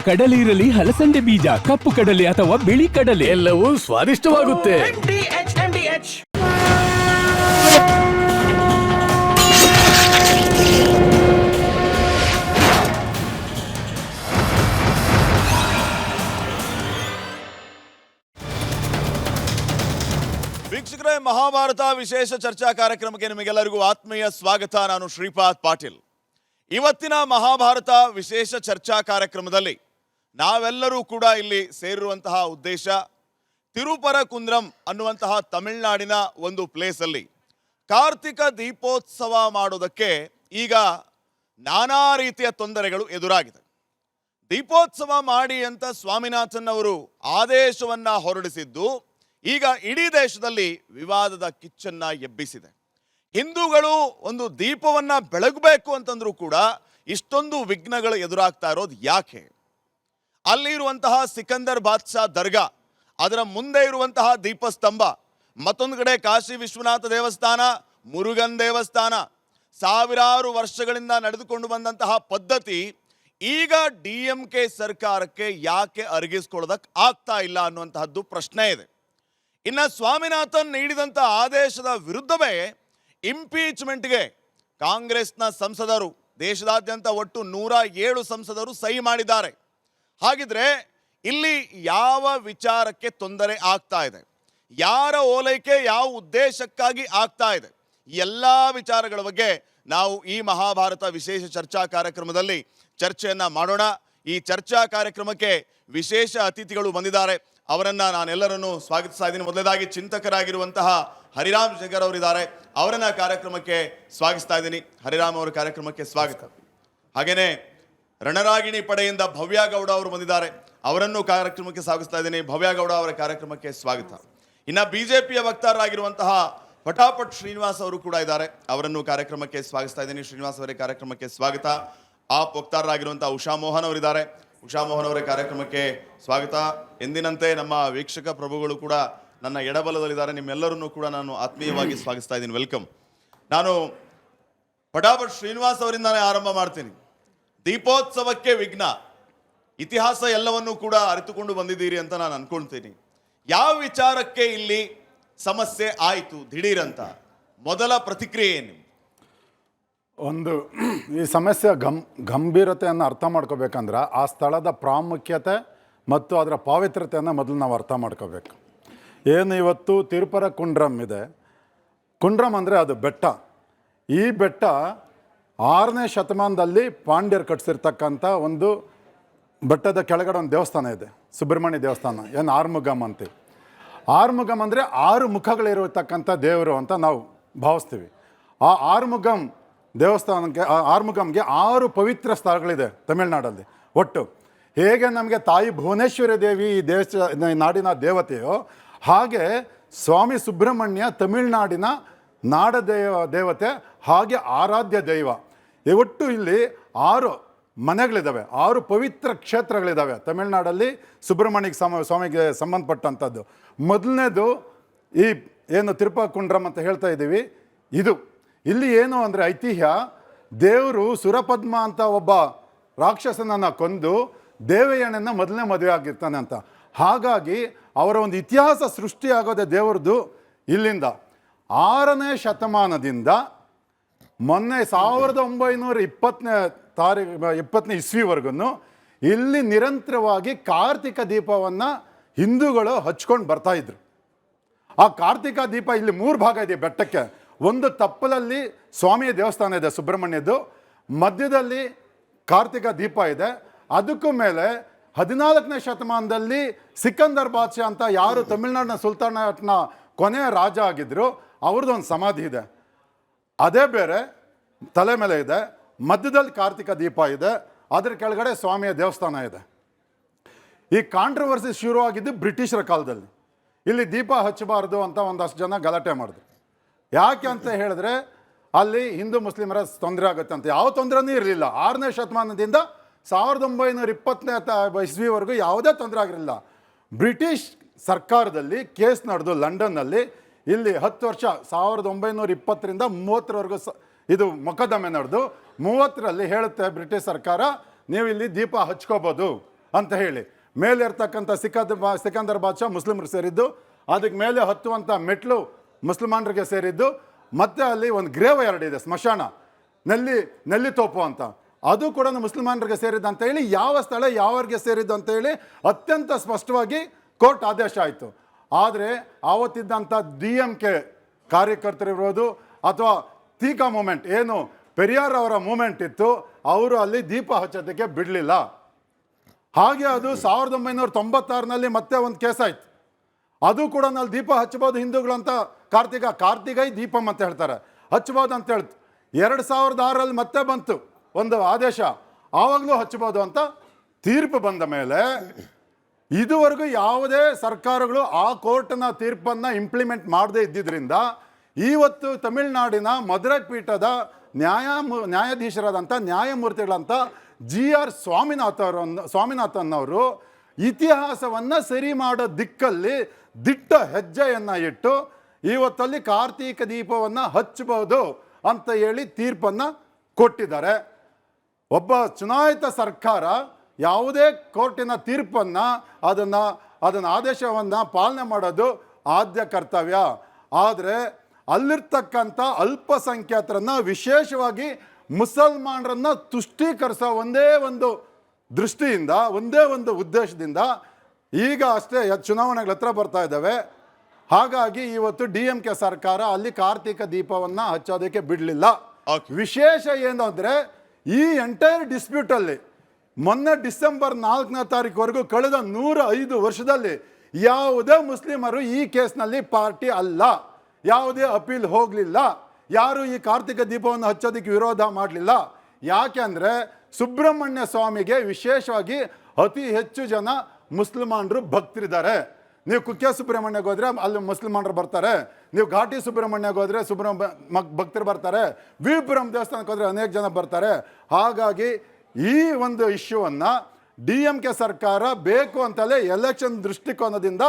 ಕಡಲೆ ಇರಲಿ, ಹಲಸಂದೆ ಬೀಜ, ಕಪ್ಪು ಕಡಲೆ ಅಥವಾ ಬಿಳಿ ಕಡಲೆ, ಎಲ್ಲವೂ ಸ್ವಾದಿಷ್ಟವಾಗುತ್ತೆ. ವೀಕ್ಷಕರೇ, ಮಹಾಭಾರತ ವಿಶೇಷ ಚರ್ಚಾ ಕಾರ್ಯಕ್ರಮಕ್ಕೆ ನಿಮಗೆಲ್ಲರಿಗೂ ಆತ್ಮೀಯ ಸ್ವಾಗತ. ನಾನು ಶ್ರೀಪಾದ್ ಪಾಟೀಲ್. ಇವತ್ತಿನ ಮಹಾಭಾರತ ವಿಶೇಷ ಚರ್ಚಾ ಕಾರ್ಯಕ್ರಮದಲ್ಲಿ ನಾವೆಲ್ಲರೂ ಕೂಡ ಇಲ್ಲಿ ಸೇರಿರುವಂತಹ ಉದ್ದೇಶ, ತಿರುಪರಕುಂದ್ರಂ ಅನ್ನುವಂತಹ ತಮಿಳುನಾಡಿನ ಒಂದು ಪ್ಲೇಸಲ್ಲಿ ಕಾರ್ತಿಕ ದೀಪೋತ್ಸವ ಮಾಡೋದಕ್ಕೆ ಈಗ ನಾನಾ ರೀತಿಯ ತೊಂದರೆಗಳು ಎದುರಾಗಿದೆ. ದೀಪೋತ್ಸವ ಮಾಡಿ ಅಂತ ಸ್ವಾಮಿನಾಥನ್ ಅವರು ಆದೇಶವನ್ನ ಹೊರಡಿಸಿದ್ದು ಈಗ ಇಡೀ ದೇಶದಲ್ಲಿ ವಿವಾದದ ಕಿಚ್ಚನ್ನ ಎಬ್ಬಿಸಿದೆ. ಹಿಂದೂಗಳು ಒಂದು ದೀಪವನ್ನ ಬೆಳಗಬೇಕು ಅಂತಂದ್ರೂ ಕೂಡ ಇಷ್ಟೊಂದು ವಿಘ್ನಗಳು ಎದುರಾಗ್ತಾ ಇರೋದು ಯಾಕೆ? ಅಲ್ಲಿ ಇರುವಂತಹ ಸಿಕಂದರ್ ಬಾದ್ಶಾ ದರ್ಗಾ, ಅದರ ಮುಂದೆ ಇರುವಂತಹ ದೀಪಸ್ತಂಭ, ಮತ್ತೊಂದು ಕಡೆ ಕಾಶಿ ವಿಶ್ವನಾಥ ದೇವಸ್ಥಾನ, ಮುರುಗನ್ ದೇವಸ್ಥಾನ, ಸಾವಿರಾರು ವರ್ಷಗಳಿಂದ ನಡೆದುಕೊಂಡು ಬಂದಂತಹ ಪದ್ಧತಿ ಈಗ DMK ಸರ್ಕಾರಕ್ಕೆ ಯಾಕೆ ಅರಗಿಸ್ಕೊಳ್ಳೋದಕ್ಕೆ ಆಗ್ತಾ ಇಲ್ಲ ಅನ್ನುವಂತಹದ್ದು ಪ್ರಶ್ನೆ ಇದೆ. ಇನ್ನು ಸ್ವಾಮಿನಾಥನ್ ನೀಡಿದಂಥ ಆದೇಶದ ವಿರುದ್ಧವೇ ಇಂಪೀಚ್ಮೆಂಟ್ಗೆ ಕಾಂಗ್ರೆಸ್ನ ಸಂಸದರು, ದೇಶದಾದ್ಯಂತ ಒಟ್ಟು 107 ಸಂಸದರು ಸಹಿ ಮಾಡಿದ್ದಾರೆ. ಹಾಗಿದ್ರೆ ಇಲ್ಲಿ ಯಾವ ವಿಚಾರಕ್ಕೆ ತೊಂದರೆ ಆಗ್ತಾ ಇದೆ, ಯಾರ ಓಲೈಕೆ ಯಾವ ಉದ್ದೇಶಕ್ಕಾಗಿ ಆಗ್ತಾ ಇದೆ, ಎಲ್ಲ ವಿಚಾರಗಳ ಬಗ್ಗೆ ನಾವು ಈ ಮಹಾಭಾರತ ವಿಶೇಷ ಚರ್ಚಾ ಕಾರ್ಯಕ್ರಮದಲ್ಲಿ ಚರ್ಚೆಯನ್ನ ಮಾಡೋಣ. ಈ ಚರ್ಚಾ ಕಾರ್ಯಕ್ರಮಕ್ಕೆ ವಿಶೇಷ ಅತಿಥಿಗಳು ಬಂದಿದ್ದಾರೆ. ಅವರನ್ನ ನಾನೆಲ್ಲರನ್ನು ಸ್ವಾಗತಿಸ್ತಾ ಇದ್ದೀನಿ. ಮೊದಲದಾಗಿ ಚಿಂತಕರಾಗಿರುವಂತಹ ಹರಿರಾಮ್ ಶಂಕರ್ ಅವರಿದ್ದಾರೆ, ಅವರನ್ನ ಕಾರ್ಯಕ್ರಮಕ್ಕೆ ಸ್ವಾಗತಿಸ್ತಾ ಇದ್ದೀನಿ. ಹರಿರಾಮ್ ಅವರ ಕಾರ್ಯಕ್ರಮಕ್ಕೆ ಸ್ವಾಗತ. ಹಾಗೇನೆ ರಣರಾಗಿಣಿ ಪಡೆಯಿಂದ ಭವ್ಯ ಗೌಡ ಅವರು ಬಂದಿದ್ದಾರೆ, ಅವರನ್ನು ಕಾರ್ಯಕ್ರಮಕ್ಕೆ ಸ್ವಾಗತಿಸ್ತಾ ಇದ್ದೀನಿ. ಭವ್ಯ ಗೌಡ ಅವರ ಕಾರ್ಯಕ್ರಮಕ್ಕೆ ಸ್ವಾಗತ. ಇನ್ನು BJPಯ ವಕ್ತಾರರಾಗಿರುವಂತಹ ಪಟಾಪಟ್ ಶ್ರೀನಿವಾಸ್ ಅವರು ಕೂಡ ಇದ್ದಾರೆ, ಅವರನ್ನು ಕಾರ್ಯಕ್ರಮಕ್ಕೆ ಸ್ವಾಗತಿಸ್ತಾ ಇದ್ದೀನಿ. ಶ್ರೀನಿವಾಸ್ ಅವರ ಕಾರ್ಯಕ್ರಮಕ್ಕೆ ಸ್ವಾಗತ. ಆಪ್ ವಕ್ತಾರರಾಗಿರುವಂತಹ ಉಷಾ ಮೋಹನ್ ಅವರಿದ್ದಾರೆ, ಉಷಾ ಮೋಹನ್ ಅವರ ಕಾರ್ಯಕ್ರಮಕ್ಕೆ ಸ್ವಾಗತ. ಎಂದಿನಂತೆ ನಮ್ಮ ವೀಕ್ಷಕ ಪ್ರಭುಗಳು ಕೂಡ ನನ್ನ ಎಡಬಲದಲ್ಲಿದ್ದಾರೆ, ನಿಮ್ಮೆಲ್ಲರನ್ನೂ ಕೂಡ ನಾನು ಆತ್ಮೀಯವಾಗಿ ಸ್ವಾಗತಿಸ್ತಾ ಇದ್ದೀನಿ. ವೆಲ್ಕಮ್. ನಾನು ಪಟಾಪಟ್ ಶ್ರೀನಿವಾಸ್ ಅವರಿಂದಾನೇ ಆರಂಭ ಮಾಡ್ತೀನಿ. ದೀಪೋತ್ಸವಕ್ಕೆ ವಿಘ್ನ, ಇತಿಹಾಸ ಎಲ್ಲವನ್ನೂ ಕೂಡ ಅರಿತುಕೊಂಡು ಬಂದಿದ್ದೀರಿ ಅಂತ ನಾನು ಅನ್ಕೊಳ್ತೀನಿ. ಯಾವ ವಿಚಾರಕ್ಕೆ ಇಲ್ಲಿ ಸಮಸ್ಯೆ ಆಯಿತು ದಿಢೀರಂತ? ಮೊದಲ ಪ್ರತಿಕ್ರಿಯೆ ಏನು? ಒಂದು ಈ ಸಮಸ್ಯೆ ಗಂಭೀರತೆಯನ್ನು ಅರ್ಥ ಮಾಡ್ಕೋಬೇಕಂದ್ರೆ ಆ ಸ್ಥಳದ ಪ್ರಾಮುಖ್ಯತೆ ಮತ್ತು ಅದರ ಪಾವಿತ್ರ್ಯತೆಯನ್ನು ಮೊದಲು ನಾವು ಅರ್ಥ ಮಾಡ್ಕೋಬೇಕು. ಏನು ಇವತ್ತು ತಿರುಪರಕುಂಡ್ರಂ ಇದೆ, ಕುಂಡ್ರಂ ಅಂದರೆ ಅದು ಬೆಟ್ಟ. ಈ ಬೆಟ್ಟ 6ನೇ ಶತಮಾನದಲ್ಲಿ ಪಾಂಡ್ಯರು ಕಟ್ಟಿಸಿರ್ತಕ್ಕಂಥ ಒಂದು ಬೆಟ್ಟದ ಕೆಳಗಡೆ ಒಂದು ದೇವಸ್ಥಾನ ಇದೆ, ಸುಬ್ರಹ್ಮಣ್ಯ ದೇವಸ್ಥಾನ, ಏನು ಆರ್ಮುಗಮ್ ಅಂತೀವಿ. ಆರ್ಮುಗಮ್ ಅಂದರೆ 6 ಮುಖಗಳಿರತಕ್ಕಂಥ ದೇವರು ಅಂತ ನಾವು ಭಾವಿಸ್ತೀವಿ. ಆ ಆರ್ಮುಗಮ್ ದೇವಸ್ಥಾನಕ್ಕೆ, ಆರ್ಮುಗಮ್ಗೆ 6 ಪವಿತ್ರ ಸ್ಥಳಗಳಿದೆ ತಮಿಳುನಾಡಲ್ಲಿ ಒಟ್ಟು. ಹೇಗೆ ನಮಗೆ ತಾಯಿ ಭುವನೇಶ್ವರಿ ದೇವಿ ಈ ನಾಡಿನ ದೇವತೆಯೋ, ಹಾಗೆ ಸ್ವಾಮಿ ಸುಬ್ರಹ್ಮಣ್ಯ ತಮಿಳುನಾಡಿನ ದೇವತೆ, ಹಾಗೆ ಆರಾಧ್ಯ ದೈವ. ಒಟ್ಟು ಇಲ್ಲಿ 6 ಮನೆಗಳಿದ್ದಾವೆ, 6 ಪವಿತ್ರ ಕ್ಷೇತ್ರಗಳಿದ್ದಾವೆ ತಮಿಳುನಾಡಲ್ಲಿ ಸುಬ್ರಹ್ಮಣ್ಯಕ್ಕೆ ಸ್ವಾಮಿಗೆ ಸಂಬಂಧಪಟ್ಟಂಥದ್ದು. ಮೊದಲನೇದು ಈ ಏನು ತಿರುಪರಕುಂಡ್ರಂ ಅಂತ ಹೇಳ್ತಾ ಇದ್ದೀವಿ, ಇದು ಇಲ್ಲಿ ಏನು ಅಂದರೆ ಐತಿಹ್ಯ, ದೇವರು ಸುರಪದ್ಮ ಅಂತ ಒಬ್ಬ ರಾಕ್ಷಸನನ್ನು ಕೊಂದು ದೇವಯ್ಯನನ್ನು ಮೊದಲನೇ ಮದುವೆ ಆಗಿರ್ತಾನೆ ಅಂತ. ಹಾಗಾಗಿ ಅವರ ಒಂದು ಇತಿಹಾಸ ಸೃಷ್ಟಿಯಾಗೋದೇ ದೇವ್ರದ್ದು ಇಲ್ಲಿಂದ. 6ನೇ ಶತಮಾನದಿಂದ ಮೊನ್ನೆ 1920ನೇ ಇಸ್ವಿವರೆಗೂ ಇಲ್ಲಿ ನಿರಂತರವಾಗಿ ಕಾರ್ತಿಕ ದೀಪವನ್ನು ಹಿಂದೂಗಳು ಹಚ್ಕೊಂಡು ಬರ್ತಾಯಿದ್ರು. ಆ ಕಾರ್ತಿಕ ದೀಪ ಇಲ್ಲಿ 3 ಭಾಗ ಇದೆ ಬೆಟ್ಟಕ್ಕೆ. ಒಂದು ತಪ್ಪಲಲ್ಲಿ ಸ್ವಾಮಿಯ ದೇವಸ್ಥಾನ ಇದೆ ಸುಬ್ರಹ್ಮಣ್ಯದ್ದು, ಮಧ್ಯದಲ್ಲಿ ಕಾರ್ತಿಕ ದೀಪ ಇದೆ, ಅದಕ್ಕೂ ಮೇಲೆ 14ನೇ ಶತಮಾನದಲ್ಲಿ ಸಿಕಂದರ್ ಬಾದ್ಶಾ ಅಂತ ಯಾರು ತಮಿಳುನಾಡಿನ ಸುಲ್ತಾನಟ್ನ ಕೊನೆಯ ರಾಜ ಆಗಿದ್ರು, ಅವ್ರದ್ದು ಒಂದು ಸಮಾಧಿ ಇದೆ, ಅದೇ ಬೇರೆ ತಲೆ ಮೇಲೆ ಇದೆ. ಮಧ್ಯದಲ್ಲಿ ಕಾರ್ತಿಕ ದೀಪ ಇದೆ, ಅದ್ರ ಕೆಳಗಡೆ ಸ್ವಾಮಿಯ ದೇವಸ್ಥಾನ ಇದೆ. ಈ ಕಾಂಟ್ರವರ್ಸಿ ಶುರುವಾಗಿದ್ದು ಬ್ರಿಟಿಷರ ಕಾಲದಲ್ಲಿ. ಇಲ್ಲಿ ದೀಪ ಹಚ್ಚಬಾರ್ದು ಅಂತ ಒಂದಷ್ಟು ಜನ ಗಲಾಟೆ ಮಾಡಿದ್ರು. ಯಾಕೆ ಅಂತ ಹೇಳಿದ್ರೆ ಅಲ್ಲಿ ಹಿಂದೂ ಮುಸ್ಲಿಮರ ತೊಂದರೆ ಆಗುತ್ತೆ ಅಂತ. ಯಾವ ತೊಂದರೆನೂ ಇರಲಿಲ್ಲ. 6ನೇ ಶತಮಾನದಿಂದ 1920ನೇ ಇಸ್ವಿವರೆಗೂ ಯಾವುದೇ ತೊಂದರೆ ಆಗಿರಲಿಲ್ಲ. ಬ್ರಿಟಿಷ್ ಸರ್ಕಾರದಲ್ಲಿ ಕೇಸ್ ನಡೆದು ಲಂಡನ್ನಲ್ಲಿ ಇಲ್ಲಿ 10 ವರ್ಷ 1920ರಿಂದ 30ರವರೆಗೂ ಇದು ಮೊಕದ್ದಮೆ ನಡೆದು 30ರಲ್ಲಿ ಹೇಳುತ್ತೆ ಬ್ರಿಟಿಷ್ ಸರ್ಕಾರ, ನೀವು ಇಲ್ಲಿ ದೀಪ ಹಚ್ಕೋಬೋದು ಅಂತ ಹೇಳಿ. ಮೇಲೆ ಇರ್ತಕ್ಕಂಥ ಸಿಕಂದರ್ ಬಾದ್ಶಾ ಮುಸ್ಲಿಮ್ರಿಗೆ ಸೇರಿದ್ದು, ಅದಕ್ಕೆ ಮೇಲೆ ಹತ್ತುವಂಥ ಮೆಟ್ಲು ಮುಸಲ್ಮಾನರಿಗೆ ಸೇರಿದ್ದು, ಮತ್ತೆ ಅಲ್ಲಿ ಒಂದು ಗ್ರೇವ್ ಯಾರ್ಡ್ ಇದೆ, ಸ್ಮಶಾನ, ನೆಲ್ಲಿ ತೋಪು ಅಂತ, ಅದು ಕೂಡ ಮುಸಲ್ಮಾನರಿಗೆ ಸೇರಿದ್ದು ಅಂತ ಹೇಳಿ, ಯಾವ ಸ್ಥಳ ಯಾವರಿಗೆ ಸೇರಿದ್ದು ಅಂತ ಹೇಳಿ ಅತ್ಯಂತ ಸ್ಪಷ್ಟವಾಗಿ ಕೋರ್ಟ್ ಆದೇಶ ಆಯಿತು. ಆದರೆ ಆವತ್ತಿದ್ದಂಥ DMK ಕಾರ್ಯಕರ್ತರಿರ್ಬೋದು ಅಥವಾ ತೀಕಾ ಮೂಮೆಂಟ್, ಏನು ಪೆರಿಯಾರ್ ಅವರ ಮೂಮೆಂಟ್ ಇತ್ತು, ಅವರು ಅಲ್ಲಿ ದೀಪ ಹಚ್ಚೋದಕ್ಕೆ ಬಿಡಲಿಲ್ಲ. ಹಾಗೆ ಅದು 1996ರಲ್ಲಿ ಮತ್ತೆ ಒಂದು ಕೇಸ್ ಆಯ್ತು. ಅದು ಕೂಡ ನಲ್ಲಿ ದೀಪ ಹಚ್ಚಬಹುದು ಹಿಂದೂಗಳಂತ, ಕಾರ್ತಿಕೈ ದೀಪಂ ಅಂತ ಹೇಳ್ತಾರೆ, ಹಚ್ಚಬಹುದು ಅಂತ ಹೇಳ್ತು. 2006ರಲ್ಲಿ ಮತ್ತೆ ಬಂತು ಒಂದು ಆದೇಶ, ಆವಾಗಲೂ ಹಚ್ಚಬಹುದು ಅಂತ ತೀರ್ಪು ಬಂದ ಮೇಲೆ ಇದುವರೆಗೂ ಯಾವುದೇ ಸರ್ಕಾರಗಳು ಆ ಕೋರ್ಟ್ನ ತೀರ್ಪನ್ನು ಇಂಪ್ಲಿಮೆಂಟ್ ಮಾಡದೇ ಇದ್ದಿದ್ದರಿಂದ ಇವತ್ತು ತಮಿಳುನಾಡಿನ ಮಧುರೈ ಪೀಠದ ನ್ಯಾಯಾಧೀಶರಾದಂಥ ನ್ಯಾಯಮೂರ್ತಿಗಳಂತ GR ಸ್ವಾಮಿನಾಥನ್ ಅವರು ಇತಿಹಾಸವನ್ನು ಸರಿ ಮಾಡೋ ದಿಕ್ಕಲ್ಲಿ ದಿಟ್ಟ ಹೆಜ್ಜೆಯನ್ನು ಇಟ್ಟು ಇವತ್ತಲ್ಲಿ ಕಾರ್ತೀಕ ದೀಪವನ್ನು ಹಚ್ಚಬಹುದು ಅಂತ ಹೇಳಿ ತೀರ್ಪನ್ನು ಕೊಟ್ಟಿದ್ದಾರೆ. ಒಬ್ಬ ಚುನಾಯಿತ ಸರ್ಕಾರ ಯಾವುದೇ ಕೋರ್ಟಿನ ತೀರ್ಪನ್ನು ಅದನ್ನು ಆದೇಶವನ್ನು ಪಾಲನೆ ಮಾಡೋದು ಆದ್ಯ ಕರ್ತವ್ಯ. ಆದರೆ ಅಲ್ಲಿರ್ತಕ್ಕಂಥ ಅಲ್ಪಸಂಖ್ಯಾತರನ್ನು, ವಿಶೇಷವಾಗಿ ಮುಸಲ್ಮಾನರನ್ನು ತುಷ್ಟೀಕರಿಸೋ ಒಂದೇ ಒಂದು ದೃಷ್ಟಿಯಿಂದ, ಒಂದೇ ಒಂದು ಉದ್ದೇಶದಿಂದ ಈಗ ಅಷ್ಟೇ ಚುನಾವಣೆಗಳ ಹತ್ರ ಬರ್ತಾ ಇದ್ದಾವೆ. ಹಾಗಾಗಿ ಇವತ್ತು DMK ಸರ್ಕಾರ ಅಲ್ಲಿ ಕಾರ್ತಿಕ ದೀಪವನ್ನು ಹಚ್ಚೋದಕ್ಕೆ ಬಿಡಲಿಲ್ಲ. ವಿಶೇಷ ಏನು ಅಂದರೆ ಈ ಎಂಟೈರ್ ಡಿಸ್ಪ್ಯೂಟಲ್ಲಿ ಮೊನ್ನೆ ಡಿಸೆಂಬರ್ 4ನೇ ತಾರೀಕುವರೆಗೂ ಕಳೆದ 105 ವರ್ಷದಲ್ಲಿ ಯಾವುದೇ ಮುಸ್ಲಿಮರು ಈ ಕೇಸ್ನಲ್ಲಿ ಪಾರ್ಟಿ ಅಲ್ಲ, ಯಾವುದೇ ಅಪೀಲ್ ಹೋಗಲಿಲ್ಲ, ಯಾರು ಈ ಕಾರ್ತಿಕ ದೀಪವನ್ನು ಹಚ್ಚೋದಕ್ಕೆ ವಿರೋಧ ಮಾಡಲಿಲ್ಲ. ಯಾಕೆಂದರೆ ಸುಬ್ರಹ್ಮಣ್ಯ ಸ್ವಾಮಿಗೆ ವಿಶೇಷವಾಗಿ ಅತಿ ಹೆಚ್ಚು ಜನ ಮುಸಲ್ಮಾನರು ಭಕ್ತರಿದ್ದಾರೆ. ನೀವು ಕುಕ್ಕೆ ಸುಬ್ರಹ್ಮಣ್ಯಗೆ ಹೋದರೆ ಅಲ್ಲಿ ಮುಸಲ್ಮಾನರು ಬರ್ತಾರೆ, ನೀವು ಘಾಟಿ ಸುಬ್ರಹ್ಮಣ್ಯಗೆ ಹೋದರೆ ಭಕ್ತರು ಬರ್ತಾರೆ, ವಿಪುರಂ ದೇವಸ್ಥಾನಕ್ಕೆ ಹೋದರೆ ಅನೇಕ ಜನ ಬರ್ತಾರೆ. ಹಾಗಾಗಿ ಈ ಒಂದು ಇಶ್ಯೂವನ್ನು DMK ಸರ್ಕಾರ ಬೇಕು ಅಂತಲೇ ಎಲೆಕ್ಷನ್ ದೃಷ್ಟಿಕೋನದಿಂದ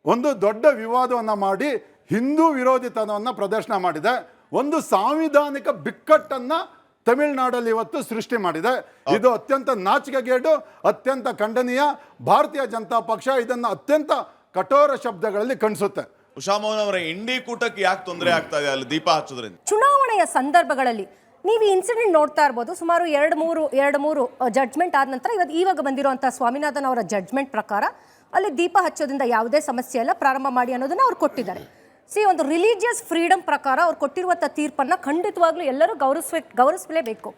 ಒಂದು ದೊಡ್ಡ ವಿವಾದವನ್ನು ಮಾಡಿ ಹಿಂದೂ ವಿರೋಧಿತನವನ್ನು ಪ್ರದರ್ಶನ ಮಾಡಿದೆ. ಒಂದು ಸಾಂವಿಧಾನಿಕ ಬಿಕ್ಕಟ್ಟನ್ನು ತಮಿಳುನಾಡಲ್ಲಿ ಇವತ್ತು ಸೃಷ್ಟಿ ಮಾಡಿದೆ. ಇದು ಅತ್ಯಂತ ನಾಚಿಕೆಗೇಡು, ಅತ್ಯಂತ ಖಂಡನೀಯ. ಭಾರತೀಯ ಜನತಾ ಪಕ್ಷ ಇದನ್ನು ಅತ್ಯಂತ ಕಠೋರ ಶಬ್ದಗಳಲ್ಲಿ ಖಂಡಿಸುತ್ತೆ. ಉಷಾಮೋಹನ್ ಅವರ ಇಂಡಿ ಕೂಟಕ್ಕೆ ಯಾಕೆ ತೊಂದರೆ ಆಗ್ತಾ ಇದೆ ಅಲ್ಲಿ ದೀಪ ಹಚ್ಚೋದ್ರಿಂದ? ಚುನಾವಣೆಯ ಸಂದರ್ಭಗಳಲ್ಲಿ ನೀವು ಈ ಇನ್ಸಿಡೆಂಟ್ ನೋಡ್ತಾ ಇರ್ಬೋದು. ಸುಮಾರು ಎರಡು ಮೂರು ಜಡ್ಜ್ಮೆಂಟ್ ಆದ ನಂತರ ಇವಾಗ ಬಂದಿರುವಂಥ ಸ್ವಾಮಿನಾಥನ್ ಅವರ ಜಡ್ಜ್ಮೆಂಟ್ ಪ್ರಕಾರ ಅಲ್ಲಿ ದೀಪ ಹಚ್ಚೋದ್ರಿಂದ ಯಾವುದೇ ಸಮಸ್ಯೆ ಇಲ್ಲ, ಪ್ರಾರಂಭ ಮಾಡಿ ಅನ್ನೋದನ್ನ ಅವ್ರು ಕೊಟ್ಟಿದ್ದಾರೆ. ಒಂದು ರಿಲಿಜಿಯಸ್ ಫ್ರೀಡಮ್ ಪ್ರಕಾರ ಅವ್ರು ಕೊಟ್ಟಿರುವಂಥ ತೀರ್ಪನ್ನು ಖಂಡಿತವಾಗ್ಲೂ ಎಲ್ಲರೂ ಗೌರವಿಸಲೇಬೇಕು.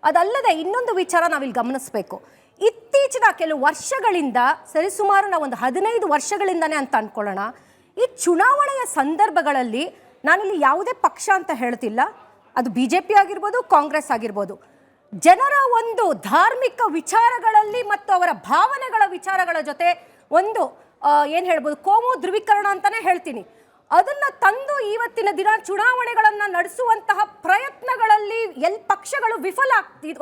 ಅದಲ್ಲದೆ ಇನ್ನೊಂದು ವಿಚಾರ ನಾವಿಲ್ಲಿ ಗಮನಿಸಬೇಕು. ಇತ್ತೀಚಿನ ಕೆಲವು ವರ್ಷಗಳಿಂದ, ಸರಿಸುಮಾರು ನಾವೊಂದು 15 ವರ್ಷಗಳಿಂದನೇ ಅಂತ ಅಂದ್ಕೊಳ್ಳೋಣ, ಈ ಚುನಾವಣೆಯ ಸಂದರ್ಭಗಳಲ್ಲಿ, ನಾನಿಲ್ಲಿ ಯಾವುದೇ ಪಕ್ಷ ಅಂತ ಹೇಳ್ತಿಲ್ಲ, ಅದು BJP ಆಗಿರ್ಬೋದು, ಕಾಂಗ್ರೆಸ್ ಆಗಿರ್ಬೋದು, ಜನರ ಒಂದು ಧಾರ್ಮಿಕ ವಿಚಾರಗಳಲ್ಲಿ ಮತ್ತು ಅವರ ಭಾವನೆಗಳ ವಿಚಾರಗಳ ಜೊತೆ ಒಂದು ಏನು ಹೇಳ್ಬೋದು, ಕೋಮು ಧ್ರುವೀಕರಣ ಅಂತಾನೆ ಹೇಳ್ತೀನಿ, ಅದನ್ನು ತಂದು ಇವತ್ತಿನ ದಿನ ಚುನಾವಣೆಗಳನ್ನು ನಡೆಸುವಂತಹ ಪ್ರಯತ್ನಗಳಲ್ಲಿ ಪಕ್ಷಗಳು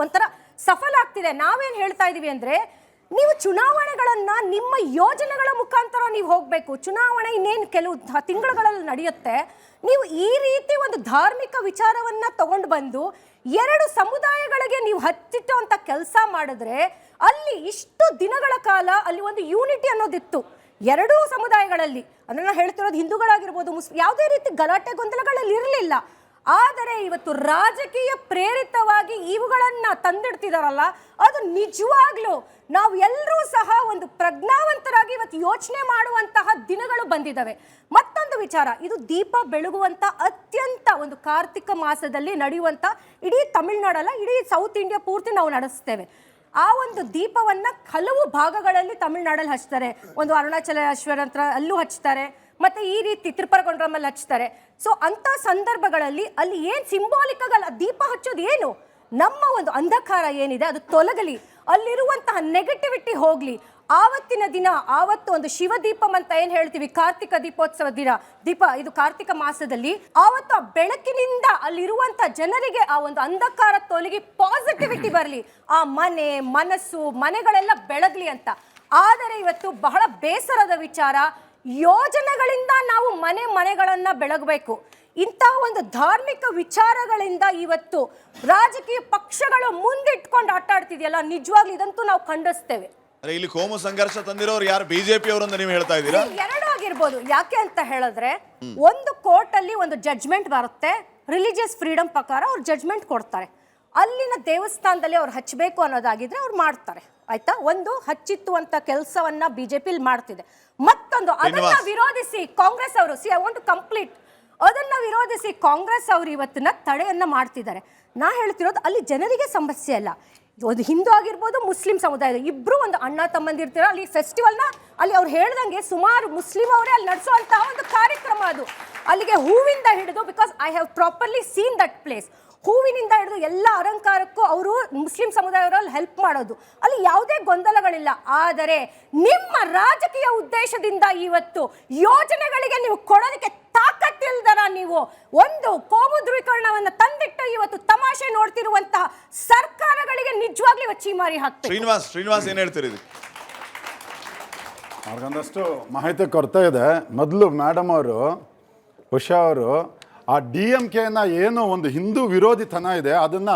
ಒಂಥರ ಸಫಲ ಆಗ್ತಿದೆ. ನಾವೇನು ಹೇಳ್ತಾ ಇದ್ದೀವಿ ಅಂದರೆ, ನೀವು ಚುನಾವಣೆಗಳನ್ನು ನಿಮ್ಮ ಯೋಜನೆಗಳ ಮುಖಾಂತರ ನೀವು ಹೋಗಬೇಕು. ಚುನಾವಣೆ ಇನ್ನೇನು ಕೆಲವು ತಿಂಗಳುಗಳಲ್ಲಿ ನಡೆಯುತ್ತೆ. ನೀವು ಈ ರೀತಿ ಒಂದು ಧಾರ್ಮಿಕ ವಿಚಾರವನ್ನು ತಗೊಂಡು ಬಂದು 2 ಸಮುದಾಯಗಳಿಗೆ ನೀವು ಹಚ್ಚಿಟ್ಟುವಂಥ ಕೆಲಸ ಮಾಡಿದ್ರೆ, ಅಲ್ಲಿ ಇಷ್ಟು ದಿನಗಳ ಕಾಲ ಅಲ್ಲಿ ಒಂದು ಯೂನಿಟಿ ಅನ್ನೋದಿತ್ತು 2 ಸಮುದಾಯಗಳಲ್ಲಿ. ಅದನ್ನು ಹೇಳ್ತಿರೋದು ಹಿಂದೂಗಳಾಗಿರ್ಬೋದು, ಯಾವುದೇ ರೀತಿ ಗಲಾಟೆ ಗೊಂದಲಗಳಲ್ಲಿ ಇರಲಿಲ್ಲ. ಆದರೆ ಇವತ್ತು ರಾಜಕೀಯ ಪ್ರೇರಿತವಾಗಿ ಇವುಗಳನ್ನು ತಂದಿಡ್ತಿದಾರಲ್ಲ, ಅದು ನಿಜವಾಗ್ಲೂ ನಾವು ಎಲ್ಲರೂ ಸಹ ಒಂದು ಪ್ರಜ್ಞಾವಂತರಾಗಿ ಇವತ್ತು ಯೋಚನೆ ಮಾಡುವಂತಹ ದಿನಗಳು ಬಂದಿದ್ದಾವೆ. ಮತ್ತೊಂದು ವಿಚಾರ, ಇದು ದೀಪ ಬೆಳಗುವಂಥ ಅತ್ಯಂತ ಒಂದು ಕಾರ್ತಿಕ ಮಾಸದಲ್ಲಿ ನಡೆಯುವಂಥ, ಇಡೀ ತಮಿಳುನಾಡಲ್ಲ, ಇಡೀ ಸೌತ್ ಇಂಡಿಯಾ ಪೂರ್ತಿ ನಾವು ನಡೆಸ್ತೇವೆ. ಆ ಒಂದು ದೀಪವನ್ನು ಹಲವು ಭಾಗಗಳಲ್ಲಿ ತಮಿಳುನಾಡಲ್ಲಿ ಹಚ್ತಾರೆ. ಒಂದು ಅರುಣಾಚಲೇಶ್ವರ ಹತ್ರ ಅಲ್ಲೂ ಹಚ್ತಾರೆ, ಮತ್ತು ಈ ರೀತಿ ತ್ರಿಪುರಗೊಂಡ್ರಮ್ಮಲ್ಲಿ ಹಚ್ತಾರೆ. ಅಂಥ ಸಂದರ್ಭಗಳಲ್ಲಿ ಅಲ್ಲಿ ಏನು ಸಿಂಬಾಲಿಕ್ ಆಗಲ್ಲ, ದೀಪ ಹಚ್ಚೋದು ಏನು, ನಮ್ಮ ಒಂದು ಅಂಧಕಾರ ಏನಿದೆ ಅದು ತೊಲಗಲಿ, ಅಲ್ಲಿರುವಂತಹ ನೆಗೆಟಿವಿಟಿ ಹೋಗಲಿ. ಆವತ್ತಿನ ದಿನ, ಆವತ್ತು ಒಂದು ಶಿವದೀಪಂ ಅಂತ ಏನು ಹೇಳ್ತೀವಿ, ಕಾರ್ತಿಕ ದೀಪೋತ್ಸವ ದಿನ, ಇದು ಕಾರ್ತಿಕ ಮಾಸದಲ್ಲಿ, ಆವತ್ತು ಆ ಬೆಳಕಿನಿಂದ ಅಲ್ಲಿರುವಂಥ ಜನರಿಗೆ ಆ ಒಂದು ಅಂಧಕಾರ ತೊಲಗಿ ಪಾಸಿಟಿವಿಟಿ ಬರಲಿ, ಆ ಮನಸ್ಸು ಮನೆಗಳೆಲ್ಲ ಬೆಳಗಲಿ ಅಂತ. ಆದರೆ ಇವತ್ತು ಬಹಳ ಬೇಸರದ ವಿಚಾರ, ಯೋಜನೆಗಳಿಂದ ನಾವು ಮನೆಗಳನ್ನು ಬೆಳಗಬೇಕು. ಇಂಥ ಒಂದು ಧಾರ್ಮಿಕ ವಿಚಾರಗಳಿಂದ ಇವತ್ತು ರಾಜಕೀಯ ಪಕ್ಷಗಳು ಮುಂದಿಟ್ಕೊಂಡು ಆಟ ಆಡ್ತಿದೆಯಲ್ಲ, ನಿಜವಾಗ್ಲೂ ಇದಂತೂ ನಾವು ಖಂಡಿಸ್ತೇವೆ. ಅರೆ ಇಲ್ಲಿ ಕೋಮು ಸಂಘರ್ಷ ತಂದಿರೋರು ಯಾರು? ಬಿಜೆಪಿ ಅವರನ್ನು ನೀವು ಹೇಳ್ತಾ ಇದ್ದೀರಾ? ಎರಡು ಆಗಿರ್ಬೋದು. ಯಾಕೆ ಅಂತ ಹೇಳಿದ್ರೆ ಒಂದು ಕೋರ್ಟ್ ಅಲ್ಲಿ ಒಂದು ಜಡ್ಜ್ಮೆಂಟ್ ಬರುತ್ತೆ, ರಿಲಿಜಿಯಸ್ ಫ್ರೀಡಮ್ ಪ್ರಕಾರ ಅವ್ರು ಜಡ್ಜ್ಮೆಂಟ್ ಕೊಡ್ತಾರೆ. ಅಲ್ಲಿನ ದೇವಸ್ಥಾನದಲ್ಲಿ ಅವ್ರು ಹಚ್ಚಬೇಕು ಅನ್ನೋದಾಗಿದ್ರೆ ಅವ್ರು ಮಾಡ್ತಾರೆ, ಆಯ್ತಾ? ಒಂದು ಹಚ್ಚಿತ್ತು ಅಂತ ಕೆಲಸವನ್ನ ಬಿಜೆಪಿ ಮಾಡ್ತಿದೆ. ಮತ್ತೊಂದು ಅದನ್ನ ವಿರೋಧಿಸಿ ಕಾಂಗ್ರೆಸ್ ಅವರು ಐ ವಾಂಟ್ ಟು ಕಂಪ್ಲೀಟ್ ಅದನ್ನ ವಿರೋಧಿಸಿ ಕಾಂಗ್ರೆಸ್ ಅವರು ಇವತ್ತಿನ ತಡೆಯನ್ನ ಮಾಡ್ತಿದ್ದಾರೆ. ನಾ ಹೇಳ್ತಿರೋದು ಅಲ್ಲಿ ಜನರಿಗೆ ಸಮಸ್ಯೆ ಅಲ್ಲ, ಒಂದು ಹಿಂದೂ ಆಗಿರ್ಬೋದು ಮುಸ್ಲಿಂ ಸಮುದಾಯದ ಇಬ್ರು ಒಂದು ಅಣ್ಣ ತಮ್ಮಂದಿರ್ತೀರ ಅಲ್ಲಿ ಫೆಸ್ಟಿವಲ್ನ ಅಲ್ಲಿ ಅವ್ರು ಹೇಳ್ದಂಗೆ ಸುಮಾರು ಮುಸ್ಲಿಂ ಅವರೇ ಅಲ್ಲಿ ನಡೆಸುವಂತಹ ಒಂದು ಕಾರ್ಯಕ್ರಮ ಅದು. ಅಲ್ಲಿಗೆ ಹೂವಿಂದ ಹಿಡಿದು, because I have properly seen that place, ಹೂವಿನಿಂದ ಹಿಡಿದು ಎಲ್ಲ ಅಲಂಕಾರಕ್ಕೂ ಅವರು ಮುಸ್ಲಿಂ ಸಮುದಾಯದಲ್ಲಿ ಹೆಲ್ಪ್ ಮಾಡೋದು, ಅಲ್ಲಿ ಯಾವುದೇ ಗೊಂದಲಗಳಿಲ್ಲ. ಆದರೆ ನಿಮ್ಮ ರಾಜಕೀಯ ಉದ್ದೇಶದಿಂದ ಇವತ್ತು ಯೋಜನೆಗಳಿಗೆ ನೀವು ಕೊಡೋದಕ್ಕೆ ತಾಕತ್ತಿಲ್ದರ ನೀವು ಒಂದು ಕೋಮು ಧ್ರುವೀಕರಣವನ್ನು ತಂದಿಟ್ಟು ಇವತ್ತು ತಮಾಷೆ ನೋಡ್ತಿರುವಂತಹ ಸರ್ಕಾರಗಳಿಗೆ ನಿಜವಾಗ್ಲೂ ಚೀಮಾರಿ ಹಾಕ್ತಾರೆ. ಶ್ರೀನಿವಾಸ್ ಏನ್ ಹೇಳ್ತೀರಿ? ಅವ್ರಿಗೊಂದಷ್ಟು ಮಾಹಿತಿ ಕೊರತೆ ಇದೆ. ಮೊದಲು ಮೇಡಮ್ ಅವರು, ಉಷಾ ಅವರು ಆ DMKನ ಏನು ಒಂದು ಹಿಂದೂ ವಿರೋಧಿತನ ಇದೆ ಅದನ್ನ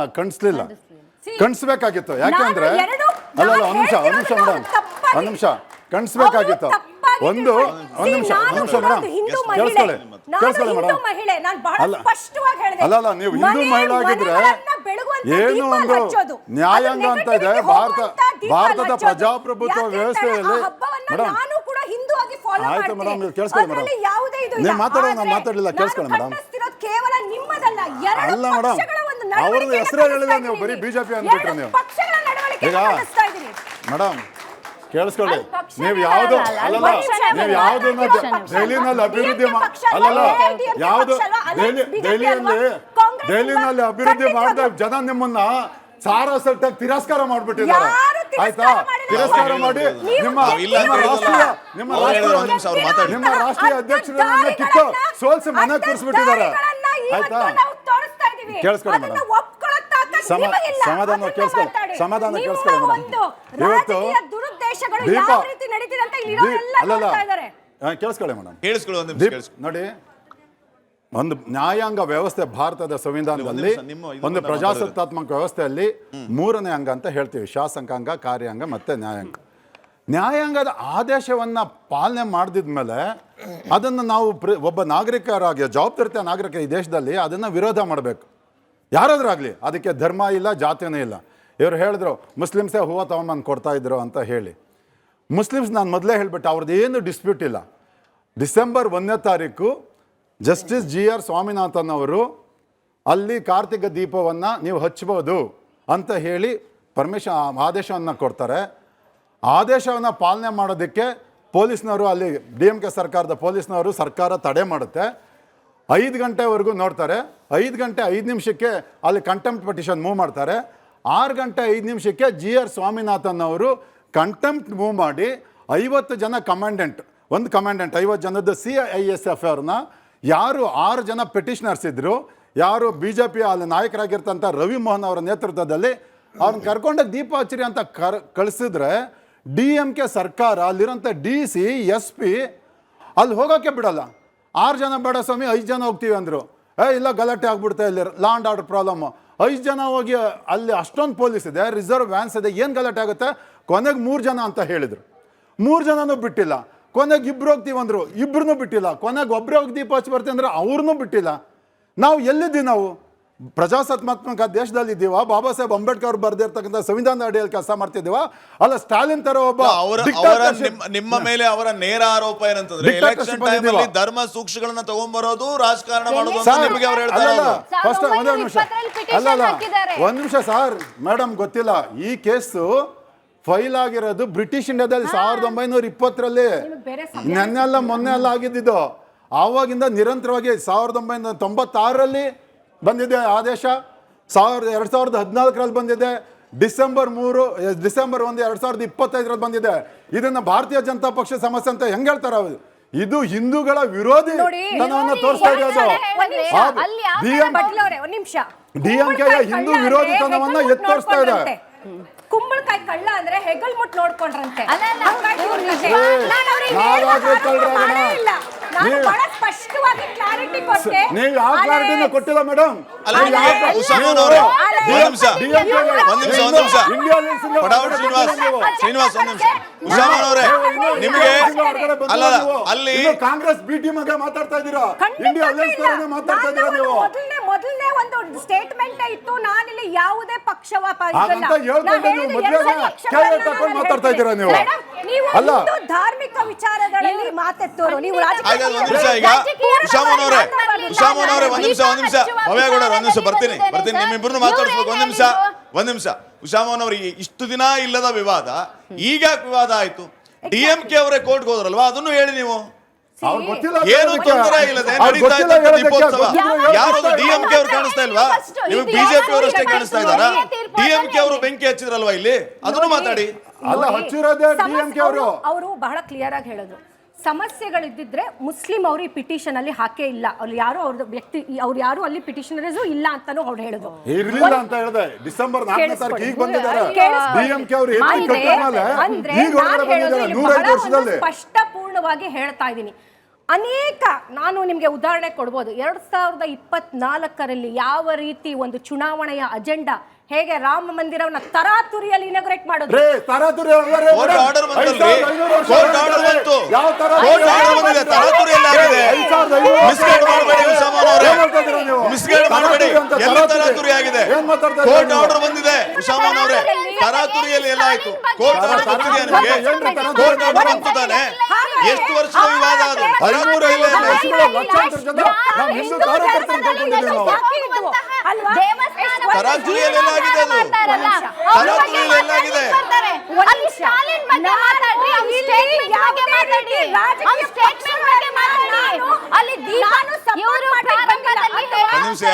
ಕಣಿಸ್ಬೇಕಾಗಿತ್ತು. ಯಾಕೆಂದ್ರೆ ಅಲ್ಲ ಒಂದ್ ನಿಮಿಷ ಮೇಡಮ್, ಒಂದ್ ನಿಮಿಷ ಕಣಿಸ್ಬೇಕಾಗಿತ್ತು. ಒಂದು ನಿಮಿಷ ಮೇಡಮ್ ಕೇಳಿಸ್ಕೊಳ್ಳಿ ಮೇಡಮ್. ಅಲ್ಲ ನೀವು ಹಿಂದೂ ಮಹಿಳೆ ಆಗಿದ್ರೆ ಏನು ಒಂದು ನ್ಯಾಯಾಂಗ ಅಂತ ಇದೆ ಭಾರತದ ಪ್ರಜಾಪ್ರಭುತ್ವ ವ್ಯವಸ್ಥೆಯಲ್ಲಿ. ಮೇಡಮ್ ಆಯ್ತು ಮೇಡಮ್, ನೀವು ಕೇಳಿಸ್ಕೊಳ್ಳಿ ಮೇಡಮ್, ನೀವು ಮಾತಾಡೋ ನಾನು ಮಾತಾಡಲಿಲ್ಲ, ಕೇಳಿಸ್ಕೊಳ್ಳಿ ಮೇಡಮ್. ಅಲ್ಲ ಮೇಡಮ್, ಅವ್ರದ್ದು ಹೆಸರೇ ಹೇಳಿಲ್ಲ, ನೀವು ಬರೀ ಬಿಜೆಪಿ ಅಂದ್ಬಿಟ್ರೆ ನೀವು. ಈಗ ಮೇಡಮ್ ಕೇಳಿಸ್ಕೊಳ್ಳಿ, ನೀವು ಯಾವುದು ಅಲ್ಲಲ್ಲ, ನೀವು ಯಾವುದನ್ನ ದೆಹಲಿನಲ್ಲಿ ಅಭಿವೃದ್ಧಿ ಅಲ್ಲಲ್ಲ, ಯಾವುದು ದೆಹಲಿನಲ್ಲಿ ಅಭಿವೃದ್ಧಿ ಮಾಡಿದ ಜನ ನಿಮ್ಮನ್ನ ಸಾರಸಟ್ಟಾಗಿ ತಿರಸ್ಕಾರ ಮಾಡ್ಬಿಟ್ಟಿದ್ದಾರೆ, ಆಯ್ತಾ? ತಿರಸ್ಕಾರ ಮಾಡಿ ನಿಮ್ಮ ರಾಷ್ಟ್ರೀಯ ಅಧ್ಯಕ್ಷರನ್ನ ಕಿತ್ತು ಸೋಲ್ಸಿ ಮನೆ ಕೂರಿಸ್ಬಿಟ್ಟಿದ್ದಾರೆ, ಆಯ್ತಾ? ಕೇಳಿಸ್ಕೊಳ್ಳಿ ಮೇಡಮ್, ಸಮಾಧಾನ ಕೇಳಿಸ್ಕೊಳ್ಳಿ ಮೇಡಮ್. ಇವತ್ತು ದೀಪ ಅಲ್ಲಲ್ಲ, ಕೇಳಿಸ್ಕೊಳ್ಳಿ ಮೇಡಮ್, ನೋಡಿ ಒಂದು ನ್ಯಾಯಾಂಗ ವ್ಯವಸ್ಥೆ ಭಾರತದ ಸಂವಿಧಾನದಲ್ಲಿ ಒಂದು ಪ್ರಜಾಸತ್ತಾತ್ಮಕ ವ್ಯವಸ್ಥೆಯಲ್ಲಿ 3ನೇ ಅಂಗ ಅಂತ ಹೇಳ್ತೀವಿ, ಶಾಸಕಾಂಗ, ಕಾರ್ಯಾಂಗ ಮತ್ತೆ ನ್ಯಾಯಾಂಗ. ನ್ಯಾಯಾಂಗದ ಆದೇಶವನ್ನ ಪಾಲನೆ ಮಾಡಿದ್ಮೇಲೆ ಅದನ್ನು ನಾವು ಒಬ್ಬ ನಾಗರಿಕರಾಗಿ, ಜವಾಬ್ದಾರಿತ ನಾಗರಿಕ ಈ ದೇಶದಲ್ಲಿ ಅದನ್ನ ವಿರೋಧ ಮಾಡಬೇಕು, ಯಾರಾದ್ರೂ ಅದಕ್ಕೆ ಧರ್ಮ ಇಲ್ಲ, ಜಾತಿನೇ ಇಲ್ಲ. ಇವರು ಹೇಳಿದ್ರು ಮುಸ್ಲಿಮ್ಸೇ ಹೂವು ತಗೊಂಬಂದು ಕೊಡ್ತಾ ಇದ್ರು ಅಂತ ಹೇಳಿ. ಮುಸ್ಲಿಮ್ಸ್ ನಾನು ಮೊದಲೇ ಹೇಳ್ಬಿಟ್ಟು ಅವ್ರದ್ದು ಏನು ಡಿಸ್ಪ್ಯೂಟ್ ಇಲ್ಲ. ಡಿಸೆಂಬರ್ 1ನೇ ತಾರೀಕು ಜಸ್ಟಿಸ್ GR ಸ್ವಾಮಿನಾಥನ್ ಅವರು ಅಲ್ಲಿ ಕಾರ್ತಿಕ ದೀಪವನ್ನು ನೀವು ಹಚ್ಬೋದು ಅಂತ ಹೇಳಿ ಆದೇಶವನ್ನು ಕೊಡ್ತಾರೆ. ಆದೇಶವನ್ನು ಪಾಲನೆ ಮಾಡೋದಕ್ಕೆ ಪೊಲೀಸ್ನವರು, ಅಲ್ಲಿ DMK ಸರ್ಕಾರದ ಪೊಲೀಸ್ನವರು ಸರ್ಕಾರ ತಡೆ ಮಾಡುತ್ತೆ. 5 ಗಂಟೆವರೆಗೂ ನೋಡ್ತಾರೆ. 5 ಗಂಟೆ 5 ನಿಮಿಷಕ್ಕೆ ಅಲ್ಲಿ ಕಂಟೆಂಪ್ಟ್ ಪಿಟಿಷನ್ ಮೂವ್ ಮಾಡ್ತಾರೆ. 6 ಗಂಟೆ 5 ನಿಮಿಷಕ್ಕೆ GR ಸ್ವಾಮಿನಾಥನ್ ಅವರು ಕಂಟೆಂಪ್ಟ್ ಮೂವ್ ಮಾಡಿ 50 ಜನ ಕಮಾಂಡೆಂಟ್, ಒಂದು ಕಮಾಂಡೆಂಟ್ 50 ಜನದ CISF ಅವ್ರನ್ನ, ಯಾರು 6 ಜನ ಪೆಟಿಷನರ್ಸ್ ಇದ್ರು, ಯಾರು BJP ಅಲ್ಲಿ ನಾಯಕರಾಗಿರ್ತಂಥ ರವಿ ಮೋಹನ್ ಅವರ ನೇತೃತ್ವದಲ್ಲಿ ಅವ್ರನ್ನ ಕರ್ಕೊಂಡೋಗಿ ದೀಪ ಹಚ್ಚಿರಿ ಅಂತ ಕಳಿಸಿದ್ರೆ DMK ಸರ್ಕಾರ ಅಲ್ಲಿರೋಂಥ DC SP ಅಲ್ಲಿ ಹೋಗೋಕ್ಕೆ ಬಿಡಲ್ಲ. 6 ಜನ ಬೇಡ ಸ್ವಾಮಿ, 5 ಜನ ಹೋಗ್ತೀವಿ ಅಂದರು. ಇಲ್ಲ ಗಲಾಟೆ ಆಗ್ಬಿಡ್ತಾ, ಇಲ್ಲಿ ಲಾ ಆ್ಯಂಡ್ ಆರ್ಡರ್ ಪ್ರಾಬ್ಲಮ್. 5 ಜನ ಹೋಗಿ ಅಲ್ಲಿ ಅಷ್ಟೊಂದು ಪೊಲೀಸ್ ಇದೆ, ರಿಸರ್ವ್ ವ್ಯಾನ್ಸ್ ಇದೆ, ಏನು ಗಲಾಟೆ ಆಗುತ್ತೆ? ಕೊನೆಗೆ 3 ಜನ ಅಂತ ಹೇಳಿದರು. 3 ಜನನೂ ಬಿಟ್ಟಿಲ್ಲ. ಕೊನೆಗೆ 2 ಹೋಗ್ತೀವಿ ಅಂದರು, 2 ಬಿಟ್ಟಿಲ್ಲ. ಕೊನೆಗೆ ಒಬ್ಬರೇ ಹೋಗಿ ದೀಪ ಹಚ್ಚಿ ಬರ್ತೀವಿ ಅಂದ್ರೆ ಅವ್ರನ್ನೂ ಬಿಟ್ಟಿಲ್ಲ. ನಾವು ಎಲ್ಲಿದ್ದೀವಿ? ನಾವು ಪ್ರಜಾಸತ್ತಾತ್ಮಕ ದೇಶದಲ್ಲಿ ಇದ್ದೀವ? ಬಾಬಾ ಸಾಹೇಬ್ ಅಂಬೇಡ್ಕರ್ ಅವ್ರು ಬರೆದಿರ್ತಕ್ಕಂಥ ಸಂವಿಧಾನದ ಅಡಿಯಲ್ಲಿ ಕೆಲಸ ಮಾಡ್ತಿದ್ದೀವ? ಅಲ್ಲ ಸ್ಟಾಲಿನ್ ತರ ಒಬ್ಬ ನಿಮ್ಮ ಮೇಲೆ ಅವರ ನೇರ ಆರೋಪ ಏನಂತಂದ್ರೆ ಎಲೆಕ್ಷನ್ ಟೈಮಲ್ಲಿ ಧರ್ಮ ಸೂಕ್ಷ್ಮಗಳನ್ನ ತಗೊಂಡ್ಬರೋದು, ರಾಜಕಾರಣ ಮಾಡೋದು ಅಂತ ನಿಮಗೆ ಅವರು ಹೇಳ್ತಾರೆ. ಫಸ್ಟ್ ಒಂದೇ ನಿಮಿಷ, ಅಲ್ಲಲ್ಲ ಒಂದ್ ನಿಮಿಷ ಸರ್, ಮೇಡಮ್ ಗೊತ್ತಿಲ್ಲ, ಈ ಕೇಸು ಫೈಲ್ ಆಗಿರೋದು ಬ್ರಿಟಿಷ್ ಇಂಡಿಯಾದಲ್ಲಿ 1920ರಲ್ಲಿ, ನೆನ್ನೆಲ್ಲ ಮೊನ್ನೆ ಎಲ್ಲ ಆಗಿದ್ದು. ಆವಾಗಿಂದ ನಿರಂತರವಾಗಿ 1996ರಲ್ಲಿ ಬಂದಿದೆ ಆದೇಶ, 2014ರಲ್ಲಿ ಬಂದಿದೆ, ಡಿಸೆಂಬರ್ 1, 2025ರಲ್ಲಿ ಬಂದಿದೆ. ಇದನ್ನ ಭಾರತೀಯ ಜನತಾ ಪಕ್ಷ ಸಮಸ್ಯೆ ಅಂತ ಹೆಂಗ್ ಹೇಳ್ತಾರ? ಇದು ಹಿಂದೂಗಳ ವಿರೋಧಿ ತನವನ್ನ ತೋರಿಸ್ತಾ ಇರೋದು. DMK ಹಿಂದೂ ವಿರೋಧಿತನವನ್ನ ಎತ್ತಿ ತೋರಿಸ್ತಾ ಇದೆ. ಕುಂಬಳಕಾಯಿ ಕಳ್ಳ ಅಂದ್ರೆ ಹೆಗಲ್ ಮುಟ್ ನೋಡ್ಕೊಂಡ್ರಂತೆ ಅಲ್ಲ, ಅಲ್ಲ. ಹಂಗಾಗಿ ಇವ್ರ ಕಥೆ. ನಾನು ಅವ್ರಿಗೆ ನಾವಾದ್ರೆ ಏನು ಕಳ್ರ ಆರೋಪ ಮಾಡೇ ಇಲ್ಲ. ನಾನು ನೀವು- ಬಹಳ ಸ್ಪಷ್ಟವಾಗಿ ಕ್ಲಾರಿಟಿ ಕೊಟ್ಟೆ. ನೀವು ಯಾವ ಕ್ಲಾರಿಟಿನ ಕೊಟ್ಟಿಲ್ಲ ಮೇಡಮ್. ಅಲ್ಲ, ಉಸಾಮನ್ ಅವರೇ, ಒಂದ್ ನಿಮಿಷ. ಪಡಾವಡ್ ಶ್ರೀನಿವಾಸ್ ಒಂದ್ ನಿಮಿಷ. ಉಸಾಮನ್ ಅವರೇ, ನಿಮಗೆ ಅಲ್ಲ ಅಲ್ಲಿ ಕಾಂಗ್ರೆಸ್ ಬಿಟಿ ಮಗ ಮಾತಾಡ್ತಾ ಇದ್ದೀರಾ, ಇಂಡಿಯಾ ಅಲೈನ್ಸ್ ತರನೇ ಮಾತಾಡ್ತಾ ಇದ್ದೀರಾ ನೀವು. ಮೊದಲನೇ ಒಂದು ಸ್ಟೇಟ್ಮೆಂಟ್ ಇತ್ತು, ನಾನಿಲ್ಲಿ ಯಾವುದೇ ಪಕ್ಷವ ಹಾಗಂತ ಹೇಳ್ಕೊಂಡೆ ನೀವು ಮೊದಲೇ ಕೈ ತಕೊಂಡು ಮಾತಾಡ್ತಾ ಇದ್ದೀರಾ ನೀವು. ನೀವು ಅಲ್ಲ. ಹಿಂದೂ ಧಾರ್ಮಿಕ ವಿಚಾರಗಳಲ್ಲಿ ಮಾತೆತ್ತೋರು ನೀವು ಹಾಗಾದ್ರೆ ಒಂದ್ ನಿಮಿಷ. ಈಗ ಉಸಾಮನ್ ಅವರೇ ಒಂದ್ ನಿಮಿಷ ಭವ್ಯಗೌಡರು ಒಂದ್ ನಿಮಿಷ ಬರ್ತೀನಿ ನಿಮ್ಮಿಬ್ಬರನ್ನು ಮಾತಾಡಿಸ್ಬೇಕು. ಒಂದ್ ನಿಮಿಷ ಉಸಾಮನ್ ಅವರಿಗೆ ಇಷ್ಟು ದಿನ ಇಲ್ಲದ ವಿವಾದ ಈಗ ವಿವಾದ ಆಯ್ತು. DMK ಅವರೇ ಕೋರ್ಟ್ಗೆ ಹೋದ್ರಲ್ವಾ, ಅದನ್ನು ಹೇಳಿ ನೀವು. ಅವ್ರು ಗೊತ್ತಿಲ್ಲ ಏನು ತೊಂದರೆ ಇಲ್ಲದೆ ನಡೀತಾ ಇದ್ದ ದೀಪೋತ್ಸವ. ಯಾರು DMK ಅವ್ರು ಕಾಣಿಸ್ತಾ ಇಲ್ವಾ ನಿಮಗೆ? ಬಿಜೆಪಿ ಅವರಷ್ಟೇ ಕಾಣಿಸ್ತಾ ಇದ್ದಾರಾ? DMK ಅವರು ಬೆಂಕಿ ಹಚ್ಚಿದ್ರಲ್ವಾ ಇಲ್ಲಿ, ಅದನ್ನು ಮಾತಾಡಿ. ಅಲ್ಲ, ಹಚ್ಚಿರೋದೇ DMK ಅವರು. ಅವರು ಬಹಳ ಕ್ಲಿಯರ್ ಆಗಿ ಹೇಳಿದ್ರು, ಸಮಸ್ಯೆಗಳಿದ್ದಿದ್ರೆ ಮುಸ್ಲಿಂ ಅವರು ಈ ಪಿಟಿಷನ್ ಅಲ್ಲಿ ಹಾಕೇ ಇಲ್ಲ, ಅಲ್ಲಿ ಯಾರು ಅವ್ರದ್ದು ವ್ಯಕ್ತಿ ಅವ್ರು ಯಾರು ಅಲ್ಲಿ ಪಿಟಿಷನರ್ಸ್ ಇಲ್ಲ ಅಂತಾನು ಅವ್ರು ಹೇಳಿದ್ರು. ಇರ್ಲಿಲ್ಲ ಅಂತ ಹೇಳಿದೆ. ಡಿಸೆಂಬರ್ 4ನೇ ತಾರೀಕು ಈಗ ಬಂದಿದ್ದಾರೆ. DMK ಅವರು ಅಂದ್ರೆ ಈಗ ಹೊರಗಡೆ ಬಂದಿದ್ದಾರೆ 105 ವರ್ಷದಲ್ಲಿ. ಸ್ಪಷ್ಟಪೂರ್ಣವಾಗಿ ಹೇಳ್ತಾ ಇದ್ದೀನಿ. ನಾನು ನಿಮಗೆ ಉದಾಹರಣೆ ಕೊಡ್ಬೋದು. 2024ರಲ್ಲಿ ಯಾವ ರೀತಿ ಒಂದು ಚುನಾವಣೆಯ ಅಜೆಂಡಾ, ಹೇಗೆ ರಾಮ ಮಂದಿರವನ್ನ ತರಾತುರಿಯಲ್ಲಿ ಇನಾಗ್ರೇಟ್ ಮಾಡೋದು. ಕೋರ್ಟ್ ಆರ್ಡರ್ ಬಂತಲ್ರಿ, ಕೋರ್ಟ್ ಆರ್ಡರ್ ಬಂತು. ಕೋರ್ಟ್ ಆರ್ಡರ್ ಬಂದಿದೆ, ತರಾತುರಿಯಲ್ಲಿ ಆಗಿದೆ. ಮಿಸ್ಗೈಡ್ ಮಾಡಬೇಡಿ ಉಸಾಮನ್ ಅವರೇ, ಮಿಸ್ಗೈಡ್ ಮಾಡಬೇಡಿ. ಎಲ್ಲ ತರಾತುರಿ ಆಗಿದೆ. ಕೋರ್ಟ್ ಆರ್ಡರ್ ಬಂದಿದೆ ಉಸಾಮನ್ ಅವರೇ, ತರಾತುರಿಯಲ್ಲಿ ಎಲ್ಲ ಆಯ್ತು. ಕೋರ್ಟ್ ಆರ್ಡರ್ ಬಂದಿದೆ ನಿಮಗೆ, ಕೋರ್ಟ್ ಆರ್ಡರ್ ಬಂತು ತಾನೆ. ಎಷ್ಟು ವರ್ಷದ ವಿವಾದ ಅದು? ತರಾತುರಿಯಲ್ಲಿ ತರಾತುರಿಯಲ್ಲಿ ಆಗಿದೆ ಅದು. ತರಾತುರಿಯಲ್ಲಿ ಎಲ್ಲಾಗಿದೆ. ಒಂದ್ ನಿಮಿಷ,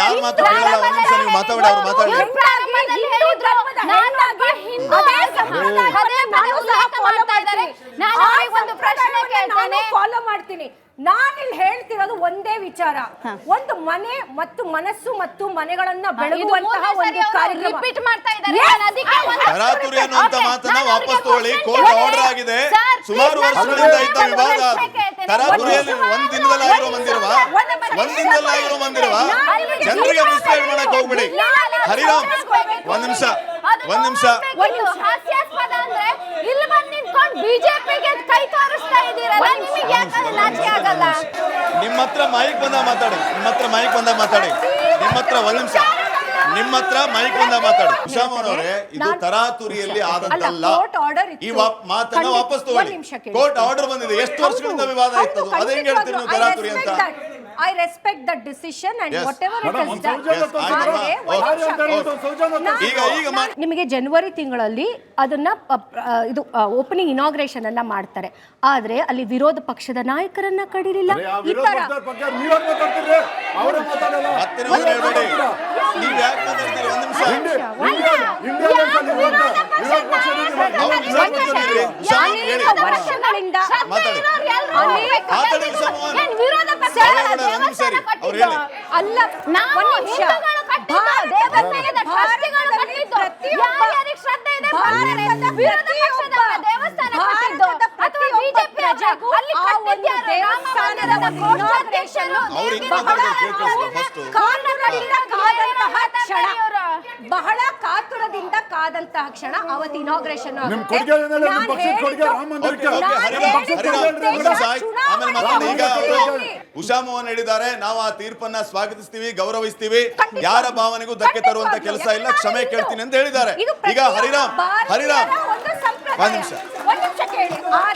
ಯಾರು ಮಾತು ಕೇಳಲ್ಲ. ಒಂದ್ ನಿಮಿಷ ನೀವು ಮಾತಾಡಿ, ಅವ್ರು ಮಾತಾಡಿ. ಫಾಲೋ ಮಾಡ್ತೀನಿ. ನಾನಿಲ್ಲಿ ಹೇಳ್ತಿರೋದು ಒಂದೇ ವಿಚಾರ, ಒಂದು ಮನೆ ಮತ್ತು ಮನಸ್ಸು ಮತ್ತು ಮನೆಗಳನ್ನ ಬೆಳಗುವಂತಹ ಒಂದು ಕಾರ್ಯಕ್ರಮ. ರಿಪೀಟ್ ಮಾಡ್ತಾ ಇದ್ದಾರೆ. ತರಾತುರಿ ಅನ್ನುವಂತ ಮಾತನ್ನ ವಾಪಸ್ ತಗೊಳ್ಳಿ. ಕೋರ್ಟ್ ಆರ್ಡರ್ ಆಗಿದೆ. ಸುಮಾರು ವರ್ಷಗಳಿಂದ ಇದ್ದ ವಿವಾದ ಅದು. ತರಾತುರಿಯಲ್ಲಿ ಒಂದ್ ದಿನದಲ್ಲಾಗಿರೋ ಮಂದಿರವ, ಜನರಿಗೆ ಮಿಸ್ಗೈಡ್ ಮಾಡಕ್ ಹೋಗ್ಬಿಡಿ. ಹರಿರಾಮ್ ಒಂದ್ ನಿಮಿಷ. ಹಾಸ್ಯಾಸ್ಪದ ಅಂದ್ರೆ ಇಲ್ಲಿ ಬಂದು ನಿಂತ್ಕೊಂಡು ಬಿಜೆಪಿಗೆ ಕೈ ತೋರಿಸ್ತಾ ಇದ್ದೀರಲ್ಲ, ನಿಮಗೆ ಯಾಕೆ ನಾಚಿಕೆ ಆಗಲ್ಲ? ನಿಮ್ಮ ಹತ್ರ ಮೈಕ್ ಬಂದ ಮಾತಾಡಿ. ನಿಮ್ಮ ಹತ್ರ ಮೈಕ್ ಬಂದ ಮಾತಾಡಿ. ಉಸಾಮನ್ ಅವರೇ, ಇದು ತರಾತುರಿಯಲ್ಲಿ ಆದದ್ದಲ್ಲ. ಈ ಮಾತನ್ನ ವಾಪಸ್ ತಗೊಳ್ಳಿ. ಕೋರ್ಟ್ ಆರ್ಡರ್ ಬಂದಿದೆ. ಎಷ್ಟು ವರ್ಷಗಳಿಂದ ವಿವಾದ ಇತ್ತು, ಅದ ಹೆಂಗ್ ಹೇಳ್ತೀರಿ ನೀವು ತರಾತುರಿ ಅಂತ? I respect the decision and Yes. whatever it Madam, is ಒಂದು done. ನಿಮಗೆ ಜನವರಿ ತಿಂಗಳಲ್ಲಿ ಅದನ್ನ ಓಪನಿಂಗ್ ಇನಾಗ್ರೇಷನ್ ಅನ್ನ ಮಾಡ್ತಾರೆ, ಆದ್ರೆ ಅಲ್ಲಿ ವಿರೋಧ ಪಕ್ಷದ ನಾಯಕರನ್ನ ಕಡಿಲಿಲ್ಲ. ಈ ತರ ವರ್ಷಗಳಿಂದ ಅಲ್ಲ, ಬಹಳ ಕಾತುರದಿಂದ ಕಾದಂತಹ ಕ್ಷಣ ಅವತ್ತು ಇನಾಗ್ರೇಷನ್. ಉಸಾಮನ್ ಹೇಳಿದ್ದಾರೆ, ನಾವು ಆ ತೀರ್ಪನ್ನ ಸ್ವಾಗತಿಸ್ತೀವಿ, ಗೌರವಿಸ್ತೀವಿ, ಯಾರ ಭಾವನೆಗೂ ಧಕ್ಕೆ ತರುವಂತ ಕೆಲಸ ಇಲ್ಲ, ಕ್ಷಮೆ ಕೇಳ್ತೀನಿ ಅಂತ ಹೇಳಿದ್ದಾರೆ. ಈಗ ಹರಿರಾಮ್ ಒಂದ್ ನಿಮಿಷ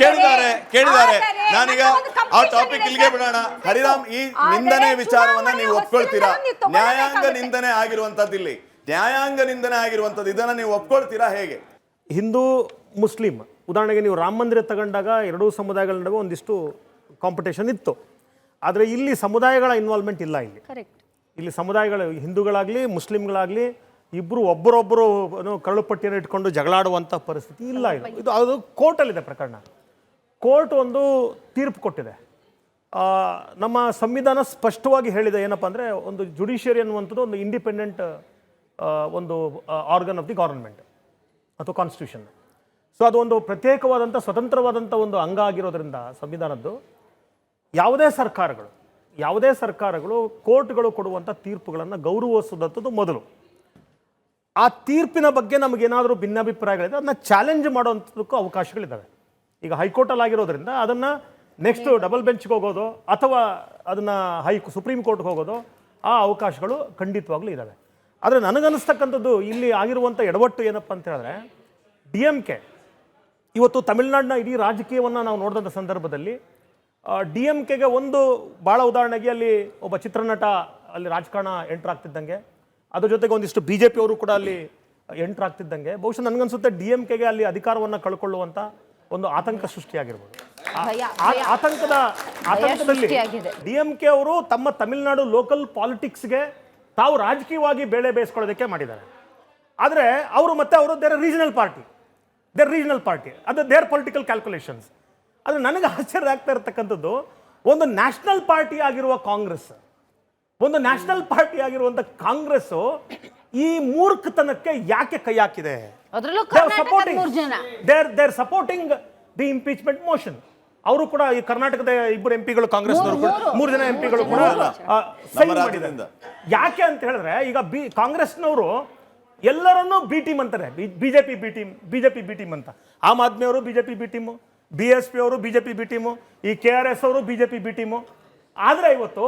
ಕೇಳಿದ್ದಾರೆ. ನಾನೀಗ ಆ ಟಾಪಿಕ್ ಇಲ್ಲಿಗೆ ಬಿಡೋಣ. ಹರಿರಾಮ್, ಈ ನಿಂದನೆ ವಿಚಾರವನ್ನ ನೀವು ಒಪ್ಕೊಳ್ತೀರಾ? ನ್ಯಾಯಾಂಗ ನಿಂದನೆ ಆಗಿರುವಂತದ್ದು ಇಲ್ಲಿ, ನ್ಯಾಯಾಂಗ ನಿಂದನೆ ಆಗಿರುವಂತದ್ದು, ಇದನ್ನ ನೀವು ಒಪ್ಕೊಳ್ತೀರಾ ಹೇಗೆ? ಹಿಂದೂ ಮುಸ್ಲಿಂ ಉದಾಹರಣೆಗೆ ನೀವು ರಾಮ ಮಂದಿರ ತಗೊಂಡಾಗ ಎರಡೂ ಸಮುದಾಯಗಳ ನಡುವೆ ಒಂದಿಷ್ಟು ಕಾಂಪಿಟೇಷನ್ ಇತ್ತು. ಆದರೆ ಇಲ್ಲಿ ಸಮುದಾಯಗಳ ಇನ್ವಾಲ್ವ್ಮೆಂಟ್ ಇಲ್ಲ. ಇಲ್ಲಿ ಸಮುದಾಯಗಳು ಹಿಂದೂಗಳಾಗಲಿ ಮುಸ್ಲಿಮ್ಗಳಾಗಲಿ ಇಬ್ಬರು ಒಬ್ಬರೊಬ್ಬರು ಕರಳು ಪಟ್ಟಿಯನ್ನು ಇಟ್ಕೊಂಡು ಜಗಳಾಡುವಂಥ ಪರಿಸ್ಥಿತಿ ಇಲ್ಲ. ಇದು ಅದು ಕೋರ್ಟಲ್ಲಿದೆ ಪ್ರಕರಣ. ಕೋರ್ಟ್ ಒಂದು ತೀರ್ಪು ಕೊಟ್ಟಿದೆ. ನಮ್ಮ ಸಂವಿಧಾನ ಸ್ಪಷ್ಟವಾಗಿ ಹೇಳಿದೆ ಏನಪ್ಪ ಅಂದರೆ, ಒಂದು ಜುಡಿಷಿಯರಿ ಅನ್ನುವಂಥದ್ದು ಒಂದು ಇಂಡಿಪೆಂಡೆಂಟ್ ಒಂದು ಆರ್ಗನ್ ಆಫ್ ದಿ ಗವರ್ಮೆಂಟ್. ಅಥವಾ ಕಾನ್ಸ್ಟಿಟ್ಯೂಷನ್. ಸೊ ಅದು ಒಂದು ಪ್ರತ್ಯೇಕವಾದಂಥ ಸ್ವತಂತ್ರವಾದಂಥ ಒಂದು ಅಂಗ ಆಗಿರೋದ್ರಿಂದ ಸಂವಿಧಾನದ್ದು ಯಾವುದೇ ಸರ್ಕಾರಗಳು ಕೋರ್ಟ್ಗಳು ಕೊಡುವಂಥ ತೀರ್ಪುಗಳನ್ನು ಗೌರವಿಸುವಂಥದ್ದು ಮೊದಲು. ಆ ತೀರ್ಪಿನ ಬಗ್ಗೆ ನಮಗೇನಾದರೂ ಭಿನ್ನಾಭಿಪ್ರಾಯಗಳಿದೆ ಅದನ್ನ ಚಾಲೆಂಜ್ ಮಾಡೋವಂಥದ್ದಕ್ಕೂ ಅವಕಾಶಗಳಿದ್ದಾವೆ. ಈಗ ಹೈಕೋರ್ಟಲ್ಲಿ ಆಗಿರೋದ್ರಿಂದ ಅದನ್ನು ನೆಕ್ಸ್ಟ್ ಡಬಲ್ ಬೆಂಚ್ಗೆ ಹೋಗೋದು ಅಥವಾ ಅದನ್ನು ಸುಪ್ರೀಂ ಕೋರ್ಟ್ಗೆ ಹೋಗೋದು ಆ ಅವಕಾಶಗಳು ಖಂಡಿತವಾಗ್ಲೂ ಇದ್ದಾವೆ. ಆದರೆ ನನಗನ್ನಿಸ್ತಕ್ಕಂಥದ್ದು ಇಲ್ಲಿ ಆಗಿರುವಂಥ ಎಡವಟ್ಟು ಏನಪ್ಪ ಅಂತ ಹೇಳಿದ್ರೆ DMK ಇವತ್ತು ತಮಿಳುನಾಡಿನ ಇಡೀ ರಾಜಕೀಯವನ್ನು ನಾವು ನೋಡಿದಂಥ ಸಂದರ್ಭದಲ್ಲಿ DMKಗೆ ಒಂದು ಭಾಳ ಉದಾಹರಣೆಗೆ ಅಲ್ಲಿ ಒಬ್ಬ ಚಿತ್ರನಟ ಅಲ್ಲಿ ರಾಜಕಾರಣ ಎಂಟ್ರ್ ಆಗ್ತಿದ್ದಂಗೆ, ಅದ್ರ ಜೊತೆಗೆ ಒಂದಿಷ್ಟು BJP ಅವರು ಕೂಡ ಅಲ್ಲಿ ಎಂಟ್ರ್ ಆಗ್ತಿದ್ದಂಗೆ ಬಹುಶಃ ನನಗನ್ಸುತ್ತೆ DMKಗೆ ಅಲ್ಲಿ ಅಧಿಕಾರವನ್ನು ಕಳ್ಕೊಳ್ಳುವಂಥ ಒಂದು ಆತಂಕ ಸೃಷ್ಟಿಯಾಗಿರ್ಬೋದು. ಆತಂಕದಲ್ಲಿ DMK ಅವರು ತಮ್ಮ ತಮಿಳುನಾಡು ಲೋಕಲ್ ಪಾಲಿಟಿಕ್ಸ್ಗೆ ತಾವು ರಾಜಕೀಯವಾಗಿ ಬೇಳೆ ಬೇಯಿಸ್ಕೊಳ್ಳೋದಕ್ಕೆ ಮಾಡಿದ್ದಾರೆ. ಆದರೆ ಅವರು ದೇರ್ ರೀಜನಲ್ ಪಾರ್ಟಿ ಅದು ದೇರ್ ಪೊಲಿಟಿಕಲ್ ಕ್ಯಾಲ್ಕುಲೇಷನ್ಸ್. ಆದರೆ ನನಗೆ ಆಶ್ಚರ್ಯ ಆಗ್ತಾ ಇರತಕ್ಕಂಥದ್ದು ಒಂದು ನ್ಯಾಷನಲ್ ಪಾರ್ಟಿ ಆಗಿರುವ ಕಾಂಗ್ರೆಸ್ ಈ ಮೂರ್ಖತನಕ್ಕೆ ಯಾಕೆ ಕೈ ಹಾಕಿದೆ? They're supporting the impeachment motion. ಅವರು ಕೂಡ ಈ ಕರ್ನಾಟಕದ ಇಬ್ಬರು ಎಂಪಿಗಳು ಕಾಂಗ್ರೆಸ್ನವರು ಕೂಡ 3 ಜನ ಎಂಪಿಗಳು ಕೂಡ ಸೈನ್ ಮಾಡಿದ್ದಾರೆ. ಯಾಕೆ ಅಂತ ಹೇಳಿದ್ರೆ ಈಗ ಕಾಂಗ್ರೆಸ್ನವರು ಎಲ್ಲರನ್ನೂ ಬಿ ಟೀಮ್ ಅಂತಾರೆ, ಬಿಜೆಪಿ ಬಿ ಟೀಮ್ ಅಂತ. ಆಮ್ ಆದ್ಮಿ ಅವರು ಬಿಜೆಪಿ ಬಿ ಟೀಮು, BSP ಅವರು ಬಿಜೆಪಿ ಬಿ ಟೀಮು, ಈ KRS ಅವರು ಬಿಜೆಪಿ ಬಿ ಟೀಮು. ಆದ್ರೆ ಇವತ್ತು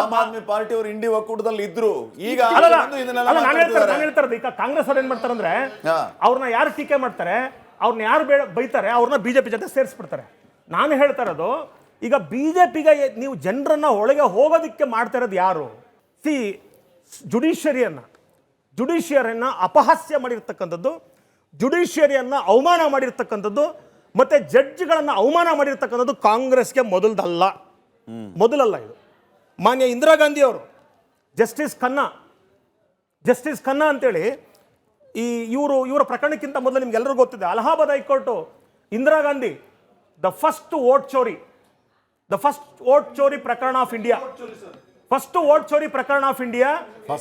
ಆಮ್ ಆದ್ಮಿ ಪಾರ್ಟಿ ಅವರು ಇಂಡಿ ಒಕ್ಕೂಟದಲ್ಲಿ ಇದ್ರು. ಈಗ ನಾನು ಹೇಳ್ತಾರೆ ಈಗ ಕಾಂಗ್ರೆಸ್ ಅವ್ರು ಏನ್ ಮಾಡ್ತಾರೆ ಅಂದ್ರೆ ಅವ್ರನ್ನ ಯಾರು ಟೀಕೆ ಮಾಡ್ತಾರೆ, ಅವ್ರನ್ನ ಯಾರು ಬೈತಾರೆ, ಅವ್ರನ್ನ ಬಿಜೆಪಿ ಜೊತೆ ಸೇರಿಸ್ಬಿಡ್ತಾರೆ. ನಾನು ಹೇಳ್ತಾ ಇರೋದು ಈಗ ಬಿಜೆಪಿಗೆ ನೀವು ಜನರನ್ನ ಒಳಗೆ ಹೋಗೋದಕ್ಕೆ ಮಾಡ್ತಾ ಇರೋದು ಯಾರು? ಜುಡಿಷಿಯರಿಯನ್ನ ಅಪಹಾಸ್ಯ ಮಾಡಿರ್ತಕ್ಕಂಥದ್ದು, ಜುಡಿಷಿಯರಿಯನ್ನ ಅವಮಾನ ಮಾಡಿರ್ತಕ್ಕಂಥದ್ದು, ಮತ್ತೆ ಜಡ್ಜ್ಗಳನ್ನ ಅವಮಾನ ಮಾಡಿರ್ತಕ್ಕಂಥದ್ದು ಕಾಂಗ್ರೆಸ್ಗೆ ಮೊದಲಲ್ಲ ಇದು. ಮಾನ್ಯ ಇಂದಿರಾ ಗಾಂಧಿ ಅವರು ಜಸ್ಟಿಸ್ ಖನ್ನಾ ಅಂತೇಳಿ ಇವರ ಪ್ರಕರಣಕ್ಕಿಂತ ಮೊದಲು ನಿಮ್ಗೆ ಎಲ್ಲರಿಗೂ ಗೊತ್ತಿದೆ, Allahabad high court Indira Gandhi the first vote ಚೋರಿ ಪ್ರಕರಣ ಆಫ್ ಇಂಡಿಯಾ,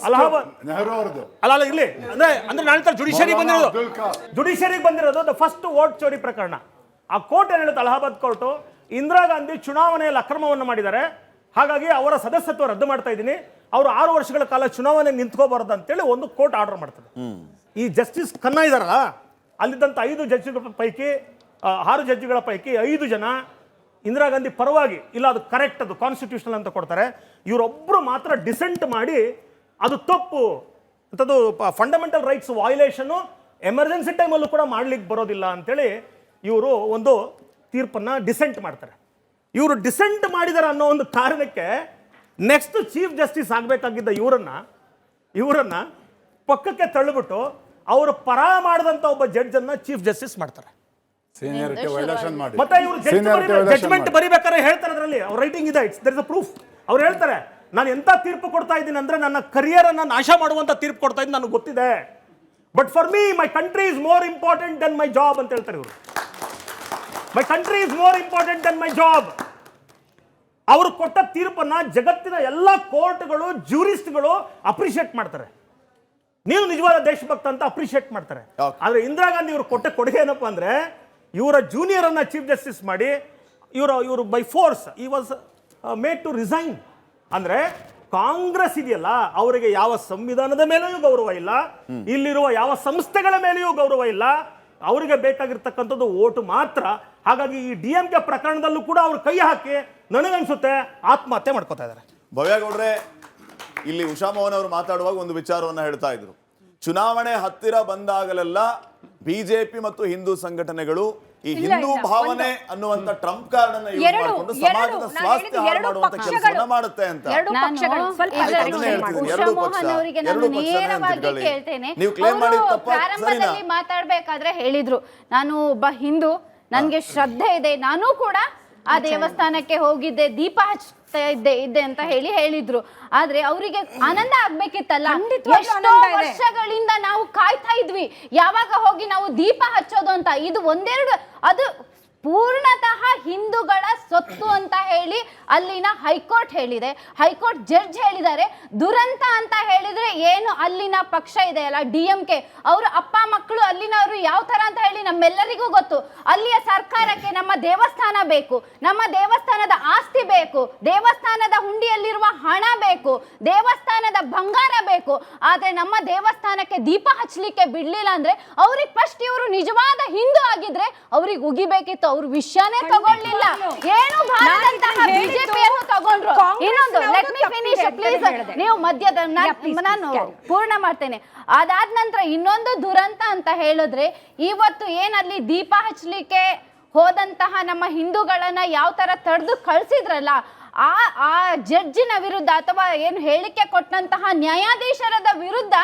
ಅಲಹಾಬಾದ್ ಅಲ್ಲ ಇಲ್ಲಿ ಅಂದ್ರೆ ನಾನು ಜುಡಿಷಿಯರಿಗೆ ಬಂದಿರೋದು ದ ಫಸ್ಟ್ ವೋಟ್ ಚೋರಿ ಪ್ರಕರಣ. ಆ ಕೋರ್ಟ್ ಏನ್ ಹೇಳುತ್ತೆ, ಅಲಹಾಬಾದ್ ಕೋರ್ಟು ಇಂದಿರಾ ಗಾಂಧಿ ಚುನಾವಣೆಯಲ್ಲಿ ಅಕ್ರಮವನ್ನು ಮಾಡಿದ್ದಾರೆ, ಹಾಗಾಗಿ ಅವರ ಸದಸ್ಯತ್ವ ರದ್ದು ಮಾಡ್ತಾ ಇದ್ದೀನಿ, ಅವರು 6 ವರ್ಷಗಳ ಕಾಲ ಚುನಾವಣೆ ನಿಂತ್ಕೋಬಾರದು ಅಂತೇಳಿ ಒಂದು ಕೋರ್ಟ್ ಆರ್ಡರ್ ಮಾಡ್ತದೆ. ಈ ಜಸ್ಟಿಸ್ ಖನ್ನಾ ಇದಾರಲ್ಲ, ಅಲ್ಲಿದ್ದಂಥ 5 ಜಡ್ಜ್ಗಳ ಪೈಕಿ 6 ಜಡ್ಜ್ಗಳ ಪೈಕಿ 5 ಜನ ಇಂದಿರಾ ಗಾಂಧಿ ಪರವಾಗಿ ಇಲ್ಲ ಅದು ಕರೆಕ್ಟ್, ಅದು ಕಾನ್ಸ್ಟಿಟ್ಯೂಷನಲ್ ಅಂತ ಕೊಡ್ತಾರೆ. ಇವರೊಬ್ಬರು ಮಾತ್ರ ಡಿಸೆಂಟ್ ಮಾಡಿ ಅದು ತಪ್ಪು ಅಂತದ್ದು, ಫಂಡಮೆಂಟಲ್ ರೈಟ್ಸ್ ವೈಲೇಷನ್, ಎಮರ್ಜೆನ್ಸಿ ಟೈಮಲ್ಲೂ ಕೂಡ ಮಾಡ್ಲಿಕ್ಕೆ ಬರೋದಿಲ್ಲ ಅಂತೇಳಿ ಇವರು ಒಂದು ತೀರ್ಪನ್ನು ಡಿಸೆಂಟ್ ಮಾಡ್ತಾರೆ. ಇವರು ಡಿಸೆಂಟ್ ಮಾಡಿದಾರೆ ಅನ್ನೋ ಒಂದು ಕಾರಣಕ್ಕೆ ನೆಕ್ಸ್ಟ್ ಚೀಫ್ ಜಸ್ಟಿಸ್ ಆಗಬೇಕಾಗಿದ್ದ ಇವರನ್ನ ಪಕ್ಕಕ್ಕೆ ತಳ್ಳಿಬಿಟ್ಟು ಅವರು ಪರ ಮಾಡಿದಂಥ ಒಬ್ಬ ಜಡ್ಜನ್ನು ಚೀಫ್ ಜಸ್ಟಿಸ್ ಮಾಡ್ತಾರೆ. ಮತ್ತೆ ಇವರು ಜಡ್ಜ್ಮೆಂಟ್ ಬರಿಬೇಕಾದ್ರೆ ಹೇಳ್ತಾರೆ, ಅದರಲ್ಲಿ ಅವ್ರ ರೈಟಿಂಗ್ ಇದೆ, ದೇರ್ ಇಸ್ ಅ ಪ್ರೂಫ್. ಅವ್ರು ಹೇಳ್ತಾರೆ, ನಾನು ಎಂತ ತೀರ್ಪು ಕೊಡ್ತಾ ಇದ್ದೀನಿ ಅಂದ್ರೆ ನನ್ನ ಕರಿಯರ್ ಅನ್ನ ನಾಶ ಮಾಡುವಂತ ತೀರ್ಪು ಕೊಡ್ತಾ ಇದ್ದೀನಿ ನನಗೆ ಗೊತ್ತಿದೆ, but for me my country is more important than my job ಅಂತ ಹೇಳ್ತಾರೆ ಇವರು. My country is more important than my job. ಅವರು ಕೊಟ್ಟ ತೀರ್ಪನ್ನ ಜಗತ್ತಿನ ಎಲ್ಲ ಕೋರ್ಟ್ಗಳು, ಜ್ಯೂರಿಸ್ಟ್ಗಳು ಅಪ್ರಿಷಿಯೇಟ್ ಮಾಡ್ತಾರೆ. ನೀವು ನಿಜವಾದ ದೇಶಭಕ್ತ ಅಂತ ಅಪ್ರಿಷಿಯೇಟ್ ಮಾಡ್ತಾರೆ. ಆದ್ರೆ ಇಂದಿರಾ ಗಾಂಧಿ ಇವರು ಕೊಟ್ಟ ಕೊಡುಗೆ ಏನಪ್ಪಾ ಅಂದ್ರೆ ಇವರ ಜೂನಿಯರ್ ಅನ್ನ ಚೀಫ್ ಜಸ್ಟಿಸ್ ಮಾಡಿ ಇವರು ಬೈ ಫೋರ್ಸ್ ಈ ವಾಸ್ ಮೇಡ್ ಟು ರಿಸೈನ್. ಅಂದ್ರೆ ಕಾಂಗ್ರೆಸ್ ಇದೆಯಲ್ಲ, ಅವರಿಗೆ ಯಾವ ಸಂವಿಧಾನದ ಮೇಲೆಯೂ ಗೌರವ ಇಲ್ಲ, ಇಲ್ಲಿರುವ ಯಾವ ಸಂಸ್ಥೆಗಳ ಮೇಲೆಯೂ ಗೌರವ ಇಲ್ಲ, ಅವರಿಗೆ ಬೇಕಾಗಿರ್ತಕ್ಕಂಥದ್ದು ಓಟು ಮಾತ್ರ. ಹಾಗಾಗಿ ಈ DMK ಪ್ರಕರಣದಲ್ಲೂ ಕೂಡ ಅವ್ರು ಕೈ ಹಾಕಿ ನನಗನ್ಸುತ್ತೆ ಆತ್ಮಹತ್ಯೆ ಮಾಡ್ಕೋತಾ ಇದ್ದಾರೆ. ಭವ್ಯಗೌಡ್ರೆ, ಇಲ್ಲಿ ಉಷಾ ಮೋಹನ್ ಅವರು ಮಾತಾಡುವಾಗ ಒಂದು ವಿಚಾರವನ್ನ ಹೇಳ್ತಾ ಇದ್ರು, ಚುನಾವಣೆ ಹತ್ತಿರ ಬಂದಾಗಲೆಲ್ಲ ಬಿಜೆಪಿ ಮತ್ತು ಹಿಂದೂ ಸಂಘಟನೆಗಳು ಈ ಹಿಂದೂ ಭಾವನೆ ಅನ್ನುವಂತ ಟ್ರಂಪ್ ಕಾರ್ಡ್ ಅನ್ನು ಯೂಸ್ ಮಾಡಿಕೊಂಡು ಸಮಾಜದ ಸ್ವಾಸ್ಥ್ಯ ಹಾಳು ಮಾಡುವಂತ ಕೆಲಸವನ್ನ ಮಾಡುತ್ತೆ ಅಂತ. ನೀವು ಕ್ಲೇಮ್ ಮಾಡಿ ಪ್ರಾರಂಭದಲ್ಲಿ ಮಾತಾಡ್ಬೇಕಾದ್ರೆ ಹೇಳಿದ್ರು, ನಾನು ಒಬ್ಬ ಹಿಂದೂ, ನನ್ಗೆ ಶ್ರದ್ಧೆ ಇದೆ, ನಾನು ಕೂಡ ಆ ದೇವಸ್ಥಾನಕ್ಕೆ ಹೋಗಿದ್ದೆ, ದೀಪ ಹಚ್ತಾ ಇದ್ದೆ ಅಂತ ಹೇಳಿದ್ರು. ಆದ್ರೆ ಅವರಿಗೆ ಆನಂದ ಆಗ್ಬೇಕಿತ್ತಲ್ಲ. ಎಷ್ಟೋ ವರ್ಷಗಳಿಂದ ನಾವು ಕಾಯ್ತಾ ಇದ್ವಿ ಯಾವಾಗ ಹೋಗಿ ನಾವು ದೀಪ ಹಚ್ಚೋದು ಅಂತ. ಇದು ಒಂದೆರಡು, ಅದು ಪೂರ್ಣತಃ ಹಿಂದೂಗಳ ಸೊತ್ತು ಅಂತ ಹೇಳಿ ಅಲ್ಲಿನ ಹೈಕೋರ್ಟ್ ಹೇಳಿದೆ, ಹೈಕೋರ್ಟ್ ಜಡ್ಜ್ ಹೇಳಿದ್ದಾರೆ. ದುರಂತ ಅಂತ ಹೇಳಿದ್ರೆ ಏನು, ಅಲ್ಲಿನ ಪಕ್ಷ ಇದೆಯಲ್ಲ DMK, ಅವರು ಅಪ್ಪ ಮಕ್ಕಳು ಅಲ್ಲಿ ಅವರು ಯಾವ ತರ ಅಂತ ಹೇಳಿ ನಮ್ಮೆಲ್ಲರಿಗೂ ಗೊತ್ತು. ಅಲ್ಲಿಯ ಸರ್ಕಾರಕ್ಕೆ ನಮ್ಮ ದೇವಸ್ಥಾನ ಬೇಕು, ನಮ್ಮ ದೇವಸ್ಥಾನದ ಆಸ್ತಿ ಬೇಕು, ದೇವಸ್ಥಾನದ ಹುಂಡಿಯಲ್ಲಿರುವ ಹಣ ಬೇಕು, ದೇವಸ್ಥಾನದ ಬಂಗಾರ ಬೇಕು. ಆದ್ರೆ ನಮ್ಮ ದೇವಸ್ಥಾನಕ್ಕೆ ದೀಪ ಹಚ್ಚಲಿಕ್ಕೆ ಬಿಡ್ಲಿಲ್ಲ ಅಂದ್ರೆ ಅವ್ರಿಗೆ ಫಸ್ಟ್ ಇವರು ನಿಜವಾದ ಹಿಂದೂ ಆಗಿದ್ರೆ ಅವ್ರಿಗೆ ಉಗಿಬೇಕಿತ್ತು. ಅವ್ರ ವಿಷಯನೇ ತಗೊಳ್ಳಿಲ್ಲ. ಏನು ಭಾರತಂತಹ ಬಿಜೆಪಿಯನ್ನು ತಗೊಂಡ್ರು. ಇನ್ನೊಂದು ಲೆಟ್ ಮಿ ಫಿನಿಶ್ ಪ್ಲೀಸ್, ನೀವು ಮಧ್ಯದ ನಾನು ಪೂರ್ಣ ಮಾಡ್ತೇನೆ. ಅದಾದ ನಂತರ ಇನ್ನೊಂದು ದುರಂತ ಅಂತ ಹೇಳಿದ್ರೆ, ಇವತ್ತು ಏನಲ್ಲಿ ದೀಪ ಹಚ್ಚಲಿಕ್ಕೆ ಹೋದಂತಹ ನಮ್ಮ ಹಿಂದೂಗಳನ್ನ ಯಾವ ತರ ತಡೆದು ಕಳ್ಸಿದ್ರಲ್ಲ, ಆ ಜಡ್ಜಿನ ವಿರುದ್ಧ ಅಥವಾ ಏನು ಹೇಳಿಕೆ ಕೊಟ್ಟಂತಹ ನ್ಯಾಯಾಧೀಶರದ ವಿರುದ್ಧ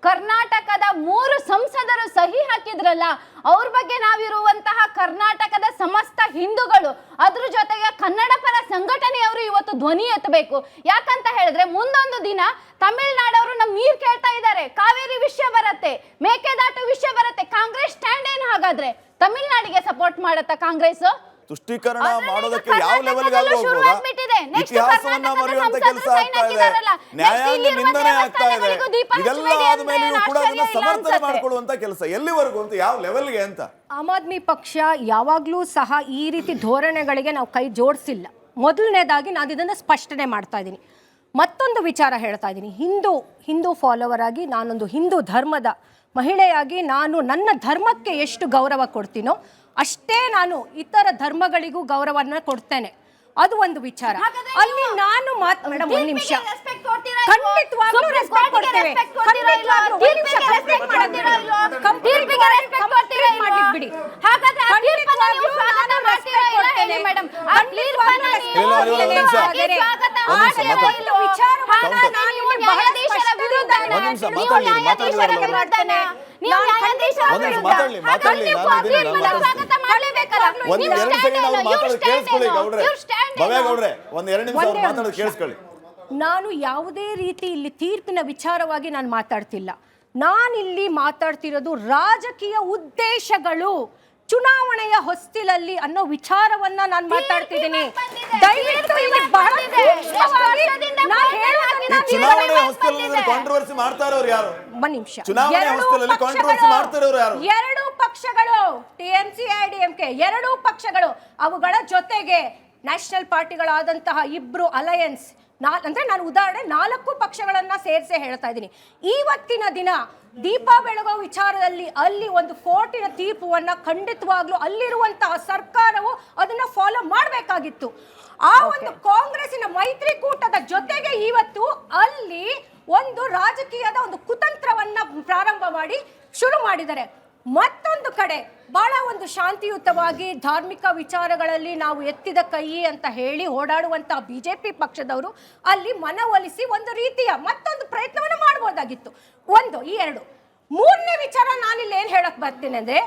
ಕರ್ನಾಟಕದ 3 ಸಂಸದರು ಸಹಿ ಹಾಕಿದ್ರಲ್ಲ, ಅವ್ರ ಬಗ್ಗೆ ನಾವಿರುವಂತಹ ಕರ್ನಾಟಕದ ಸಮಸ್ತ ಹಿಂದೂಗಳು, ಅದ್ರ ಜೊತೆಗೆ ಕನ್ನಡ ಪರ ಸಂಘಟನೆಯವರು ಇವತ್ತು ಧ್ವನಿ ಎತ್ತಬೇಕು. ಯಾಕಂತ ಹೇಳಿದ್ರೆ ಮುಂದೊಂದು ದಿನ ತಮಿಳ್ನಾಡವರು ನಮ್ಮ ನೀರು ಕೇಳ್ತಾ ಇದ್ದಾರೆ, ಕಾವೇರಿ ವಿಷಯ ಬರುತ್ತೆ, ಮೇಕೆದಾಟು ವಿಷಯ ಬರುತ್ತೆ. ಕಾಂಗ್ರೆಸ್ ಸ್ಟ್ಯಾಂಡ್ ಏನು ಹಾಗಾದ್ರೆ? ತಮಿಳ್ನಾಡಿಗೆ ಸಪೋರ್ಟ್ ಮಾಡತ್ತಾ ಕಾಂಗ್ರೆಸ್? ತುಷ್ಟೀಕರಣ ಮಾಡೋದಕ್ಕೆ ಯಾವ ಲೆವೆಲ್ಗೆ ಹೋಗ್ಬೋದಾ? ಇತಿಹಾಸವನ್ನ ಮರೆಯುವಂತ ಕೆಲಸ ಆಗ್ತಾ ಇದೆ, ನ್ಯಾಯಾಂಗ ನಿಂದನೆ ಆಗ್ತಾ ಇದೆ. ಇದೆಲ್ಲ ಆದ್ಮೇಲೆಯೂ ಕೂಡ ಅದನ್ನ ಸಮರ್ಥನೆ ಮಾಡ್ಕೊಳ್ಳುವಂತ ಕೆಲಸ ಎಲ್ಲಿವರೆಗೂ ಅಂತ, ಯಾವ ಲೆವೆಲ್ಗೆ ಅಂತ? ಆಮ್ ಆದ್ಮಿ ಪಕ್ಷ ಯಾವಾಗ್ಲೂ ಸಹ ಈ ರೀತಿ ಧೋರಣೆಗಳಿಗೆ ನಾವು ಕೈ ಜೋಡಿಸಿಲ್ಲ. ಮೊದಲನೇದಾಗಿ ನಾನು ಇದನ್ನ ಸ್ಪಷ್ಟನೆ ಮಾಡ್ತಾ ಇದ್ದೀನಿ. ಮತ್ತೊಂದು ವಿಚಾರ ಹೇಳ್ತಾ ಇದ್ದೀನಿ. ಹಿಂದೂ ಫಾಲೋವರ್ ಆಗಿ, ನಾನೊಂದು ಹಿಂದೂ ಧರ್ಮದ ಮಹಿಳೆಯಾಗಿ ನಾನು ನನ್ನ ಧರ್ಮಕ್ಕೆ ಎಷ್ಟು ಗೌರವ ಕೊಡ್ತೀನೋ ಅಷ್ಟೇ ನಾನು ಇತರ ಧರ್ಮಗಳಿಗೂ ಗೌರವನ ಕೊಡ್ತೇನೆ. ಅದು ಒಂದು ವಿಚಾರ. ಅಲ್ಲಿ ನಾನು ಮೇಡಮ್ ಒಂದು ನಿಮಿಷ, ಖಂಡಿತವಾಗ್ಲೂ ರೆಸ್ಪೆಕ್ಟ್ ಕೊಡ್ತೇವೆ. ಬಿಡಿ, ನಾನು ಯಾವುದೇ ರೀತಿ ಇಲ್ಲಿ ತೀರ್ಪಿನ ವಿಚಾರವಾಗಿ ನಾನು ಮಾತಾಡ್ತಿಲ್ಲ. ನಾನಿಲ್ಲಿ ಮಾತಾಡ್ತಿರೋದು ರಾಜಕೀಯ ಉದ್ದೇಶಗಳು, ಚುನಾವಣೆಯ ಹೊಸ್ತಿಲಲ್ಲಿ ಅನ್ನೋ ವಿಚಾರವನ್ನ ನಾನು ಮಾತಾಡ್ತಿದ್ದೀನಿ. ದಯವಿಟ್ಟು ಇಲ್ಲಿ ಬಹಳ ಸೂಕ್ಷ್ಮವಾಗಿ ನಾನು ಹೇಳೋದನ್ನ ಕಾಂಟ್ರವರ್ಸಿ ಮಾಡ್ತಾ ಇರೋರು ಯಾರು? ಒಂದು ನಿಮಿಷ. ಎರಡು ಪಕ್ಷಗಳು ಟಿಎಂಸಿ ಐಡಿಎಂಕೆ, ಎರಡೂ ಪಕ್ಷಗಳು, ಅವುಗಳ ಜೊತೆಗೆ ನ್ಯಾಷನಲ್ ಪಾರ್ಟಿಗಳಾದಂತಹ ಇಬ್ರು ಅಲಯನ್ಸ್, ಅಂದ್ರೆ ನಾನು ಉದಾಹರಣೆ 4 ಪಕ್ಷಗಳನ್ನ ಸೇರಿಸಿ ಹೇಳ್ತಾ ಇದ್ದೀನಿ. ಇವತ್ತಿನ ದಿನ ದೀಪ ಬೆಳಗೋ ವಿಚಾರದಲ್ಲಿ ಅಲ್ಲಿ ಒಂದು ಕೋರ್ಟಿನ ತೀರ್ಪುವನ್ನ ಖಂಡಿತವಾಗ್ಲೂ ಅಲ್ಲಿರುವಂತಹ ಸರ್ಕಾರವು ಅದನ್ನ ಫಾಲೋ ಮಾಡಬೇಕಾಗಿತ್ತು. ಆ ಒಂದು ಕಾಂಗ್ರೆಸ್ಸಿನ ಮೈತ್ರಿಕೂಟದ ಜೊತೆಗೆ ಇವತ್ತು ಅಲ್ಲಿ ಒಂದು ರಾಜಕೀಯದ ಒಂದು ಕುತಂತ್ರವನ್ನ ಪ್ರಾರಂಭ ಮಾಡಿ ಶುರು ಮಾಡಿದ್ದಾರೆ. ಮತ್ತೊಂದು ಕಡೆ ಬಹಳ ಒಂದು ಶಾಂತಿಯುತವಾಗಿ ಧಾರ್ಮಿಕ ವಿಚಾರಗಳಲ್ಲಿ ನಾವು ಎತ್ತಿದ ಕೈ ಅಂತ ಹೇಳಿ ಓಡಾಡುವಂತಹ ಬಿಜೆಪಿ ಪಕ್ಷದವರು ಅಲ್ಲಿ ಮನವೊಲಿಸಿ ಒಂದು ರೀತಿಯ ಮತ್ತೊಂದು ಪ್ರಯತ್ನವನ್ನು ಮಾಡಬಹುದಾಗಿತ್ತು. ಒಂದು ಈ ಎರಡು. ಮೂರನೇ ವಿಚಾರ ನಾನಿಲ್ಲಿ ಏನ್ ಹೇಳಕ್ ಬರ್ತೀನಿ ಅಂದ್ರೆ,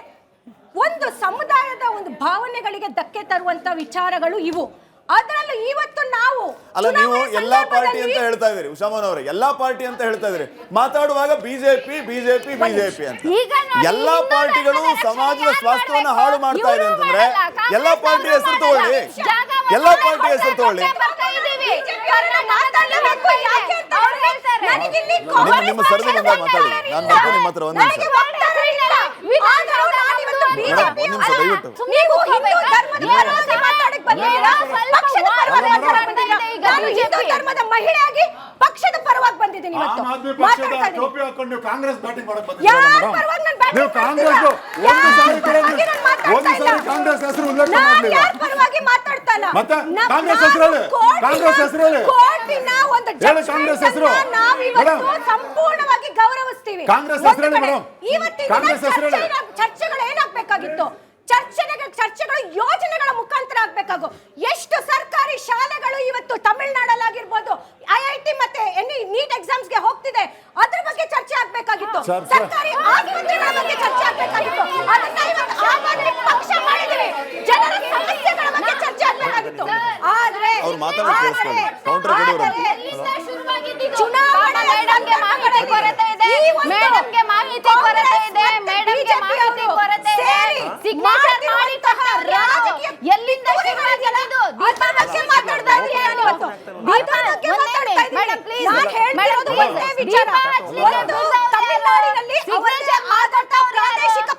ಒಂದು ಸಮುದಾಯದ ಒಂದು ಭಾವನೆಗಳಿಗೆ ಧಕ್ಕೆ ತರುವಂತ ವಿಚಾರಗಳು ಇವು. ಅದರಲ್ಲೂ ಇವತ್ತು ನಾವು ಅಲ್ಲ, ನೀವು ಎಲ್ಲಾ ಪಾರ್ಟಿ ಅಂತ ಹೇಳ್ತಾ ಇದ್ದೀರಿ ಉಷಾಮನ್ ಅವರೇ, ಎಲ್ಲಾ ಪಾರ್ಟಿ ಅಂತ ಹೇಳ್ತಾ ಇದ್ದೀರಿ. ಮಾತಾಡುವಾಗ ಬಿಜೆಪಿ ಅಂತ. ಎಲ್ಲಾ ಪಾರ್ಟಿಗಳು ಸಮಾಜದ ಸ್ವಾಸ್ಥ್ಯವನ್ನ ಹಾಳು ಮಾಡ್ತಾ ಇದೆ ಅಂತಂದ್ರೆ ಎಲ್ಲಾ ಪಾರ್ಟಿ ಹೆಸರು ತಗೊಳ್ಳಿ, ಎಲ್ಲಾ ಪಾರ್ಟಿ ಹೆಸರು ತಗೊಳ್ಳಿ. ನಿಮ್ಮ ಸರದಿ ಬಂದಾಗ ಮಾತಾಡಿ, ನಾನು ಬರ್ತೀನಿ ನಿಮ್ಮ ಹತ್ರ. ಒಂದು ನಿಮಿಷ ದಯವಿಟ್ಟು. ಧರ್ಮದ ಮಹಿಳೆಯಾಗಿ ಪಕ್ಷದ ಪರವಾಗಿ ಬಂದಿದ್ದೀನಿ ಇವತ್ತು. ಕಾಂಗ್ರೆಸ್ ಬ್ಯಾಟಿಂಗ್ ಮಾಡಕ್ ಪರವಾಗಿ ಮಾತಾಡ್ತಾ ಇಲ್ಲ. ಸಂಪೂರ್ಣವಾಗಿ ಗೌರವಿಸ್ತೀವಿ. ಚರ್ಚೆಗಳು ಏನಾಗಬೇಕಾಗಿತ್ತು? ಚರ್ಚೆಗಳು ಯೋಜನೆಗಳ ಮುಖಾಂತರ ಆಗ್ಬೇಕಾಗು. ಎಷ್ಟು ಸರ್ಕಾರಿ ಶಾಲೆಗಳು ಇವತ್ತು ತಮಿಳುನಾಡಲ್ಲಾಗಿರ್ಬೋದು IIT ಮತ್ತೆ ನೀಟ್ ಎಕ್ಸಾಮ್ಸ್ ಗೆ ಹೋಗ್ತಿದೆ, ಅದ್ರ ಬಗ್ಗೆ ಚರ್ಚೆ ಆಗ್ಬೇಕಾಗಿತ್ತು. ಸರ್ಕಾರಿ ಆಸ್ಪತ್ರೆಗಳ ಬಗ್ಗೆ ಚರ್ಚೆ ಆಗ್ಬೇಕಾಗಿತ್ತು. ಅದನ್ನ ಇವತ್ತು ಆಮ್ ಆದ್ಮಿ ಪಕ್ಷ ಮಾಡಿದೀವಿ. ಜನರ ಸಮಸ್ಯೆಗಳ ಬಗ್ಗೆ ಚರ್ಚೆ ಆಗ್ಬೇಕಾಗಿತ್ತು. ಆದ್ರೆ ಚುನಾವಣೆ ಕೊರತೆ ಇದೆ, ಮೇಡಮ್ಗೆ ಮಾಹಿತಿ ಕೊರತೆ ಇದೆ, ಮೇಡಮ್ಗೆ ಮಾಹಿತಿ ಕೊರತೆ ಇದೆ. ಸಿಗ್ನೇಚರ್ ಮಾಡಿ ಎಲ್ಲಿಂದ ಮಾತಾಡ್ತಾ ಇದ್ದೀನಿ ಇವತ್ತು. ಮೇಡಮ್ ಪ್ಲೀಸ್, ತಮಿಳುನಾಡಿನಲ್ಲಿ ಪ್ರಾದೇಶಿಕ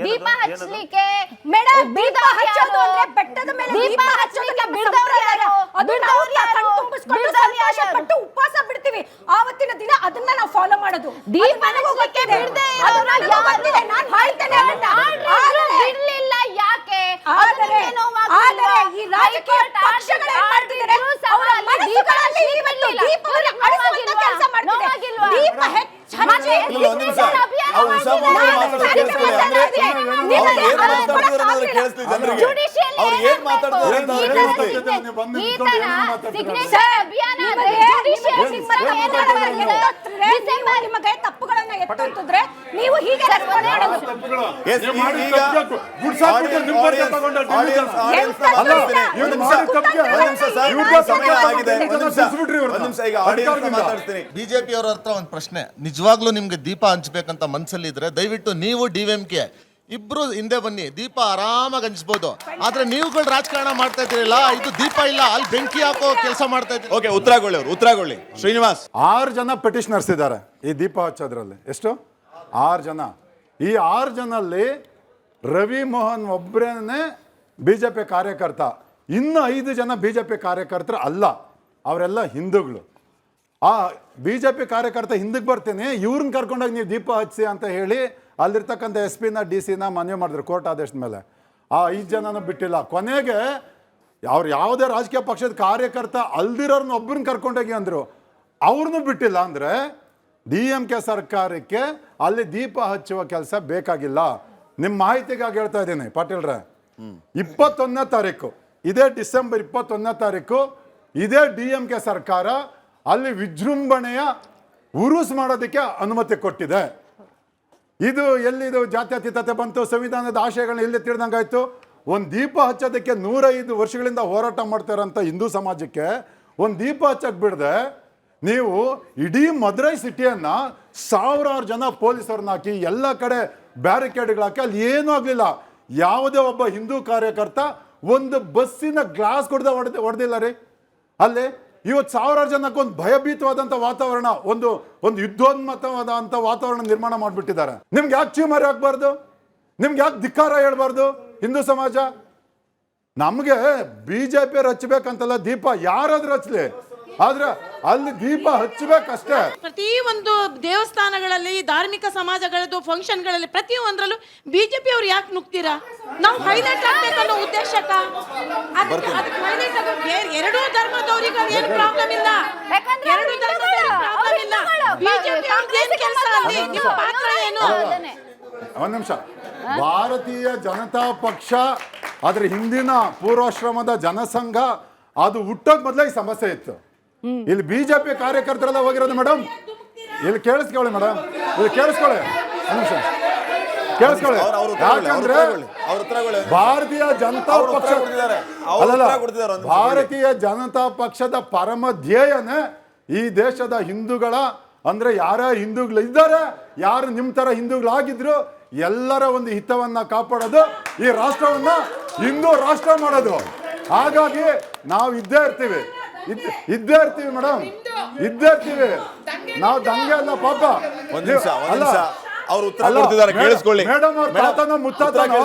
ದೀಪ ಹಚ್ಚಲಿಕ್ಕೆ ಮೇಡಮ್, ದೀಪ ಹಚ್ಚೋದು ಅಂದ್ರೆ ಬೆಟ್ಟದ ಮೇಲೆ ದೀಪ ಹಚ್ಚಲಿಕ್ಕೆ ಬಿಡದವ್ರು ಯಾರು? ಅದು ನಾವು ಕಣ್ಣು ತುಂಬಿಸ್ಕೊಂಡು ಸಂತೋಷ ಪಟ್ಟು ಉಪವಾಸ ಬಿಡ್ತೀವಿ. ಆವತ್ತಿನ ದಿನ ಅದನ್ನ ನಾವು ಫಾಲೋ ಮಾಡೋದು. ದೀಪ ಹಚ್ಚಲಿಕ್ಕೆ ಬಿಡದೆ ಇರೋರನ್ನ ಗೊತ್ತಿದೆ, ನಾನು ಹೇಳ್ತೇನೆ ಅದನ್ನ. ಬಿಡ್ಲಿಲ್ಲ ಯಾಕೆ? ಆದರೆ ಈ ರಾಜಕೀಯ ಪಕ್ಷಗಳು ಏನ್ ಮಾಡ್ತಿದ್ದಾರೆ, ಅವರ ಮನಸ್ಸುಗಳಲ್ಲಿ ಇವತ್ತು ದೀಪವನ್ನು ಅಳಿಸುವಂತ ಕೆಲಸ ಮಾಡ್ತಿದೆ. ದೀಪ ಹಚ್ಚಿ ಇಲ್ಲ, ಒಂದ್ ನಿಮಿಷ. ಅವ್ರು ಉಷಾ ಮೋಹನ್ ಮಾತಾಡೋದು ಕೇಳಿಸ್ಕೊಳ್ಳಿ. ಅಂದ್ರೆ ಅವ್ರು ಏನ್ ಮಾತಾಡ್ತಿದಾರೆ ಅನ್ನೋದು ಕೇಳಿಸ್ಲಿ ಜನರಿಗೆ. ಅವ್ರು ಏನ್ ಮಾತಾಡ್ತಿದಾರೆ ಅಂತ ಅವ್ರು ಕೇಳಿಸ್ಲಿ. ಈ ತರ ಸಿಗ್ನೇಚರ್ ಅಭಿಯಾನ ಅಂದ್ರೆ ಜುಡಿಷಿಯಲ್ ನಿಮಗೆ ತಪ್ಪುಗಳನ್ನ ಎತ್ತಂತಿದ್ರೆ ನೀವು ಹೀಗೆ ರೆಸ್ಪಾಂಡ್ ಮಾಡೋದು. Yes, ಈಗ ಬಿಜೆಪಿ ಅವರ ಹತ್ರ ಒಂದು ಪ್ರಶ್ನೆ, ನಿಜವಾಗ್ಲೂ ನಿಮ್ಗೆ ದೀಪ ಹಂಚ್ಬೇಕಂತ ಮನ್ಸಲ್ಲಿದ್ರೆ ದಯವಿಟ್ಟು ನೀವು DMK ಇಬ್ರು ಹಿಂದೆ ಬನ್ನಿ, ದೀಪ ಆರಾಮಾಗಿ ಹಂಚ್ಬೋದು. ಆದ್ರೆ ನೀವುಗಳು ರಾಜಕಾರಣ ಮಾಡ್ತಾ ಇದ್ರಲ್ಲ, ಇದು ದೀಪ ಇಲ್ಲ, ಅಲ್ಲಿ ಬೆಂಕಿ ಹಾಕೋ ಕೆಲಸ ಮಾಡ್ತಾ ಇದ್ರಿ. ಓಕೆ, ಉತ್ತರಗೊಳ್ಳಿ ಶ್ರೀನಿವಾಸ್. 6 ಜನ ಪೆಟಿಷನರ್ಸ್ ಇದ್ದಾರೆ ಈ ದೀಪ ಹಚ್ಚೋದ್ರಲ್ಲಿ. ಎಷ್ಟು? 6 ಜನ. ಈ 6 ಜನಲ್ಲಿ ರವಿ ಮೋಹನ್ ಒಬ್ಬರೇನೆ BJP ಕಾರ್ಯಕರ್ತ. ಇನ್ನು 5 ಜನ BJP ಕಾರ್ಯಕರ್ತರು ಅಲ್ಲ, ಅವರೆಲ್ಲ ಹಿಂದೂಗಳು. ಆ BJP ಕಾರ್ಯಕರ್ತ ಹಿಂದಕ್ಕೆ ಬರ್ತೀನಿ, ಇವ್ರನ್ನ ಕರ್ಕೊಂಡೋಗಿ ನೀವು ದೀಪ ಹಚ್ಚಿ ಅಂತ ಹೇಳಿ ಅಲ್ಲಿರ್ತಕ್ಕಂಥ SP ನ DC ನ ಮನವಿ ಮಾಡಿದ್ರು ಕೋರ್ಟ್ ಆದೇಶದ ಮೇಲೆ. ಆ 5 ಜನನೂ ಬಿಟ್ಟಿಲ್ಲ. ಕೊನೆಗೆ ಅವ್ರು ಯಾವುದೇ ರಾಜಕೀಯ ಪಕ್ಷದ ಕಾರ್ಯಕರ್ತ ಅಲ್ದಿರೋರ್ನ ಒಬ್ಬರನ್ನ ಕರ್ಕೊಂಡೋಗಿ ಅಂದರು, ಅವ್ರನ್ನೂ ಬಿಟ್ಟಿಲ್ಲ. ಅಂದರೆ DMK ಸರ್ಕಾರಕ್ಕೆ ಅಲ್ಲಿ ದೀಪ ಹಚ್ಚುವ ಕೆಲಸ ಬೇಕಾಗಿಲ್ಲ. ನಿಮ್ಮ ಮಾಹಿತಿಗಾಗಿ ಹೇಳ್ತಾ ಇದ್ದೀನಿ ಪಾಟೀಲ್ರೆ, 21ನೇ ತಾರೀಕು, ಇದೇ ಡಿಸೆಂಬರ್ 21ನೇ ತಾರೀಕು ಇದೇ DMK ಸರ್ಕಾರ ಅಲ್ಲಿ ವಿಜೃಂಭಣೆಯ ಉರುಸು ಮಾಡೋದಕ್ಕೆ ಅನುಮತಿ ಕೊಟ್ಟಿದೆ. ಇದು ಎಲ್ಲಿದು ಜಾತ್ಯತೀತತೆ ಬಂತು, ಸಂವಿಧಾನದ ಆಶಯಗಳನ್ನ ಎಲ್ಲಿ ತಿಳಿದಂಗಾಯ್ತು. ಒಂದು ದೀಪ ಹಚ್ಚೋದಕ್ಕೆ 105 ವರ್ಷಗಳಿಂದ ಹೋರಾಟ ಮಾಡ್ತಾರಂಥ ಹಿಂದೂ ಸಮಾಜಕ್ಕೆ ಒಂದು ದೀಪ ಹಚ್ಚಕ್ಕೆ ಬಿಡದೆ ನೀವು ಇಡೀ ಮದುರೈ ಸಿಟಿಯನ್ನು 1000 ಜನ ಪೊಲೀಸರನ್ನ ಹಾಕಿ ಎಲ್ಲ ಕಡೆ ಬ್ಯಾರಿಕೇಡ್ಗಳು ಹಾಕಿ ಅಲ್ಲಿ ಏನೂ ಆಗಲಿಲ್ಲ. ಯಾವುದೇ ಒಬ್ಬ ಹಿಂದೂ ಕಾರ್ಯಕರ್ತ ಒಂದು ಬಸ್ಸಿನ ಗ್ಲಾಸ್ ಕೊಡದೆ ಹೊಡೆದಿಲ್ಲ ರೀ. ಅಲ್ಲಿ ಇವತ್ತು 1000 ಜನಕ್ಕೆ ಒಂದು ಭಯಭೀತವಾದಂಥ ವಾತಾವರಣ, ಒಂದು ಯುದ್ಧೋನ್ಮತವಾದಂಥ ವಾತಾವರಣ ನಿರ್ಮಾಣ ಮಾಡಿಬಿಟ್ಟಿದ್ದಾರೆ. ನಿಮ್ಗೆ ಯಾಕೆ ಚೀಮಾರಿ ಹಾಕ್ಬಾರ್ದು? ನಿಮ್ಗೆ ಯಾಕೆ ಧಿಕ್ಕಾರ ಹೇಳ್ಬಾರ್ದು ಹಿಂದೂ ಸಮಾಜ? ನಮಗೆ BJP ಹಚ್ಚಬೇಕಂತಲ್ಲ ದೀಪ, ಯಾರಾದ್ರೂ ಹಚ್ಚಲಿ, ಆದ್ರೆ ಅಲ್ಲಿ ದೀಪ ಹಚ್ಚಬೇಕಷ್ಟೇ. ಪ್ರತಿ ಒಂದು ದೇವಸ್ಥಾನಗಳಲ್ಲಿ, ಧಾರ್ಮಿಕ ಸಮಾಜಗಳದ್ದು ಫಂಕ್ಷನ್ಗಳಲ್ಲಿ ಪ್ರತಿಯೊಂದರಲ್ಲೂ BJP ಅವ್ರು ಯಾಕೆ ನುಗ್ತೀರಾ? ನಾವು ಹೈಲೈಟ್ ಆಗ್ಬೇಕನ್ನೋ ಉದ್ದೇಶಕ್ಕ ಎರಡೂ ಧರ್ಮದವರಿಗೆ ಏನು ಪ್ರಾಬ್ಲಮ್ ಇಲ್ಲ, ಎರಡೂ ಧರ್ಮದವರಿಗೆ ಪ್ರಾಬ್ಲಮ್ ಇಲ್ಲ. BJP ಅವ್ರದ್ದೇನು ಕೆಲಸ ಅಲ್ಲಿ? ನಿಮ್ಮ ಪಾತ್ರ ಏನು? ಒಂದು ನಿಮಿಷ. ಭಾರತೀಯ ಜನತಾ ಪಕ್ಷ ಅದ್ರ ಹಿಂದಿನ ಪೂರ್ವಾಶ್ರಮದ ಜನಸಂಘ ಅದು ಹುಟ್ಟೋಕ್ ಮೊದಲೇ ಈ ಸಮಸ್ಯೆ ಇತ್ತು. ಇಲ್ಲಿ BJP ಕಾರ್ಯಕರ್ತರೆಲ್ಲ ಹೋಗಿರೋದು ಮೇಡಮ್. ಇಲ್ಲಿ ಕೇಳಿಸ್ಕೊಳ್ಳಿ ಮೇಡಮ್, ಇಲ್ಲಿ ಕೇಳಿಸ್ಕೊಳ್ಳಿ, ಒಂದು ನಿಮಿಷ ಕೇಳಿಸ್ಕೊಳ್ಳಿ. ಯಾಕಂದ್ರೆ ಭಾರತೀಯ ಜನತಾ ಪಕ್ಷ ಅಲ್ಲಲ್ಲ, ಭಾರತೀಯ ಜನತಾ ಪಕ್ಷದ ಪರಮ ಧ್ಯೇಯನೇ ಈ ದೇಶದ ಹಿಂದೂಗಳ, ಅಂದ್ರೆ ಯಾರ ಹಿಂದೂಗಳು ಇದ್ದಾರೆ, ಯಾರು ನಿಮ್ಮ ತರ ಹಿಂದೂಗಳಾಗಿದ್ರು ಎಲ್ಲರ ಒಂದು ಹಿತವನ್ನ ಕಾಪಾಡೋದು, ಈ ರಾಷ್ಟ್ರವನ್ನ ಹಿಂದೂ ರಾಷ್ಟ್ರ ಮಾಡೋದು. ಹಾಗಾಗಿ ನಾವು ಇದ್ದೇ ಇರ್ತೀವಿ ಮೇಡಮ್, ಇದ್ದೇ ಇರ್ತೀವಿ ನಾವು. ದಂಗೆ ಅಲ್ಲ ಪಾಪ. ಅವ್ರು ಉತ್ತರ ಕೊಡ್ತಿದ್ದಾರೆ, ಕೇಳಿಸ್ಕೊಳ್ಳಿ ಮೇಡಮ್. ಅವ್ರ ತಾತನ ಮುತ್ತಾತನ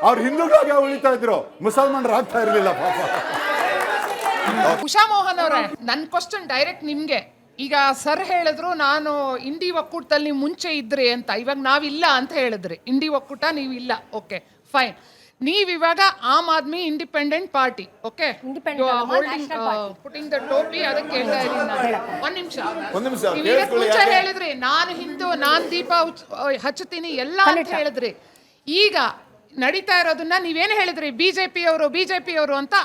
ಅವ್ರು ಹಿಂದೂಗಳಾಗಿ ಉಳಿತಾ ಇದ್ರು, ಮುಸಲ್ಮಾನರು ಆಗ್ತಾ ಇರ್ಲಿಲ್ಲ ಪಾಪ. ಉಷಾ ಮೋಹನ್ ಅವರೇ, ನನ್ನ ಕ್ವಶನ್ ಡೈರೆಕ್ಟ್ ನಿಮ್ಗೆ. ಈಗ ಸರ್ ಹೇಳಿದ್ರು ನಾನು ಇಂಡಿ ಒಕ್ಕೂಟದಲ್ಲಿ ಮುಂಚೆ ಇದ್ರಿ ಅಂತ, ಇವಾಗ ನಾವಿಲ್ಲ ಅಂತ ಹೇಳಿದ್ರಿ. ಇಂಡಿ ಒಕ್ಕೂಟ ನೀವು ಇಲ್ಲ, ಓಕೆ ಫೈನ್. ನೀವಿವಾಗ Aam Aadmi independent party, okay, putting the ಟೋಪಿ, ಅದಕ್ಕೆ ಹೇಳ್ತಾ ಇದ್ದೀನಿ. ಒಂದ್ ನಿಮಿಷ. ಮುಂಚೆ ಹೇಳಿದ್ರಿ ನಾನು ಹಿಂದೂ, ನಾನ್ ದೀಪ ಹಚ್ಚುತ್ತೀನಿ ಎಲ್ಲ ಅಂತ ಹೇಳಿದ್ರಿ. ಈಗ ನಡೀತಾ ಇರೋದನ್ನ ನೀವೇನು ಹೇಳಿದ್ರಿ? BJP ಅವರು ಅಂತ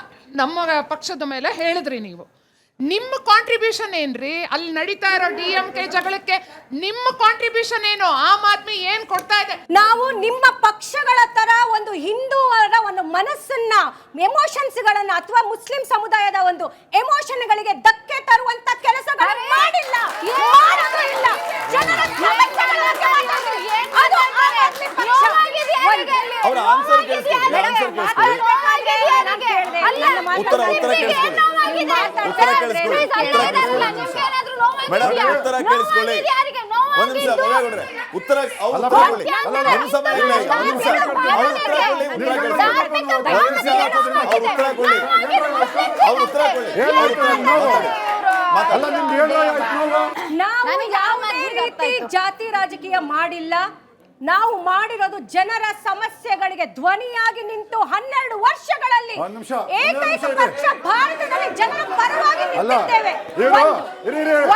ನಮ್ಮ ಪಕ್ಷದ ಮೇಲೆ ಹೇಳಿದ್ರಿ ನೀವು. ನಿಮ್ಮ ಕಾಂಟ್ರಿಬ್ಯೂಷನ್ ಏನ್ರಿ ಅಲ್ಲಿ ನಡೀತಾ ಇರೋ DMK ಜಗಳಕ್ಕೆ? ನಿಮ್ಮ ಕಾಂಟ್ರಿಬ್ಯೂಷನ್ ಏನು? ಆಮ್ ಆದ್ಮಿ ಏನ್ ಕೊಡ್ತಾ ಇದೆ? ನಾವು ನಿಮ್ಮ ಪಕ್ಷಗಳ ತರ ಒಂದು ಹಿಂದೂವರ ಒಂದು ಮನಸ್ಸನ್ನ, ಎಮೋಷನ್ಸ್ ಗಳನ್ನ ಅಥವಾ ಮುಸ್ಲಿಂ ಸಮುದಾಯದ ಒಂದು ಎಮೋಷನ್ ಗಳಿಗೆ ಧಕ್ಕೆ ತರುವಂತ ಕೆಲಸಗಳನ್ನು ಮಾಡಿಲ್ಲ, ಮಾಡೋದು ಇಲ್ಲ. ಜನರ ಸಮಸ್ಯೆಗಳ ಬಗ್ಗೆ ಮಾತಾಡ್ತೀವಿ. ಅದು ಆಮ್ ಆದ್ಮಿ ಪಕ್ಷ. ಅವರ ಆನ್ಸರ್ ಕೇಳಿಸ್ಕೊಳ್ಳಿ. ಮೇಡಮ್ ಉತ್ತರ ಕೇಳಿಸ್ಕೊಳ್ಳಿ. ಒಂದ್ ನಿಮಿಷ ಬೊಮ್ಮೇಗೌಡ್ರೆ, ಉತ್ತರ ಅವ್ರು ಉತ್ತರ ಕೊಡ್ಲಿ. ನಿಮ್ ಸಮಯ ಇಲ್ಲ ಈಗ. ಒಂದ್ ನಿಮಿಷ ಅವ್ರು ಉತ್ತರ ಕೊಡ್ಲಿ, ಉತ್ತರ ಕೇಳಿಸ್ಕೊಳ್ಳಿ. ಒಂದ್ ನಿಮಿಷ ಅವ್ರು ಉತ್ತರ ಕೊಡ್ಲಿ, ಅವ್ರು ಉತ್ತರ ಕೊಡ್ಲಿ. ಅಲ್ಲ ನಿಮ್ದು ಹೇಳೋ ಆಯ್ತು ನೋವು. ನಾವು ನನಗೆ ಯಾವುದೇ ರೀತಿ ಜಾತಿ ರಾಜಕೀಯ ಮಾಡಿಲ್ಲ. ನಾವು ಮಾಡಿರೋದು ಜನರ ಸಮಸ್ಯೆಗಳಿಗೆ ಧ್ವನಿಯಾಗಿ ನಿಂತು 12 ವರ್ಷಗಳಲ್ಲಿ ಒಂದ್ ನಿಮಿಷ, ಏಕೈಕ ಪಕ್ಷ ಭಾರತದಲ್ಲಿ ಜನರ ಪರವಾಗಿ ಅಲ್ಲ ನಿಂತಿದ್ದೇವೆ. ಹೇಳು. ಒಂದು. ಇರಿ ಮೇಡಮ್,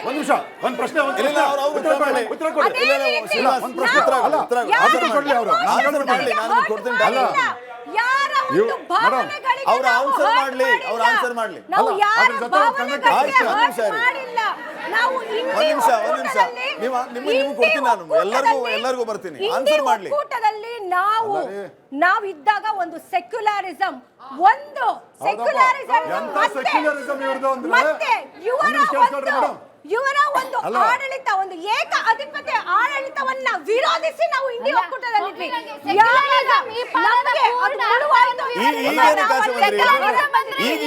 ಒಂದ್ ನಿಮಿಷ, ಒಂದ್ ಪ್ರಶ್ನೆ, ಒಂದ್ ಇಲ್ಲ, ಅವ್ರು ಉತ್ತರ ಕೊಡ್ಲಿ. ಉತ್ತರ ಕೊಡಿ. ಅದೇ ರೀತಿ ಇಲ್ಲ, ಒಂದ್ ಪ್ರಶ್ನೆ ಉತ್ತರ ನಾವು ಅಲ್ಲ, ಯಾರು ಆನ್ಸರ್ ಕೊಡ್ಲಿ ಅವರು. ಆನ್ಸರ್ ಮಾಡ್ಲಿ, ನಾನು ಕೊಡ್ತೀನಿ. ಅಲ್ಲ. ಯಾರ ಒಂದು ಭಾವನೆಗಳಿಗೆ ಅವ್ರು ನಾವು ಆನ್ಸರ್ hurt ಮಾಡ್ಲಿ, ಅವ್ರು ಮಾಡಿಲ್ಲ. ಆನ್ಸರ್ ಮಾಡ್ಲಿ. ನಾವು ಅಲ್ಲ, ಯಾರ ಅದ್ರ ಜೊತೆ ಒಂದು ಭಾವನೆಗಳಿಗೆ ಆಯ್ತು, ಒಂದ್ ನಿಮಿಷ hurt ಇರಿ. ಮಾಡಿಲ್ಲ. ನಾವು ಒಂದ್ ನಿಮಿಷ ನಿಮ್ಗೆ ಕೊಡ್ತೀನಿ ನಾನು. ಎಲ್ಲರಿಗೂ ಬರ್ತೀನಿ. ಆನ್ಸರ್ ಮಾಡ್ಲಿ. ಒಕ್ಕೂಟದಲ್ಲಿ ನಾವು ಇದ್ದಾಗ ಒಂದು ಸೆಕ್ಯುಲರಿಸಂ, ಒಂದು ಸೆಕ್ಯುಲರಿಸಂ ಎಂತ ಸೆಕ್ಯುಲರಿಸಂ ಇವ್ರದ್ದು ಅಂದ್ರೆ ಮತ್ತೆ ಒಂದ್ ನಿಮಿಷ ಕೇಳ್ಕೊಳ್ರಿ ಮೇಡಮ್. ಇವರ ಒಂದು ಅಲ್ಲ. ಆಡಳಿತ, ಒಂದು ಏಕ ಅಧಿಪತ್ಯ ಆಡಳಿತವನ್ನ ವಿರೋಧಿಸಿ ನಾವು ಇಂಡಿ ಒಕ್ಕೂಟದಲ್ಲಿದ್ವಿ. Secularism ಈ ಪದದ ನಮ್ಗೆ ಅದು ಪೂರ್ಣ ಮುಳುವಾಯ್ತು. ಈಗೇನೆ ಕಾಚೆ ಬಂದ್ರಿ? Secularism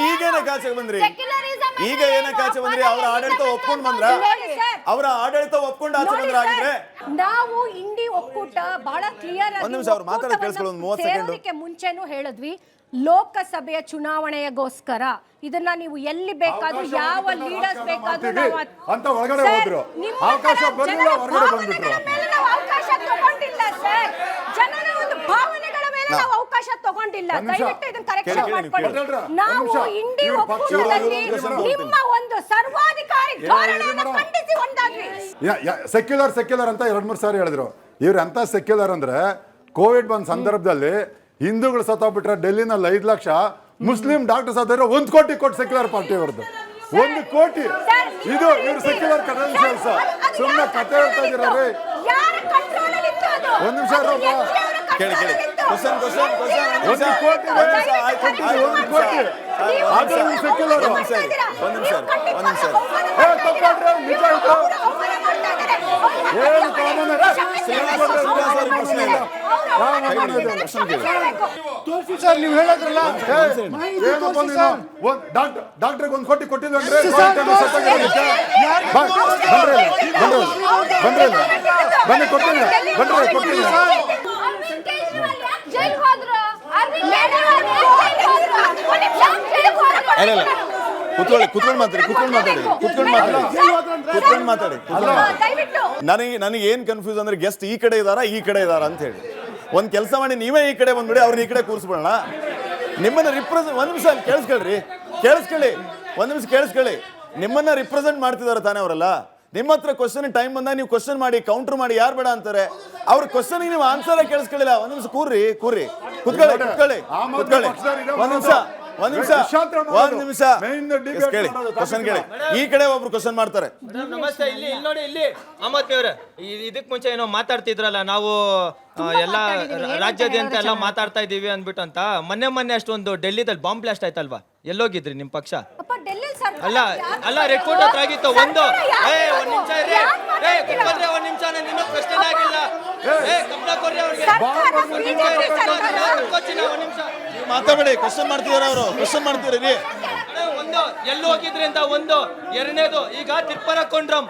ಈಗೇನೆ ಕಾಚೆ ಬಂದ್ರಿ? Secularism ಈಗ ಏನ ಕಾಚೆ ಬಂದ್ರಿ? ಅವ್ರ ಆಡಳಿತ ಒಪ್ಕೊಂಡ್ ಬಂದ್ರ? ನೋಡಿ ಸರ್, ಅವರ ಆಡಳಿತ ಒಪ್ಕೊಂಡು ಆಚೆ ನೋಡಿ ಬಂದ್ರ ಆಗಿದ್ರೆ? ಸರ್, ನಾವು ಇಂಡಿ ಒಕ್ಕೂಟ ಬಹಳ ಕ್ಲಿಯರ್ ಒಂದ್ ನಿಮಿಷ ಅವ್ರು ಮಾತಾಡೋದು ಕೇಳಿಸ್ಕೊಳ್ಳಿ, ಒಂದು 30 ಸೆಕೆಂಡ್. ಸೇರೋದಕ್ಕೆ ಮುಂಚೆನೂ ಹೇಳಿದ್ವಿ, ಲೋಕಸಭೆಯ ಚುನಾವಣೆಗೋಸ್ಕರ ಇದನ್ನ ನೀವು ಎಲ್ಲಿ ಬೇಕಾದ್ರೂ ಅವಕಾಶ ಯಾವ ಬಂದಾಗ ಲೀಡರ್ಸ್ ರಾಜಕಾರಣ ಬೇಕಾದ್ರೂ ಮಾಡ್ತೀವಿ ನಾವು ಅಂತ ಒಳಗಡೆ ಸರ್, ಹೋದ್ರು. ನಿಮ್ಮ ಅವಕಾಶ ತರ ಬರ್ಲಿಲ್ಲ, ಜನರ ಹೊರಗಡೆ ಬಂದ್ಬಿಟ್ರು. ಭಾವನೆಗಳ ಮೇಲೆ ನಾವು ಅವಕಾಶ ತಗೊಂಡಿಲ್ಲ ಸರ್. ಜನರ ಒಂದು ಭಾವನೆಗಳ ಮೇಲೆ ನಾವು ಅವಕಾಶ ತಗೊಂಡಿಲ್ಲ. ಒಂದ್ ನಿಮಿಷ. ದಯವಿಟ್ಟು ಇದನ್ನ ಕರೆಕ್ಷನ್ ಕೇಳಿ, ಮಾಡ್ಕೊಳ್ಳಿ. ಕೇಳಿ. ನಾವು ಒಂದ್ ನಿಮಿಷ. ಇಂಡಿ ಇವ್ರ ಪಕ್ಷ ಒಕ್ಕೂಟದಲ್ಲಿ ಇವ್ರ ನಿಮ್ಮ ಒಂದು ಸರ್ವಾಧಿಕಾರಿ ಧೋರಣೆಯನ್ನು ಖಂಡಿಸಿ ಒಂದಾದ್ವಿ. ಸೆಕ್ಯುಲರ್ ಅಂತ 2-3 ಸಾರಿ ಹೇಳಿದ್ರು. ಇವ್ರು ಎಂತ ಸೆಕ್ಯುಲರ್ ಅಂದ್ರೆ ಕೋವಿಡ್ ಬಂದ ಸಂದರ್ಭದಲ್ಲಿ ಹಿಂದೂಗಳು ಸತ್ತೋಗ್ಬಿಟ್ರೆ ಡೆಲ್ಲಿನಲ್ಲಿ 5 ಲಕ್ಷ, ಮುಸ್ಲಿಂ ಡಾಕ್ಟರ್ ಸತ್ತಿರೋ 1 ಕೋಟಿ ಕೊಟ್ಟು ಸೆಕ್ಯುಲರ್ ಪಾರ್ಟಿ ಅವ್ರದ್ದು. 1 ಕೋಟಿ. ಇದು ಇವ್ರು ಸೆಕ್ಯುಲರ್ ಕ್ರೆಡೆನ್ಷಿಯಲ್ಸ್. ಸುಮ್ಮನೆ ಕತೆ ಹೇಳ್ತಾ ಇದೀರ ರೀ. ಯಾರ ಕಂಟ್ರೋಲ್ ಅಲ್ಲಿ ಇತ್ತು ಅದು? ಒಂದ್ ನಿಮಿಷ ಅದು ಇರಪ್ಪ. ಎಚ್ ಡಿ ಅವರ ಕೇಳಿ control ಅಲ್ಲಿ ಇತ್ತು. ಕ್ವಶನ್ 1 ಕೋಟಿ. ಒಂದ್ ನಿಮಿಷ, ಆಯ್ತು, ಆಯ್ತು, ಒಂದು ಕೋಟಿ. ಆದ್ರೆ ಇವ್ರು ಸೆಕ್ಯುಲರ್. ಒಂದ್ ನಿಮಿಷ ಇರಿ, ಒಂದ್ ನಿಮಿಷ ಇರಿ, ಒಂದ್ ನಿಮಿಷ ಇರಿ. ತಪ್ಪಾಡ್ರೆ ನಿಜ ಆಯ್ತು. ಏನು ಕಾಮನ್ ಸರ್ ನೀವು ಹೇಳೋದ್ರಲ್ಲ ಏನಪ್ಪ ನೀನು? ಡಾಕ್ಟರ್ಗೆ 1 ಕೋಟಿ ಕೊಟ್ಟಿದ್ವಂದ್ರೆ ಬನ್ನಿ ಕೊಡ್ತೀನಿ. ಕೊಡ್ತೀನಿ. ಅರವಿಂದ್ ಕೇಜ್ರಿವಾಲ್ ಯಾಕೆ ಜೈಲ್ ಹೋದ್ರು? ಅರವಿಂದ್ ಕೇಜ್ರಿವಾಲ್ ಯಾಕೆ ಜೈಲ್ ಹೋದ್ರು? ಇಲ್ಲ ಕುತ್ಕೊಂಡು ಮಾತಾಡಿ. ನನಗೆ ಏನ್ ಕನ್ಫ್ಯೂಸ್ ಅಂದ್ರೆ ಗೆಸ್ಟ್ ಈ ಕಡೆ ಇದಾರ ಅಂತ ಹೇಳಿ. ಒಂದ್ ಕೆಲಸ ಮಾಡಿ, ನೀವೇ ಈ ಕಡೆ ಬಂದ್ಬಿಡಿ, ಅವ್ರನ್ನ ಈ ಕಡೆ ಕೂರಿಸ್ಬಿಡೋಣ. ನಿಮ್ಮನ್ನ ರಿಪ್ರೆಸೆಂಟ್, ಒಂದ್ ನಿಮಿಷ ಕೇಳಿಸ್ಕೊಳ್ಳಿ, ಒಂದ್ ನಿಮಿಷ ಕೇಳಿಸ್ಕೊಳ್ಳಿ. ನಿಮ್ಮನ್ನ ರಿಪ್ರೆಸೆಂಟ್ ಮಾಡ್ತಿದಾರೆ ತಾನೇ ಅವರೆಲ್ಲ. ನಿಮ್ಮ ಹತ್ರ ಕ್ವಶನ್ ಟೈಮ್ ಬಂದಾಗ ನೀವು ಕ್ವಶನ್ ಮಾಡಿ, ಕೌಂಟರ್ ಮಾಡಿ, ಯಾರು ಬೇಡ ಅಂತಾರೆ? ಅವ್ರ ಕ್ವಶನ್ ನೀವು ಆನ್ಸರ್ ಕೇಳಿಸ್ಕೊಳ್ಳಿಲ್ಲ. ಒಂದ್ ನಿಮಿಷ ಕೂರ್ರಿ, ಕುತ್ಕೊಳ್ಳಿ. ಒಂದ್ ನಿಮಿಷ ಕೇಳಿ, ಕ್ವಶನ್ ಕೇಳಿ. ಈ ಕಡೆ ಒಬ್ರು ಕ್ವಶನ್ ಮಾಡ್ತಾರೆ. ನಮಸ್ತೆ. ಇಲ್ಲಿ ನೋಡಿ, ಇಲ್ಲಿ ಅಹಮದ್ ಅವರೇ, ಇದಕ್ ಮುಂಚೆ ಏನೋ ಮಾತಾಡ್ತಿದ್ರಲ್ಲ, ನಾವು ಎಲ್ಲ ರಾಜ್ಯಾದ್ಯಂತ ಎಲ್ಲ ಮಾತಾಡ್ತಾ ಇದೀವಿ ಅಂದ್ಬಿಟ್ಟು ಅಂತ. ಮೊನ್ನೆ ಅಷ್ಟೊಂದು ಡೆಲ್ಲಿದಲ್ಲಿ ಬಾಂಬ್ ಬ್ಲಾಸ್ಟ್ ಆಯ್ತಲ್ವಾ? ಎಲ್ಲೋಗಿದ್ರಿ ನಿಮ್ ಪಕ್ಷ? ಅಲ್ಲ ರೆಡ್ ಕೋರ್ಟ್ ಹತ್ರ ಆಗಿತ್ತು. ಒಂದ್ ನಿಮಿಷ ಇರಿ, ಒಂದ್ ನಿಮಿಷ, ನಿನ್ನ ಕ್ವಶನ್ ಆಗಿಲ್ಲ. ಮಾತಾಡಿ, ಕ್ವಶನ್ ಮಾಡ್ತಿದಾರ ಅವರು, ಕ್ವಶನ್ ಮಾಡ್ತಿದ್ದೀರಿ. ಒಂದು ಎಲ್ಲಿ ಹೋಗಿದ್ರಿ ಅಂತ. ಒಂದು ಎರಡನೇದು, ಈಗ ತಿರ್ಪರಕೊಂಡ್ರಂ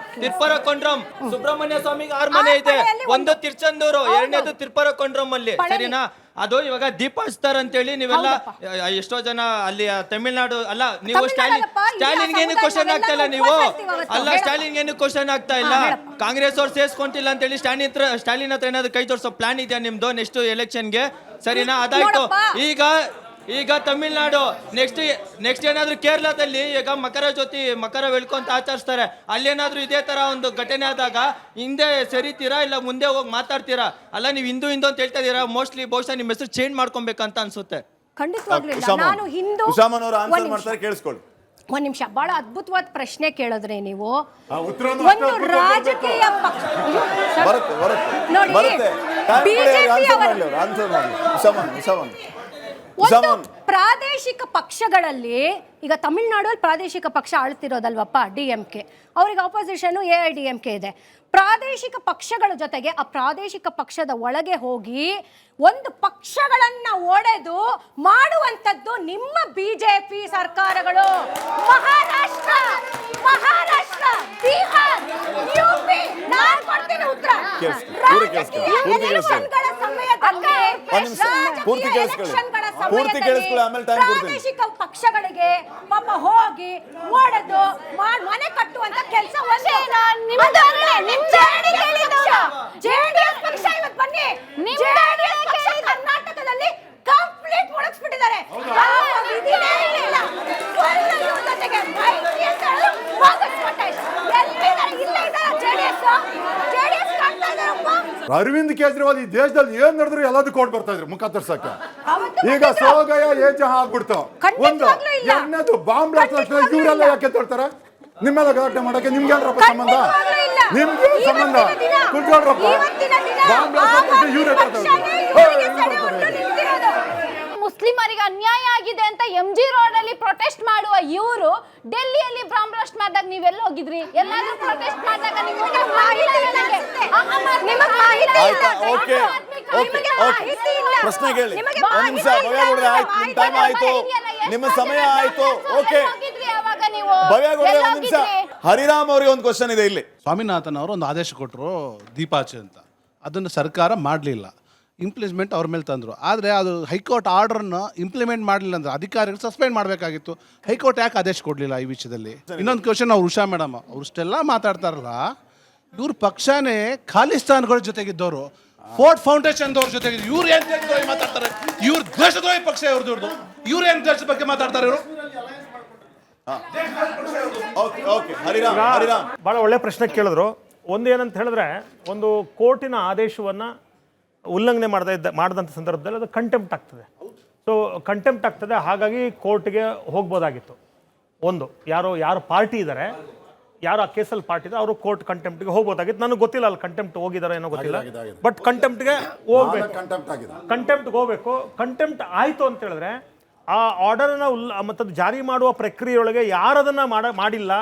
ಸುಬ್ರಹ್ಮಣ್ಯ ಸ್ವಾಮಿಗೆ 6 ಮನೆ ಇದೆ. ಒಂದು ತಿರ್ಚಂದೂರು, ಎರಡನೇದು ತಿರ್ಪರಕೊಂಡ್ರಂ ಅಲ್ಲಿ, ಸರಿನಾ? ಅದು ಇವಾಗ ದೀಪ ಹಚ್ತಾರ ಅಂತೇಳಿ ನೀವೆಲ್ಲ ಎಷ್ಟೋ ಜನ ಅಲ್ಲಿ ತಮಿಳ್ನಾಡು ಅಲ್ಲ, ನೀವು ಸ್ಟಾಲಿನ್ಗೆ ಏನು ಕ್ವಶನ್ ಆಗ್ತಾ ಇಲ್ಲ ನೀವು. ಅಲ್ಲ, ಸ್ಟಾಲಿನ್ಗೆ ಏನು ಕ್ವಶನ್ ಆಗ್ತಾ ಇಲ್ಲ. ಕಾಂಗ್ರೆಸ್ ಅವ್ರು ಸೇರ್ಸ್ಕೊಂತಿಲ್ಲ ಅಂತೇಳಿ ಸ್ಟಾಲಿನ್ ಹತ್ರ ಏನಾದ್ರು ಕೈ ತೋರಿಸೋ ಪ್ಲಾನ್ ಇದೆಯಾ ನಿಮ್ದು ನೆಕ್ಸ್ಟ್ ಎಲೆಕ್ಷನ್ಗೆ? ಸರಿನಾ? ಅದಾಯ್ತು. ಈಗ ತಮಿಳ್ನಾಡು, ನೆಕ್ಸ್ಟ್ ಏನಾದ್ರು ಕೇರಳದಲ್ಲಿ ಈಗ ಮಕರ ಬೆಳ್ಕೊಂತ ಆಚರಿಸ್ತಾರೆ. ಅಲ್ಲೇನಾದ್ರೂ ಇದೇ ತರ ಒಂದು ಘಟನೆ ಆದಾಗ ಹಿಂದೆ ಸರಿತೀರಾ ಇಲ್ಲ ಮುಂದೆ ಹೋಗಿ ಮಾತಾಡ್ತೀರಾ? ಅಲ್ಲ, ನೀವು ಹಿಂದೂ ಅಂತ ಹೇಳ್ತಾ ಇದೀರಾ. ಮೋಸ್ಟ್ಲಿ ಬಹುಶಃ ನಿಮ್ಮ ಹೆಸರು ಚೇಂಜ್ ಮಾಡ್ಕೊಬೇಕಂತ ಅನ್ಸುತ್ತೆ. ಖಂಡಿತವಾಗ್ಲಿಲ್ಲ. ನಾನು ಹಿಂದೂ. ಆನ್ಸರ್ ಮಾಡ್ತಾರೆ, ಕೇಳಿಸ್ಕೊಳ್ಳಿ. ಒಂದ್ ನಿಮಿಷ. ಬಹಳ ಅದ್ಭುತವಾದ ಪ್ರಶ್ನೆ ಕೇಳಿದ್ರೆ ನೀವು. ಉತ್ತರನೂ ಒಂದು ರಾಜಕೀಯ ಪಕ್ಷ ನೋಡಿ, ಬರುತ್ತೆ. ಬಿಜೆಪಿ ಆನ್ಸರ್ ಮಾಡಲಿ. ಪ್ರಾದೇಶಿಕ ಪಕ್ಷಗಳಲ್ಲಿ ಈಗ ತಮಿಳುನಾಡಲ್ಲಿ ಪ್ರಾದೇಶಿಕ ಪಕ್ಷ ಆಳ್ತಿರೋದಲ್ವಪ್ಪ DMK, ಅವ್ರಿಗೆ ಆಪೋಸಿಷನ್ AIDMK ಇದೆ. ಪ್ರಾದೇಶಿಕ ಪಕ್ಷಗಳ ಜೊತೆಗೆ ಆ ಪ್ರಾದೇಶಿಕ ಪಕ್ಷದ ಒಳಗೆ ಹೋಗಿ ಒಂದು ಪಕ್ಷಗಳನ್ನ ಒಡೆದು ಮಾಡುವಂಥದ್ದು ನಿಮ್ಮ BJP ಸರ್ಕಾರಗಳು. ಮಹಾರಾಷ್ಟ್ರ, ಬಿಹಾರ್, UP, ನಾನು ಕೊಡ್ತೀನಿ ಉತ್ತರ. ರಾಜಕೀಯ ಎಲೆಕ್ಷನ್ಗಳ ಸಮಯದಲ್ಲಿ ಪ್ರಾದೇಶಿಕ ಪಕ್ಷಗಳಿಗೆ ಪಾಪ ಹೋಗಿ ಒಡೆದು ಮನೆ ಕಟ್ಟುವಂತ ಕೆಲಸ JDS ಪಕ್ಷ ಇವತ್ತು ಬನ್ನಿ, JDS ಪಕ್ಷ ಕರ್ನಾಟಕದಲ್ಲಿ ಕಂಪ್ಲೀಟ್ ಮುಳುಗಿಸ್ಬಿಟ್ಟಿದ್ದಾರೆ. ಅರವಿಂದ್ ಕೇಜ್ರಿವಾಲ್ ಈ ದೇಶದಲ್ಲಿ ಏನ್ ನಡೆದ್ರು ಎಲ್ಲದಕ್ಕೂ ಕೊಟ್ಟು ಬರ್ತಾ ಇದ್ರು ಮುಖ ತರ್ಸಕ್ಕೆ. ಈಗ ಸೋಗಯ ಏಜ ಆಗ್ಬಿಡ್ತು. ಒಂದು ಎರಡನೇದು ಬಾಂಬ್ ಬ್ಲಾಸ್ಟ್ ಇವರೆಲ್ಲ ಯಾಕೆ ತರ್ತಾರೆ? ನಿಮ್ಮೆಲ್ಲ ಗಲಾಟೆ ಮಾಡಕ್ಕೆ ನಿಮ್ಗೇನ್ರಪ್ಪ ಸಂಬಂಧ? ನಿಮ್ಗೆ ಸಂಬಂಧ ಕುತ್ಕೊಳ್ರಪ್ಪ. ಬಾಂಬ್ ಬ್ಲಾಸ್ಟ್ ಇವ್ರೆ ಮುಸ್ಲಿಮರಿಗೆ ಅನ್ಯಾಯ ಆಗಿದೆ ಅಂತ MG ರೋಡ್ ಅಲ್ಲಿ ಪ್ರೊಟೆಸ್ಟ್ ಮಾಡುವ ಇವರು ಡೆಲ್ಲಿಯಲ್ಲಿ ಬಾಂಬ್ ಬ್ಲಾಸ್ಟ್ ಮಾಡಿದಾಗ ನೀವೆಲ್ಲ ಹೋಗಿದ್ರಿ? ಎಲ್ಲಾದ್ರೂ ಪ್ರೊಟೆಸ್ಟ್ ಮಾಡಿದಾಗ ನಿಮಗೆ ಪ್ರಶ್ನೆ ಕೇಳಿ. ಒಂದ್ ನಿಮಿಷ ಭವ್ಯ ಆಯ್ತು, ನಿಮ್ ಟೈಮ್ ಆಯ್ತು, ನಿಮ್ಮ ಸಮಯ ಆಯ್ತು. ಓಕೆ ಭವ್ಯ ಗೌಡ್ರೆ ಒಂದ್ ನಿಮಿಷ. ಹರಿರಾಮ್ ಅವರಿಗೆ ಒಂದು ಕ್ವಶನ್ ಇದೆ ಇಲ್ಲಿ. ಸ್ವಾಮಿನಾಥನ್ ಅವರು ಒಂದು ಆದೇಶ ಕೊಟ್ಟರು ದೀಪಾಚೆ ಅಂತ, ಅದನ್ನು ಸರ್ಕಾರ ಮಾಡಲಿಲ್ಲ, ಇಂಪ್ಲಿಮೆಂಟ್ ಅವ್ರ ಮೇಲೆ ತಂದರು. ಆದರೆ ಅದು ಹೈಕೋರ್ಟ್ ಆರ್ಡರ್ನ ಇಂಪ್ಲಿಮೆಂಟ್ ಮಾಡಲಿಲ್ಲ ಅಂದ್ರೆ ಅಧಿಕಾರಿಗಳು ಸಸ್ಪೆಂಡ್ ಮಾಡಬೇಕಾಗಿತ್ತು. ಹೈಕೋರ್ಟ್ ಯಾಕೆ ಆದೇಶ ಕೊಡಲಿಲ್ಲ ಈ ವಿಷಯದಲ್ಲಿ? ಇನ್ನೊಂದು ಕ್ವಶನ್, ಅವ್ರು ಉಷಾ ಮೇಡಮ್ ಅವ್ರು ಇಷ್ಟೆಲ್ಲ ಮಾತಾಡ್ತಾರಲ್ಲ, ಇವ್ರ ಪಕ್ಷನೇ ಖಾಲಿಸ್ತಾನ್ಗಳ ಜೊತೆಗಿದ್ದವರು, ಫೋರ್ಟ್ ಫೌಂಡೇಶನ್ದವ್ರ ಜೊತೆಗೆ ಇವ್ರು ಏನ್ ದೇಶದ್ರೋಹಿ ಮಾತಾಡ್ತಾರೆ? ಇವ್ರ ದೇಶದ್ರೋಹಿ ಪಕ್ಷ ಇವ್ರದ್ದು. ಇವ್ರು ಏನ್ ದೇಶದ ಬಗ್ಗೆ ಮಾತಾಡ್ತಾರೆ ಇವರು? ಬಹಳ ಒಳ್ಳೆ ಪ್ರಶ್ನೆ ಕೇಳಿದ್ರು. ಒಂದು ಏನಂತ ಹೇಳಿದ್ರೆ, ಒಂದು ಕೋರ್ಟಿನ ಆದೇಶವನ್ನ ಉಲ್ಲಂಘನೆ ಮಾಡಿದಂಥ ಸಂದರ್ಭದಲ್ಲಿ ಅದು ಕಂಟೆಂಪ್ಟ್ ಆಗ್ತದೆ. ಸೊ ಕಂಟೆಂಪ್ಟ್ ಆಗ್ತದೆ, ಹಾಗಾಗಿ ಕೋರ್ಟ್ಗೆ ಹೋಗ್ಬೋದಾಗಿತ್ತು. ಒಂದು ಯಾರು ಪಾರ್ಟಿ ಇದ್ದಾರೆ, ಯಾರು ಆ ಕೇಸಲ್ಲಿ ಪಾರ್ಟಿ ಇದೆ, ಅವರು ಕೋರ್ಟ್ ಕಂಟೆಂಪ್ಟ್ಗೆ ಹೋಗ್ಬೋದಾಗಿತ್ತು. ನನಗೆ ಗೊತ್ತಿಲ್ಲ ಅಲ್ಲಿ ಕಂಟೆಂಪ್ಟ್ ಹೋಗಿದ್ದಾರೆ ಏನೋ ಗೊತ್ತಿಲ್ಲ, ಬಟ್ ಕಂಟೆಂಪ್ಟ್ಗೆ ಹೋಗ್ಬೇಕು. ಕಂಟೆಂಪ್ಟ್ಗೆ ಹೋಗ್ಬೇಕು. ಕಂಟೆಂಪ್ಟ್ ಆಯಿತು ಅಂತ ಹೇಳಿದ್ರೆ ಆ ಆರ್ಡರನ್ನು ಮತ್ತು ಜಾರಿ ಮಾಡುವ ಪ್ರಕ್ರಿಯೆಯೊಳಗೆ ಯಾರದನ್ನ ಮಾಡಿಲ್ಲ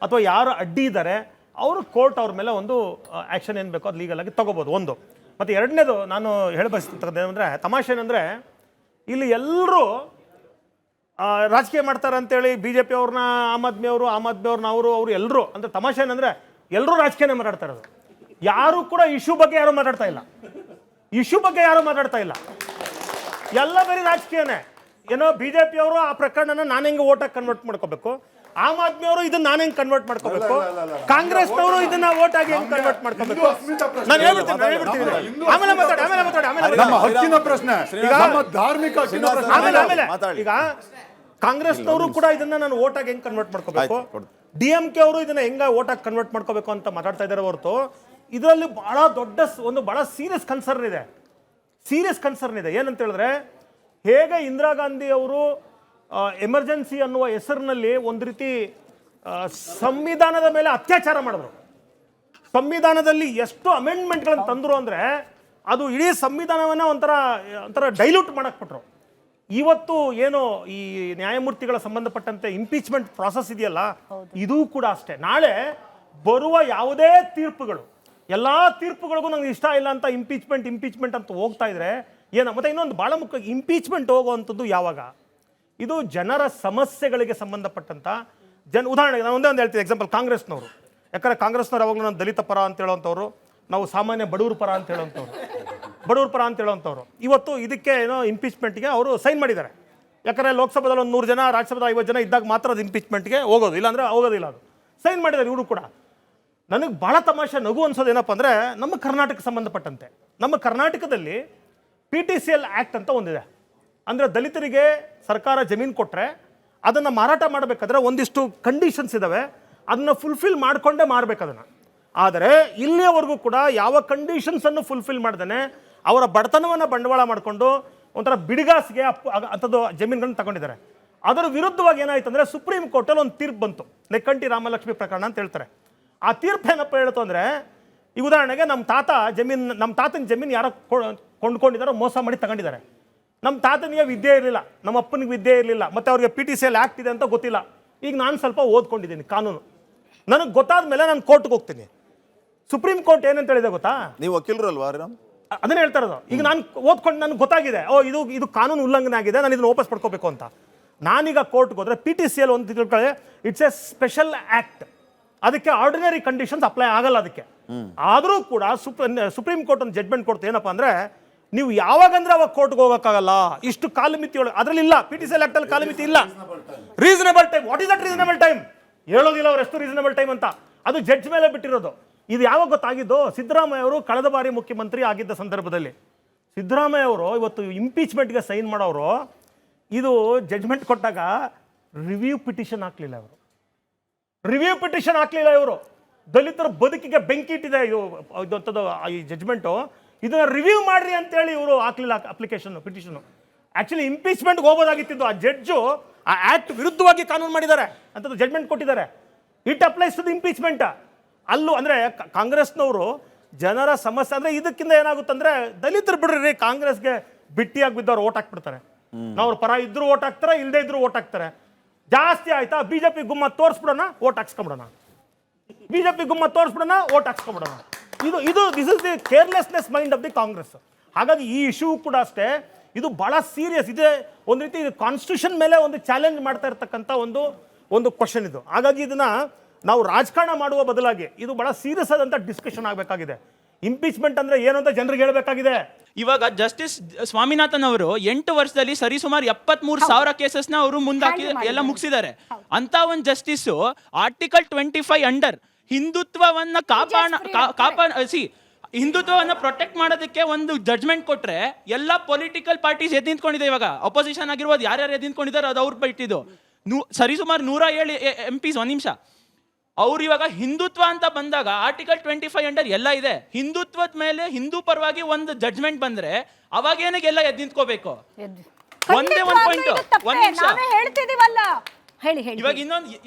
ಅಥವಾ ಯಾರು ಅಡ್ಡಿ ಇದ್ದಾರೆ ಅವರು ಕೋರ್ಟ್ ಅವ್ರ ಮೇಲೆ ಒಂದು ಆ್ಯಕ್ಷನ್ ಏನು ಬೇಕೋ ಅದು ಲೀಗಲ್ ಆಗಿ ತಗೋಬೋದು. ಒಂದು. ಮತ್ತು ಎರಡನೇದು ನಾನು ಹೇಳಬಯಸ್ತಕ್ಕಂಥದ್ದು ಏನಂದರೆ, ತಮಾಷೆ ಏನಂದರೆ ಇಲ್ಲಿ ಎಲ್ಲರೂ ರಾಜಕೀಯ ಮಾಡ್ತಾರೆ ಅಂತೇಳಿ BJP ಅವ್ರನ್ನ ಆಮ್ ಆದ್ಮಿ ಅವ್ರನ್ನ ಅವರು ಎಲ್ಲರೂ ಅಂದರೆ ತಮಾಷೆ ಏನಂದರೆ ಎಲ್ಲರೂ ರಾಜಕೀಯನೇ ಮಾತಾಡ್ತಾ ಇರೋದು. ಯಾರು ಕೂಡ ಇಶ್ಯೂ ಬಗ್ಗೆ ಯಾರು ಮಾತಾಡ್ತಾ ಇಲ್ಲ. ಎಲ್ಲ ಬರೀ ರಾಜಕೀಯನೇ. ಏನೋ BJP ಅವರು ಆ ಪ್ರಕರಣನ ನಾನು ಹೆಂಗೆ ಓಟಾಗಿ ಕನ್ವರ್ಟ್ ಮಾಡ್ಕೋಬೇಕು, ಆಮ್ ಆದ್ಮಿ ಅವರು ಇದನ್ನ ನಾನು ಹೆಂಗೆ ಕನ್ವರ್ಟ್ ಮಾಡ್ಕೋಬೇಕು, ಕಾಂಗ್ರೆಸ್ನವರು ಇದನ್ನ ಓಟ್ ಆಗಿ ಹೆಂಗೆ ಕನ್ವರ್ಟ್ ಮಾಡ್ಕೋಬೇಕು, ನಾನು ಹೇಳ್ಬಿಡ್ತೀನಿ. ಆಮೇಲೆ ಈಗ ಕಾಂಗ್ರೆಸ್ನವರು ಕೂಡ ಇದನ್ನ ನಾನು ಓಟ್ ಆಗಿ ಹೆಂಗೆ ಕನ್ವರ್ಟ್ ಮಾಡ್ಕೋಬೇಕು, DMK ಅವರು ಇದನ್ನ ಹೆಂಗ ಓಟ್ ಆಗಿ ಕನ್ವರ್ಟ್ ಮಾಡ್ಕೋಬೇಕು ಅಂತ ಮಾತಾಡ್ತಾ ಇದ್ದಾರೆ ಹೊರತು ಇದರಲ್ಲಿ ಬಹಳ ಸೀರಿಯಸ್ ಕನ್ಸರ್ನ್ ಇದೆ. ಏನಂತ ಹೇಳಿದ್ರೆ, ಹೇಗೆ ಇಂದಿರಾ ಗಾಂಧಿ ಅವರು ಎಮರ್ಜೆನ್ಸಿ ಅನ್ನುವ ಹೆಸರಿನಲ್ಲಿ ಒಂದು ರೀತಿ ಸಂವಿಧಾನದ ಮೇಲೆ ಅತ್ಯಾಚಾರ ಮಾಡಿದ್ರು, ಸಂವಿಧಾನದಲ್ಲಿ ಎಷ್ಟು ಅಮೆಂಡ್ಮೆಂಟ್ಗಳನ್ನು ತಂದರು ಅಂದರೆ ಅದು ಇಡೀ ಸಂವಿಧಾನವನ್ನ ಒಂಥರ ಡೈಲ್ಯೂಟ್ ಮಾಡಕ್ಬಿಟ್ರು. ಇವತ್ತು ಏನು ಈ ನ್ಯಾಯಮೂರ್ತಿಗಳ ಸಂಬಂಧಪಟ್ಟಂತೆ ಇಂಪೀಚ್ಮೆಂಟ್ ಪ್ರಾಸೆಸ್ ಇದೆಯಲ್ಲ, ಇದು ಕೂಡ ಅಷ್ಟೇ. ನಾಳೆ ಬರುವ ಯಾವುದೇ ತೀರ್ಪುಗಳು, ಎಲ್ಲ ತೀರ್ಪುಗಳಿಗೂ ನಂಗೆ ಇಷ್ಟ ಇಲ್ಲ ಅಂತ ಇಂಪೀಚ್ಮೆಂಟ್ ಅಂತ ಹೋಗ್ತಾ ಇದ್ರೆ ಮತ್ತೆ ಇನ್ನೊಂದು ಬಹಳ ಮುಖ್ಯ, ಇಂಪೀಚ್ಮೆಂಟ್ ಹೋಗುವಂಥದ್ದು ಯಾವಾಗ? ಇದು ಜನರ ಸಮಸ್ಯೆಗಳಿಗೆ ಸಂಬಂಧಪಟ್ಟಂತ ಉದಾಹರಣೆಗೆ ನಾನು ಒಂದೇ ಹೇಳ್ತೀನಿ ಎಕ್ಸಾಂಪಲ್, ಕಾಂಗ್ರೆಸ್ನವರು. ಯಾಕಂದ್ರೆ ಕಾಂಗ್ರೆಸ್ನವ್ರು ಯಾವಾಗಲೂ ನಾನು ದಲಿತ ಪರ ಅಂತ ಹೇಳೋವಂಥವ್ರು, ನಾವು ಸಾಮಾನ್ಯ ಬಡವ್ರ ಪರ ಅಂತ ಹೇಳೋವಂಥವ್ರು. ಇವತ್ತು ಇದಕ್ಕೆ ಏನೋ ಇಂಪೀಚ್ಮೆಂಟ್ಗೆ ಅವರು ಸೈನ್ ಮಾಡಿದ್ದಾರೆ. ಯಾಕಂದರೆ ಲೋಕಸಭೆದಲ್ಲಿ ಒಂದು 100 ಜನ, ರಾಜ್ಯಸಭೆದ 50 ಜನ ಇದ್ದಾಗ ಮಾತ್ರ ಅದು ಇಂಪೀಚ್ಮೆಂಟ್ಗೆ ಹೋಗೋದು, ಇಲ್ಲಾಂದರೆ ಹೋಗೋದಿಲ್ಲ. ಅದು ಸೈನ್ ಮಾಡಿದ್ದಾರೆ ಇವರು ಕೂಡ. ನನಗೆ ಭಾಳ ತಮಾಷೆ ನಗು ಅನ್ಸೋದು ಏನಪ್ಪ ಅಂದರೆ, ನಮ್ಮ ಕರ್ನಾಟಕಕ್ಕೆ ಸಂಬಂಧಪಟ್ಟಂತೆ ನಮ್ಮ ಕರ್ನಾಟಕದಲ್ಲಿ PTCL ಆ್ಯಕ್ಟ್ ಅಂತ ಒಂದಿದೆ. ಅಂದರೆ ದಲಿತರಿಗೆ ಸರ್ಕಾರ ಜಮೀನು ಕೊಟ್ಟರೆ ಅದನ್ನು ಮಾರಾಟ ಮಾಡಬೇಕಾದ್ರೆ ಒಂದಿಷ್ಟು ಕಂಡೀಷನ್ಸ್ ಇದ್ದಾವೆ, ಅದನ್ನು ಫುಲ್ಫಿಲ್ ಮಾಡಿಕೊಂಡೇ ಮಾರಬೇಕು ಅದನ್ನು. ಆದರೆ ಇಲ್ಲಿಯವರೆಗೂ ಕೂಡ ಯಾವ ಕಂಡೀಷನ್ಸನ್ನು ಫುಲ್ಫಿಲ್ ಮಾಡ್ದೇ ಅವರ ಬಡತನವನ್ನು ಬಂಡವಾಳ ಮಾಡಿಕೊಂಡು ಒಂಥರ ಬಿಡಿಗಾಸಿಗೆ ಅಂಥದ್ದು ಜಮೀನುಗಳನ್ನ ತಗೊಂಡಿದ್ದಾರೆ. ಅದರ ವಿರುದ್ಧವಾಗಿ ಏನಾಯ್ತು ಅಂದರೆ, ಸುಪ್ರೀಂ ಕೋರ್ಟಲ್ಲಿ ಒಂದು ತೀರ್ಪು ಬಂತು, ನೆಕ್ಕಂಟಿ ರಾಮಲಕ್ಷ್ಮಿ ಪ್ರಕರಣ ಅಂತ ಹೇಳ್ತಾರೆ. ಆ ತೀರ್ಪು ಏನಪ್ಪ ಹೇಳ್ತು ಅಂದರೆ, ಈ ಉದಾಹರಣೆಗೆ ನಮ್ಮ ತಾತನ ಜಮೀನು ಯಾರೋ ಕೊಂಡ್ಕೊಂಡಿದ್ದಾರೆ, ಮೋಸ ಮಾಡಿ ತಗೊಂಡಿದ್ದಾರೆ. ನಮ್ಮ ತಾತನಿಗೆ ವಿದ್ಯೆ ಇರಲಿಲ್ಲ, ನಮ್ಮ ಅಪ್ಪನಿಗೆ ವಿದ್ಯೆ ಇರಲಿಲ್ಲ, ಮತ್ತು ಅವ್ರಿಗೆ PTCL ಆ್ಯಕ್ಟ್ ಇದೆ ಅಂತ ಗೊತ್ತಿಲ್ಲ. ಈಗ ನಾನು ಸ್ವಲ್ಪ ಓದ್ಕೊಂಡಿದ್ದೀನಿ ಕಾನೂನು, ನನಗೆ ಗೊತ್ತಾದ ಮೇಲೆ ನಾನು ಕೋರ್ಟ್ಗೆ ಹೋಗ್ತೀನಿ. ಸುಪ್ರೀಂ ಕೋರ್ಟ್ ಏನಂತ ಹೇಳಿದೆ ಗೊತ್ತಾ? ನೀವು ವಕೀಲರಲ್ವಾ? ಅದನ್ನೇ ಹೇಳ್ತಾ ಇರೋದು. ಈಗ ನಾನು ಓದ್ಕೊಂಡು ನನಗೆ ಗೊತ್ತಾಗಿದೆ, ಇದು ಕಾನೂನು ಉಲ್ಲಂಘನೆ ಆಗಿದೆ, ನಾನು ಇದನ್ನು ವಾಪಸ್ ಪಡ್ಕೋಬೇಕು ಅಂತ. ನಾನೀಗ ಕೋರ್ಟ್ಗೆ ಹೋದರೆ PTCL ಒಂದು ತಿಳ್ಕೊಳ್ಳಿ, ಇಟ್ಸ್ ಎ ಸ್ಪೆಷಲ್ ಆ್ಯಕ್ಟ್, ಅದಕ್ಕೆ ಆರ್ಡಿನರಿ ಕಂಡೀಷನ್ಸ್ ಅಪ್ಲೈ ಆಗಲ್ಲ ಅದಕ್ಕೆ. ಆದರೂ ಕೂಡ ಸುಪ್ರೀಂ ಕೋರ್ಟ್ ಒಂದು ಜಡ್ಜ್ಮೆಂಟ್ ಕೊಡ್ತು, ಏನಪ್ಪ ಅಂದರೆ ನೀವು ಯಾವಾಗಂದ್ರೆ ಅವಾಗ ಕೋರ್ಟ್ಗೆ ಹೋಗೋಕ್ಕಾಗಲ್ಲ, ಇಷ್ಟು ಕಾಲಮಿತಿ ಒಳಗೆ. ಅದರಲ್ಲಿ ಇಲ್ಲ, PTCL ಆ್ಯಕ್ಟಲ್ಲಿ ಕಾಲಮಿತಿ ಇಲ್ಲ. Reasonable time, what is that reasonable time ಹೇಳೋದಿಲ್ಲ ಅವ್ರು, ಎಷ್ಟು ರೀಸನಬಲ್ ಟೈಮ್ ಅಂತ. ಅದು ಜಡ್ಜ್ ಮೇಲೆ ಬಿಟ್ಟಿರೋದು. ಇದು ಯಾವಾಗ ಗೊತ್ತಾಗಿದ್ದು? ಸಿದ್ದರಾಮಯ್ಯ ಅವರು ಕಳೆದ ಬಾರಿ ಮುಖ್ಯಮಂತ್ರಿ ಆಗಿದ್ದ ಸಂದರ್ಭದಲ್ಲಿ ಸಿದ್ದರಾಮಯ್ಯ ಅವರು ಇವತ್ತು ಇಂಪೀಚ್ಮೆಂಟ್ಗೆ ಸೈನ್ ಮಾಡೋರು, ಇದು ಜಡ್ಜ್ಮೆಂಟ್ ಕೊಟ್ಟಾಗ ರಿವ್ಯೂ ಪಿಟಿಷನ್ ಹಾಕ್ಲಿಲ್ಲ ಇವರು. ರಿವ್ಯೂ ಪಿಟಿಷನ್ ಹಾಕ್ಲಿಲ್ಲ ಇವರು. ದಲಿತರ ಬದುಕಿಗೆ ಬೆಂಕಿ ಇಟ್ಟಿದೆ ಇದಂಥದ್ದು ಈ ಜಡ್ಜ್ಮೆಂಟು. ಇದನ್ನ ರಿವ್ಯೂ ಮಾಡ್ರಿ ಅಂತೇಳಿ ಇವರು ಹಾಕ್ಲಿಲ್ಲ ಅಪ್ಲಿಕೇಶನ್, ಪಿಟಿಷನ್. ಆ್ಯಕ್ಚುಲಿ ಇಂಪೀಚ್ಮೆಂಟ್ಗೆ ಹೋಗೋದಾಗಿತ್ತು. ಆ ಜಡ್ಜು ಆ ಆ್ಯಕ್ಟ್ ವಿರುದ್ಧವಾಗಿ ಕಾನೂನು ಮಾಡಿದ್ದಾರೆ ಅಂಥದ್ದು ಜಡ್ಜ್ಮೆಂಟ್ ಕೊಟ್ಟಿದ್ದಾರೆ. It applies to the impeachment. ಅಲ್ಲೂ ಅಂದರೆ ಕಾಂಗ್ರೆಸ್ನವರು ಜನರ ಸಮಸ್ಯೆ ಅಂದರೆ ಇದಕ್ಕಿಂತ ಏನಾಗುತ್ತಂದ್ರೆ, ದಲಿತರು ಬಿಡ್ರಿ, ಕಾಂಗ್ರೆಸ್ಗೆ ಬಿಟ್ಟಿಯಾಗಿ ಬಿದ್ದವ್ರು ಓಟ್ ಹಾಕ್ಬಿಡ್ತಾರೆ. ನಾವು ಪರ ಇದ್ರು ಓಟ್ ಹಾಕ್ತಾರೆ, ಇಲ್ಲದೆ ಇದ್ರು ಓಟ್ ಹಾಕ್ತಾರೆ. ಜಾಸ್ತಿ ಆಯ್ತಾ BJP ಗುಮ್ಮ ತೋರಿಸ್ಬಿಡೋಣ, ಓಟ್ ಹಾಕ್ಸ್ಕೊಂಬಿಡೋಣ. BJP ಗುಮ್ಮ ತೋರಿಸ್ಬಿಡೋಣ, ಓಟ್ ಹಾಕ್ಸ್ಕೊಂಬಿಡೋಣ. This is the carelessness mind of the Congress. ಹಾಗಾಗಿ ಈ ಇಶ್ಯೂ ಕೂಡ ಅಷ್ಟೇ, ಇದು ಬಹಳ ಸೀರಿಯಸ್ ಇದೆ. ಒಂದು ರೀತಿ ಕಾನ್ಸ್ಟಿಟ್ಯೂಷನ್ ಮೇಲೆ ಒಂದು ಚಾಲೆಂಜ್ ಮಾಡ್ತಾ ಇರ್ತಕ್ಕಂಥ ಒಂದು ಕ್ವಶನ್ ಇದು. ಹಾಗಾಗಿ ಇದನ್ನ ನಾವು ರಾಜಕಾರಣ ಮಾಡುವ ಬದಲಾಗಿ ಇದು ಬಹಳ ಸೀರಿಯಸ್ ಆದಂಥ ಡಿಸ್ಕಷನ್ ಆಗಬೇಕಾಗಿದೆ. ಇಂಪೀಚ್ಮೆಂಟ್ ಅಂದ್ರೆ ಏನು ಅಂತ ಜನರಿಗೆ ಹೇಳಬೇಕಾಗಿದೆ. ಇವಾಗ ಜಸ್ಟಿಸ್ ಸ್ವಾಮಿನಾಥನ್ ಅವರು 8 ವರ್ಷದಲ್ಲಿ ಸರಿಸುಮಾರು 73,000 ಕೇಸಸ್ನ ಅವರು ಮುಂದಾಕಿ ಎಲ್ಲ ಮುಗಿಸಿದ್ದಾರೆ. ಅಂತ ಒಂದು ಜಸ್ಟಿಸ್ ಆರ್ಟಿಕಲ್ 25 ಅಂಡರ್ ಹಿಂದುತ್ವವನ್ನ ಹಿಂದುತ್ವವನ್ನ ಪ್ರೊಟೆಕ್ಟ್ ಮಾಡೋದಕ್ಕೆ ಒಂದು ಜಡ್ಜ್ಮೆಂಟ್ ಕೊಟ್ರೆ ಎಲ್ಲ ಪೊಲಿಟಿಕಲ್ ಪಾರ್ಟೀಸ್ ಎದ್ದು ನಿಂತ್ಕೊಂಡಿದೆ. ಇವಾಗ ಅಪೋಸಿಷನ್ ಆಗಿರ್ಬೋದು, ಯಾರ್ಯಾರು ಎದ್ದು ನಿಂತ್ಕೊಂಡಿದ್ದಾರೆ ಅದು ಅವ್ರು ಬಿಟ್ಟಿದ್ದು. ಸರಿಸುಮಾರು 107 MPs. ಒಂದು ನಿಮಿಷ, ಅವ್ರು ಇವಾಗ ಹಿಂದುತ್ವ ಅಂತ ಬಂದಾಗ ಆರ್ಟಿಕಲ್ 25 ಅಂಡರ್ ಎಲ್ಲ ಇದೆ. ಹಿಂದುತ್ವದ ಮೇಲೆ ಹಿಂದೂ ಪರವಾಗಿ ಒಂದು ಜಡ್ಜ್ಮೆಂಟ್ ಬಂದ್ರೆ ಅವಾಗ ಏನಕ್ಕೆ ಎಲ್ಲ ಎದ್ದು ನಿಂತ್ಕೋಬೇಕು? ಒಂದೇ ಒಂದು ಪಾಯಿಂಟ್, ಒಂದ್ ನಿಮಿಷ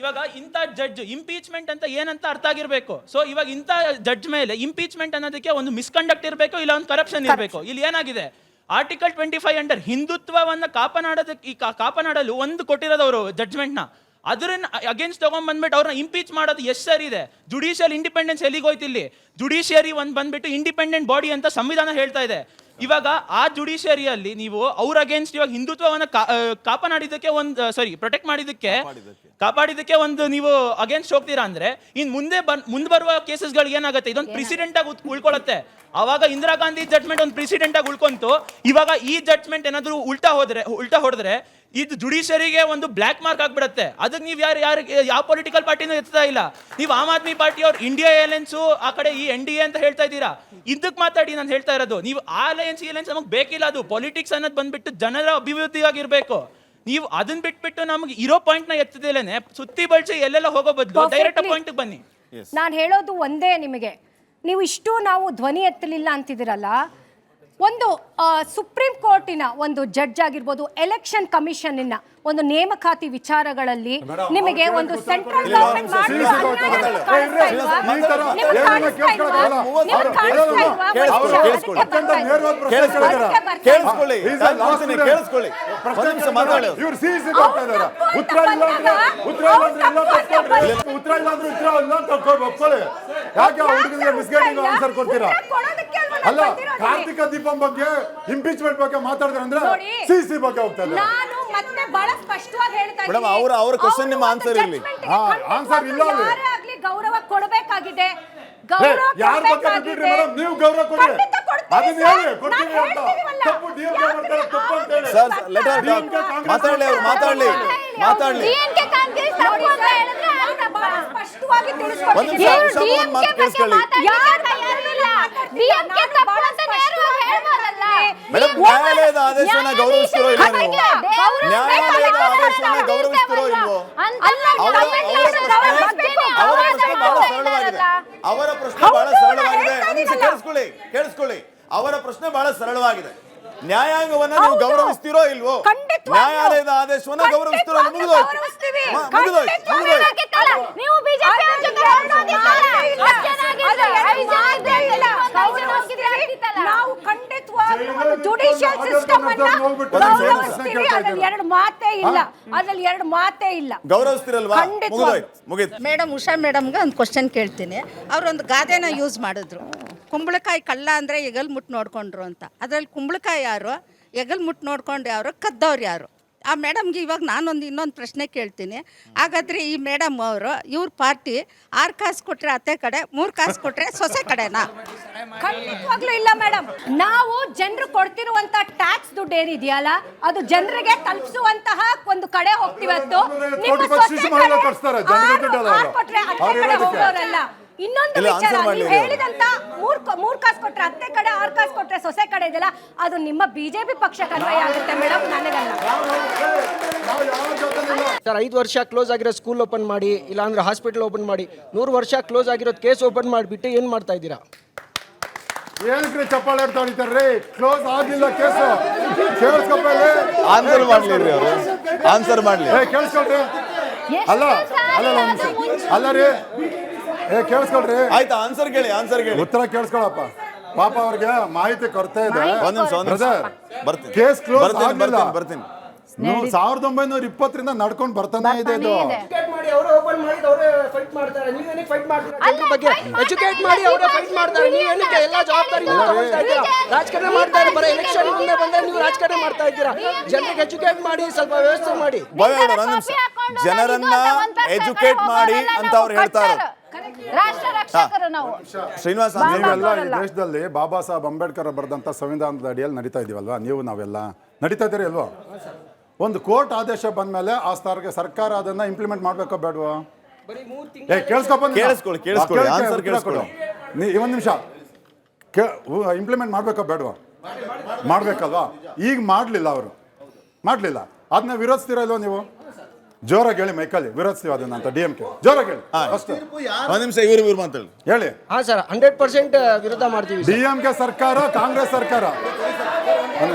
ಇವಾಗ ಇಂಥ ಜಡ್ಜ್ ಇಂಪೀಚ್ಮೆಂಟ್ ಅಂತ ಏನಂತ ಅರ್ಥ ಆಗಿರ್ಬೇಕು. ಸೊ ಇವಾಗ ಇಂಥ ಜಡ್ಜ್ ಮೇಲೆ ಇಂಪೀಚ್ಮೆಂಟ್ ಅನ್ನೋದಕ್ಕೆ ಒಂದು ಮಿಸ್ಕಂಡಕ್ಟ್ ಇರಬೇಕು, ಇಲ್ಲ ಒಂದು ಕರಪ್ಷನ್ ಇರಬೇಕು. ಇಲ್ಲಿ ಏನಾಗಿದೆ? ಆರ್ಟಿಕಲ್ 25 ಅಂಡರ್ ಹಿಂದುತ್ವವನ್ನ ಕಾಪಾಡಲು ಒಂದು ಕೊಟ್ಟಿರೋದವರು ಜಡ್ಜ್ಮೆಂಟ್ನ, ಅದನ್ನ ಅಗೇನ್ಸ್ಟ್ ತಗೊಂಡ್ ಬಂದ್ಬಿಟ್ಟು ಅವ್ರನ್ನ ಇಂಪೀಚ್ ಮಾಡೋದು ಎಷ್ಟು ಸರಿ ಇದೆ? ಜುಡಿಷಿಯಲ್ ಇಂಡಿಪೆಂಡೆನ್ಸ್ ಎಲ್ಲಿಗೆ ಹೋಯ್ತು? ಇಲ್ಲಿ ಜುಡಿಷಿಯರಿ ಬಂದ್ಬಿಟ್ಟು ಇಂಡಿಪೆಂಡೆಂಟ್ ಬಾಡಿ ಅಂತ ಸಂವಿಧಾನ ಹೇಳ್ತಾ ಇದೆ. ಇವಾಗ ಆ ಜುಡಿಷಿಯರಿಯಲ್ಲಿ ನೀವು ಅವ್ರ ಅಗೇನ್ಸ್ಟ್ ಇವಾಗ ಹಿಂದುತ್ವವನ್ನು ಪ್ರೊಟೆಕ್ಟ್ ಕಾಪಾಡಿದಕ್ಕೆ ಒಂದು ನೀವು ಅಗೇನ್ಸ್ಟ್ ಹೋಗ್ತೀರಾ ಅಂದ್ರೆ ಇನ್ ಮುಂದೆ ಬರುವ ಕೇಸಸ್ಗಳಿಗೆ ಏನಾಗುತ್ತೆ? ಇದೊಂದು ಪ್ರೆಸಿಡೆಂಟ್ ಆಗಿ ಉಳ್ಕೊಳ್ಳುತ್ತೆ. ಅವಾಗ ಇಂದಿರಾ ಗಾಂಧಿ ಜಡ್ಜ್ಮೆಂಟ್ ಒಂದು ಪ್ರೆಸಿಡೆಂಟ್ ಆಗಿ ಉಳ್ಕೊಂತು. ಇವಾಗ ಈ ಜಡ್ಜ್ಮೆಂಟ್ ಏನಾದ್ರು ಉಲ್ಟಾ ಹೊಡೆದ್ರೆ ಇದು ಜುಡಿಷಿಯರಿಗೆ ಒಂದು ಬ್ಲ್ಯಾಕ್ ಮಾರ್ಕ್ ಆಗ್ಬಿಡುತ್ತೆ. ಅದಕ್ಕೆ ನೀವು ಯಾವ ಪೊಲಿಟಿಕಲ್ ಪಾರ್ಟಿನೂ ಎತ್ತಾ ಇಲ್ಲ. ನೀವು ಆಮ್ ಆದ್ಮಿ ಪಾರ್ಟಿ ಅವ್ರು ಇಂಡಿಯಾ ಅಲಯನ್ಸ್, ಆ ಕಡೆ ಈ NDA ಅಂತ ಹೇಳ್ತಾ ಇದ್ದೀರಾ. ಇದಕ್ಕೆ ಮಾತಾಡಿ ನಾನು ಹೇಳ್ತಾ ಇರೋದು. ನೀವು ಆ ಅಲಯನ್ಸ್ ನಮಗೆ ಬೇಕಿಲ್ಲ. ಅದು ಪಾಲಿಟಿಕ್ಸ್ ಅನ್ನೋದು ಬಂದ್ಬಿಟ್ಟು ಜನರ ಅಭಿವೃದ್ಧಿಯಾಗಿರ್ಬೇಕು. ನೀವು ಅದನ್ನ ಬಿಟ್ಬಿಟ್ಟು ನಮಗೆ ಇರೋ ಪಾಯಿಂಟ್ ನ ಎತ್ತದೇನೆ ಸುತ್ತಿ ಬಳಸಿ ಎಲ್ಲೆಲ್ಲ ಹೋಗೋ ಬದಲು ಡೈರೆಕ್ಟ್ ಪಾಯಿಂಟ್ ಬನ್ನಿ. ನಾನು ಹೇಳೋದು ಒಂದೇ ನಿಮಗೆ, ನೀವು ಇಷ್ಟು ನಾವು ಧ್ವನಿ ಎತ್ತಲಿಲ್ಲ ಅಂತಿದ್ದೀರಲ್ಲ, ಒಂದು ಸುಪ್ರೀಂ ಕೋರ್ಟಿನ ಒಂದು ಜಡ್ಜ್ ಆಗಿರ್ಬೋದು, ಎಲೆಕ್ಷನ್ ಕಮಿಷನ್ನ ಒಂದು ನೇಮಕಾತಿ ವಿಚಾರಗಳಲ್ಲಿ ನಿಮಗೆ ಒಂದು ಸೆಂಟ್ರಲ್ ಗವರ್ಮೆಂಟ್ ಅಲ್ಲ, ಕಾರ್ತಿಕ ದೀಪಂ ಬಗ್ಗೆ ಇಂಪೀಚ್ಮೆಂಟ್ ಬಗ್ಗೆ ಮಾತಾಡಿದ್ರೆ ಅಂದ್ರೆ ಸಿಸಿ ಬಗ್ಗೆ ಹೋಗ್ತಾರೆ. ನಾನು ಮತ್ತೆ ಬಹಳ ಸ್ಪಷ್ಟವಾಗಿ ಹೇಳ್ತಾ ಇದ್ದೀನಿ, ಮೇಡಮ್ ಅವರ ಕ್ವೆಶ್ಚನ್ ನಿಮ್ಮ ಆನ್ಸರ್ ಇರಲಿ. ಆನ್ಸರ್ ಇಲ್ಲ, ಯಾರೇ ಆಗ್ಲಿ ಗೌರವ ಕೊಡಬೇಕಾಗಿದೆ. ಯಾರ ಬಗ್ಗೆ ಬಿಟ್ಬಿಡ್ರಿ ಮೇಡಮ್, ನೀವು ಗೌರವ ಕೊಡಿ. ಅದನ್ನ ಹೇಳಿ ಕೊಡ್ತೀವಿ ಅಂತ. ತಪ್ಪು ಡಿಎಂಕೆ ಮಾಡ್ತಾರೆ, ತಪ್ಪು ಅಂತ ಹೇಳಿ. ಸರ್ ಲೆಟ್ ಅವರ್ ಮಾತಾಡಲಿ, ಅವರು ಮಾತಾಡಲಿ. ಡಿಎಂಕೆ ಕಾಂಗ್ರೆಸ್ ತಪ್ಪು ಅಂತ ಹೇಳಿದ್ರೆ ಬಹಳ ಸ್ಪಷ್ಟವಾಗಿ ತಿಳಿಸ್ಕೊಡ್ತೀನಿ. ಒಂದು ನಿಮಿಷ ಒಂದು ಮಾತು ಕೇಳಿಸ್ಕೊಳ್ಳಿ ಡಿಎಂಕೆ ತಪ್ಪು ಅಂತ ನೇರವಾಗಿ ಹೇಳ್ಬೋದಲ್ಲ ಮೇಡಮ್. ನ್ಯಾಯಾಲಯದ ಆದೇಶವನ್ನ ಗೌರವಿಸ್ತಿರೋ ಇಲ್ವೋ ನೀವು? ನ್ಯಾಯಾಲಯದ ಆದೇಶವನ್ನ ಗೌರವಿಸ್ತಿರೋ ಇಲ್ವೋ? ಅವರ ಪ್ರಶ್ನೆ ಬಹಳ ಸರಳವಾಗಿದೆ. ಕೇಳಿಸ್ಕೊಳ್ಳಿ, ಅವರ ಪ್ರಶ್ನೆ ಬಹಳ ಸರಳವಾಗಿದೆ. ನ್ಯಾಯಾಂಗವನ್ನ ನೀವು ಗೌರವಿಸ್ತಿರೋ ಇಲ್ವೋ? ನ್ಯಾಯಾಲಯದ ಆದೇಶವನ್ನ ಗೌರವಿಸ್ತಿರೋ? ಮುಗಿದೋಯ್ತು. ನೀವು ಬಿಜೆಪಿ ನಾವು ಖಂಡಿತವಾಗಿ ಜುಡಿಷಿಯಲ್ ಗೌರವಿಸ್ತೀವಿ, ಅದ್ರಲ್ಲಿ ಎರಡು ಮಾತೇ ಇಲ್ಲ, ಅದ್ರಲ್ಲಿ ಎರಡು ಮಾತೇ ಇಲ್ಲ. ಗೌರವಿಸ್ತಿರಲ್ವಾ? ಮುಗಿದೋಯ್ತು. ಮೇಡಮ್, ಉಷಾ ಮೇಡಮ್ಗೆ ಒಂದು ಕ್ವಶನ್ ಕೇಳ್ತೀನಿ. ಅವರೊಂದು ಗಾದೆನ ಯೂಸ್ ಮಾಡಿದ್ರು, ಕುಂಬಳಕಾಯಿ ಕಳ್ಳ ಅಂದರೆ ಎಗಲ್ ಮುಟ್ಟು ನೋಡ್ಕೊಂಡ್ರು ಅಂತ. ಅದರಲ್ಲಿ ಕುಂಬಳಕಾಯಿ ಯಾರು, ಎಗಲ್ ಮುಟ್ಟು ನೋಡ್ಕೊಂಡು ಯಾರು, ಕದ್ದವ್ರು ಯಾರು? ಆ ಮೇಡಮ್ಗೆ ಇವಾಗ ಇನ್ನೊಂದು ಪ್ರಶ್ನೆ ಕೇಳ್ತೀನಿ. ಹಾಗಾದರೆ ಈ ಮೇಡಮ್ ಅವರು ಇವ್ರ ಪಾರ್ಟಿ 6 ಕಾಸು ಕೊಟ್ಟರೆ ಅತ್ತೆ ಕಡೆ, 3 ಕಾಸು ಕೊಟ್ಟರೆ ಸೊಸೆ ಕಡೆನಾ? ಖಂಡಿತವಾಗ್ಲೂ ಇಲ್ಲ ಮೇಡಮ್. ನಾವು ಜನರು ಕೊಡ್ತಿರುವಂತ ಟ್ಯಾಕ್ಸ್ ದುಡ್ಡು ಏನಿದೆಯಲ್ಲ, ಅದು ಜನರಿಗೆ ತಲುಪಿಸುವಂತಹ ಒಂದು ಕಡೆ ಹೋಗ್ತಿವತ್ತು. ನಿಮ್ಮ ಸೊಸೆ ಕಡೆ 6 ಕೊಟ್ರೆ ಅತ್ತೆ ಕಡೆ ಹೋಗೋರಲ್ಲ. ಇನ್ನೊಂದು ವಿಚಾರ, ನೀವು ಹೇಳಿದಂತ 3 ಕಾಸು ಕೊಟ್ರೆ ಅತ್ತೆ ಕಡೆ, 6 ಕಾಸು ಕೊಟ್ರೆ ಸೊಸೆ ಕಡೆ ಇದೆಯಲ್ಲ, ಅದು ನಿಮ್ಮ ಬಿಜೆಪಿ ಪಕ್ಷಕ್ಕೆ ಅನ್ವಯ ಆಗುತ್ತೆ ಮೇಡಮ್, ನನಗಲ್ಲ. ಸರ್ 5 ವರ್ಷ ಕ್ಲೋಸ್ ಆಗಿರೋ ಸ್ಕೂಲ್ ಓಪನ್ ಮಾಡಿ, ಇಲ್ಲಾಂದ್ರೆ ಹಾಸ್ಪಿಟಲ್ ಓಪನ್ ಮಾಡಿ, 100 ವರ್ಷ ಕ್ಲೋಸ್ ಆಗಿರೋದು ಕೇಸ್ ಓಪನ್ ಮಾಡಿಬಿಟ್ಟು ಏನು ಮಾಡ್ತಾ ಇದ್ದೀರಾ? ಏನಕ್ರಿ ಚಪ್ಪಾಳೆ ಅಂತ ಹೊಡಿತಾರ್ರಿ? ಕ್ಲೋಸ್ ಆಗಿಲ್ಲ ಕೇಸು. ಕೇಳಿಸ್ಕೊಳ್ರಿ, ಆನ್ಸರ್ ಮಾಡ್ಲಿ ಅವರು, ಆನ್ಸರ್ ಮಾಡ್ಲಿ. ಕೇಳಿಸ್ಕೊಳ್ರಿ. ಅಲ್ಲ ಅಲ್ಲ ರೀ, ಕೇಳಿಸ್ಕೊಳ್ರಿ. ಆಯ್ತಾ, ಆನ್ಸರ್ ಕೇಳಿ, ಆನ್ಸರ್ ಕೇಳಿ, ಉತ್ತರ ಕೇಳಿಸ್ಕೊಳಪ್ಪ. ಪಾಪ ಅವ್ರಿಗೆ ಮಾಹಿತಿ ಕೊರತೆ ಇದೆ. ಒಂದ್ ನಿಮಿಷ ಬರ್ತೀನಿ. ಕೇಸ್ ಕ್ಲೋಸ್ ಆಗಿಲ್ಲ. ಬರ್ತೀನಿ. 1920 ನಡ್ಕೊಂಡು ಬರ್ತಾನೆ ಇದೆ ಇದು. ಎಜುಕೇಟ್ ಮಾಡಿ ಅವರೇ ಫೈಟ್ ಮಾಡ್ತಾರೆ, ನೀವು ಏನಕ್ಕೆ ಎಲ್ಲ ಜವಾಬ್ದಾರಿ ತಗೊಳ್ತಾ ಇದ್ದೀರಾ? ರಾಜಕಾರಣ ಮಾಡ್ತಾ ಇದ್ದೀರಾ, ಬರೀ ಎಲೆಕ್ಷನ್ ಮುಂದೆ ಬಂದ್ರೆ ನೀವು ರಾಜಕಾರಣ ಮಾಡ್ತಾ ಇದ್ದೀರಾ. ಜನರಿಗೆ ಎಜುಕೇಟ್ ಮಾಡಿ, ಸ್ವಲ್ಪ ವ್ಯವಸ್ಥೆ ಮಾಡಿ. ಜನರನ್ನ ಎಜುಕೇಟ್ ಮಾಡಿ ಅಂತ ಅವ್ರು ಹೇಳ್ತಾರೆ. ರಾಷ್ಟ್ರ ರಕ್ಷಕರು ನಾವು. ಶ್ರೀನಿವಾಸ್, ನೀವೆಲ್ಲ ಈ ದೇಶದಲ್ಲಿ ಬಾಬಾ ಸಾಹೇಬ್ ಅಂಬೇಡ್ಕರ್ ಬರೆದಂತ ಸಂವಿಧಾನದ ಅಡಿಯಲ್ಲಿ ನಡೀತಾ ಇದೀವಲ್ವಾ? ನಾವೆಲ್ಲ ನಡೀತಾ ಇದ್ದೀರಿ ಅಲ್ವಾ? ಒಂದು ಕೋರ್ಟ್ ಆದೇಶ ಬಂದ್ಮೇಲೆ ಆ ಸರ್ಕಾರ ಅದನ್ನ ಇಂಪ್ಲಿಮೆಂಟ್ ಮಾಡ್ಬೇಕೋ ಬೇಡವಾ? ಒಂದ್ ನಿಮಿಷ, ಇಂಪ್ಲಿಮೆಂಟ್ ಮಾಡ್ಬೇಕೋ ಬೇಡವಾ? ಮಾಡ್ಬೇಕಲ್ವಾ? ಈಗ ಮಾಡ್ಲಿಲ್ಲ, ಅವರು ಮಾಡ್ಲಿಲ್ಲ. ಅದನ್ನ ವಿರೋಧಿಸ್ತೀರಾ ಇಲ್ವಾ ನೀವು? ಜೋರಾಗಿ ಹೇಳಿ, ಮೈಕಲ್ಲಿ ವಿರೋಧಿಸ್ತೀವಿ ಅದನ್ನ ಅಂತ. DMK ಜೋರಾಗಿ ಹೇಳಿ. ಒಂದ್ ನಿಮಿಷ, ಇವ್ರು ಮಾತಾಡಿ. ಹೇಳಿ. ಹಾ ಸರ್, 100% ವಿರೋಧ ಮಾಡ್ತೀವಿ. DMK ಸರ್ಕಾರ, ಕಾಂಗ್ರೆಸ್ ಸರ್ಕಾರ.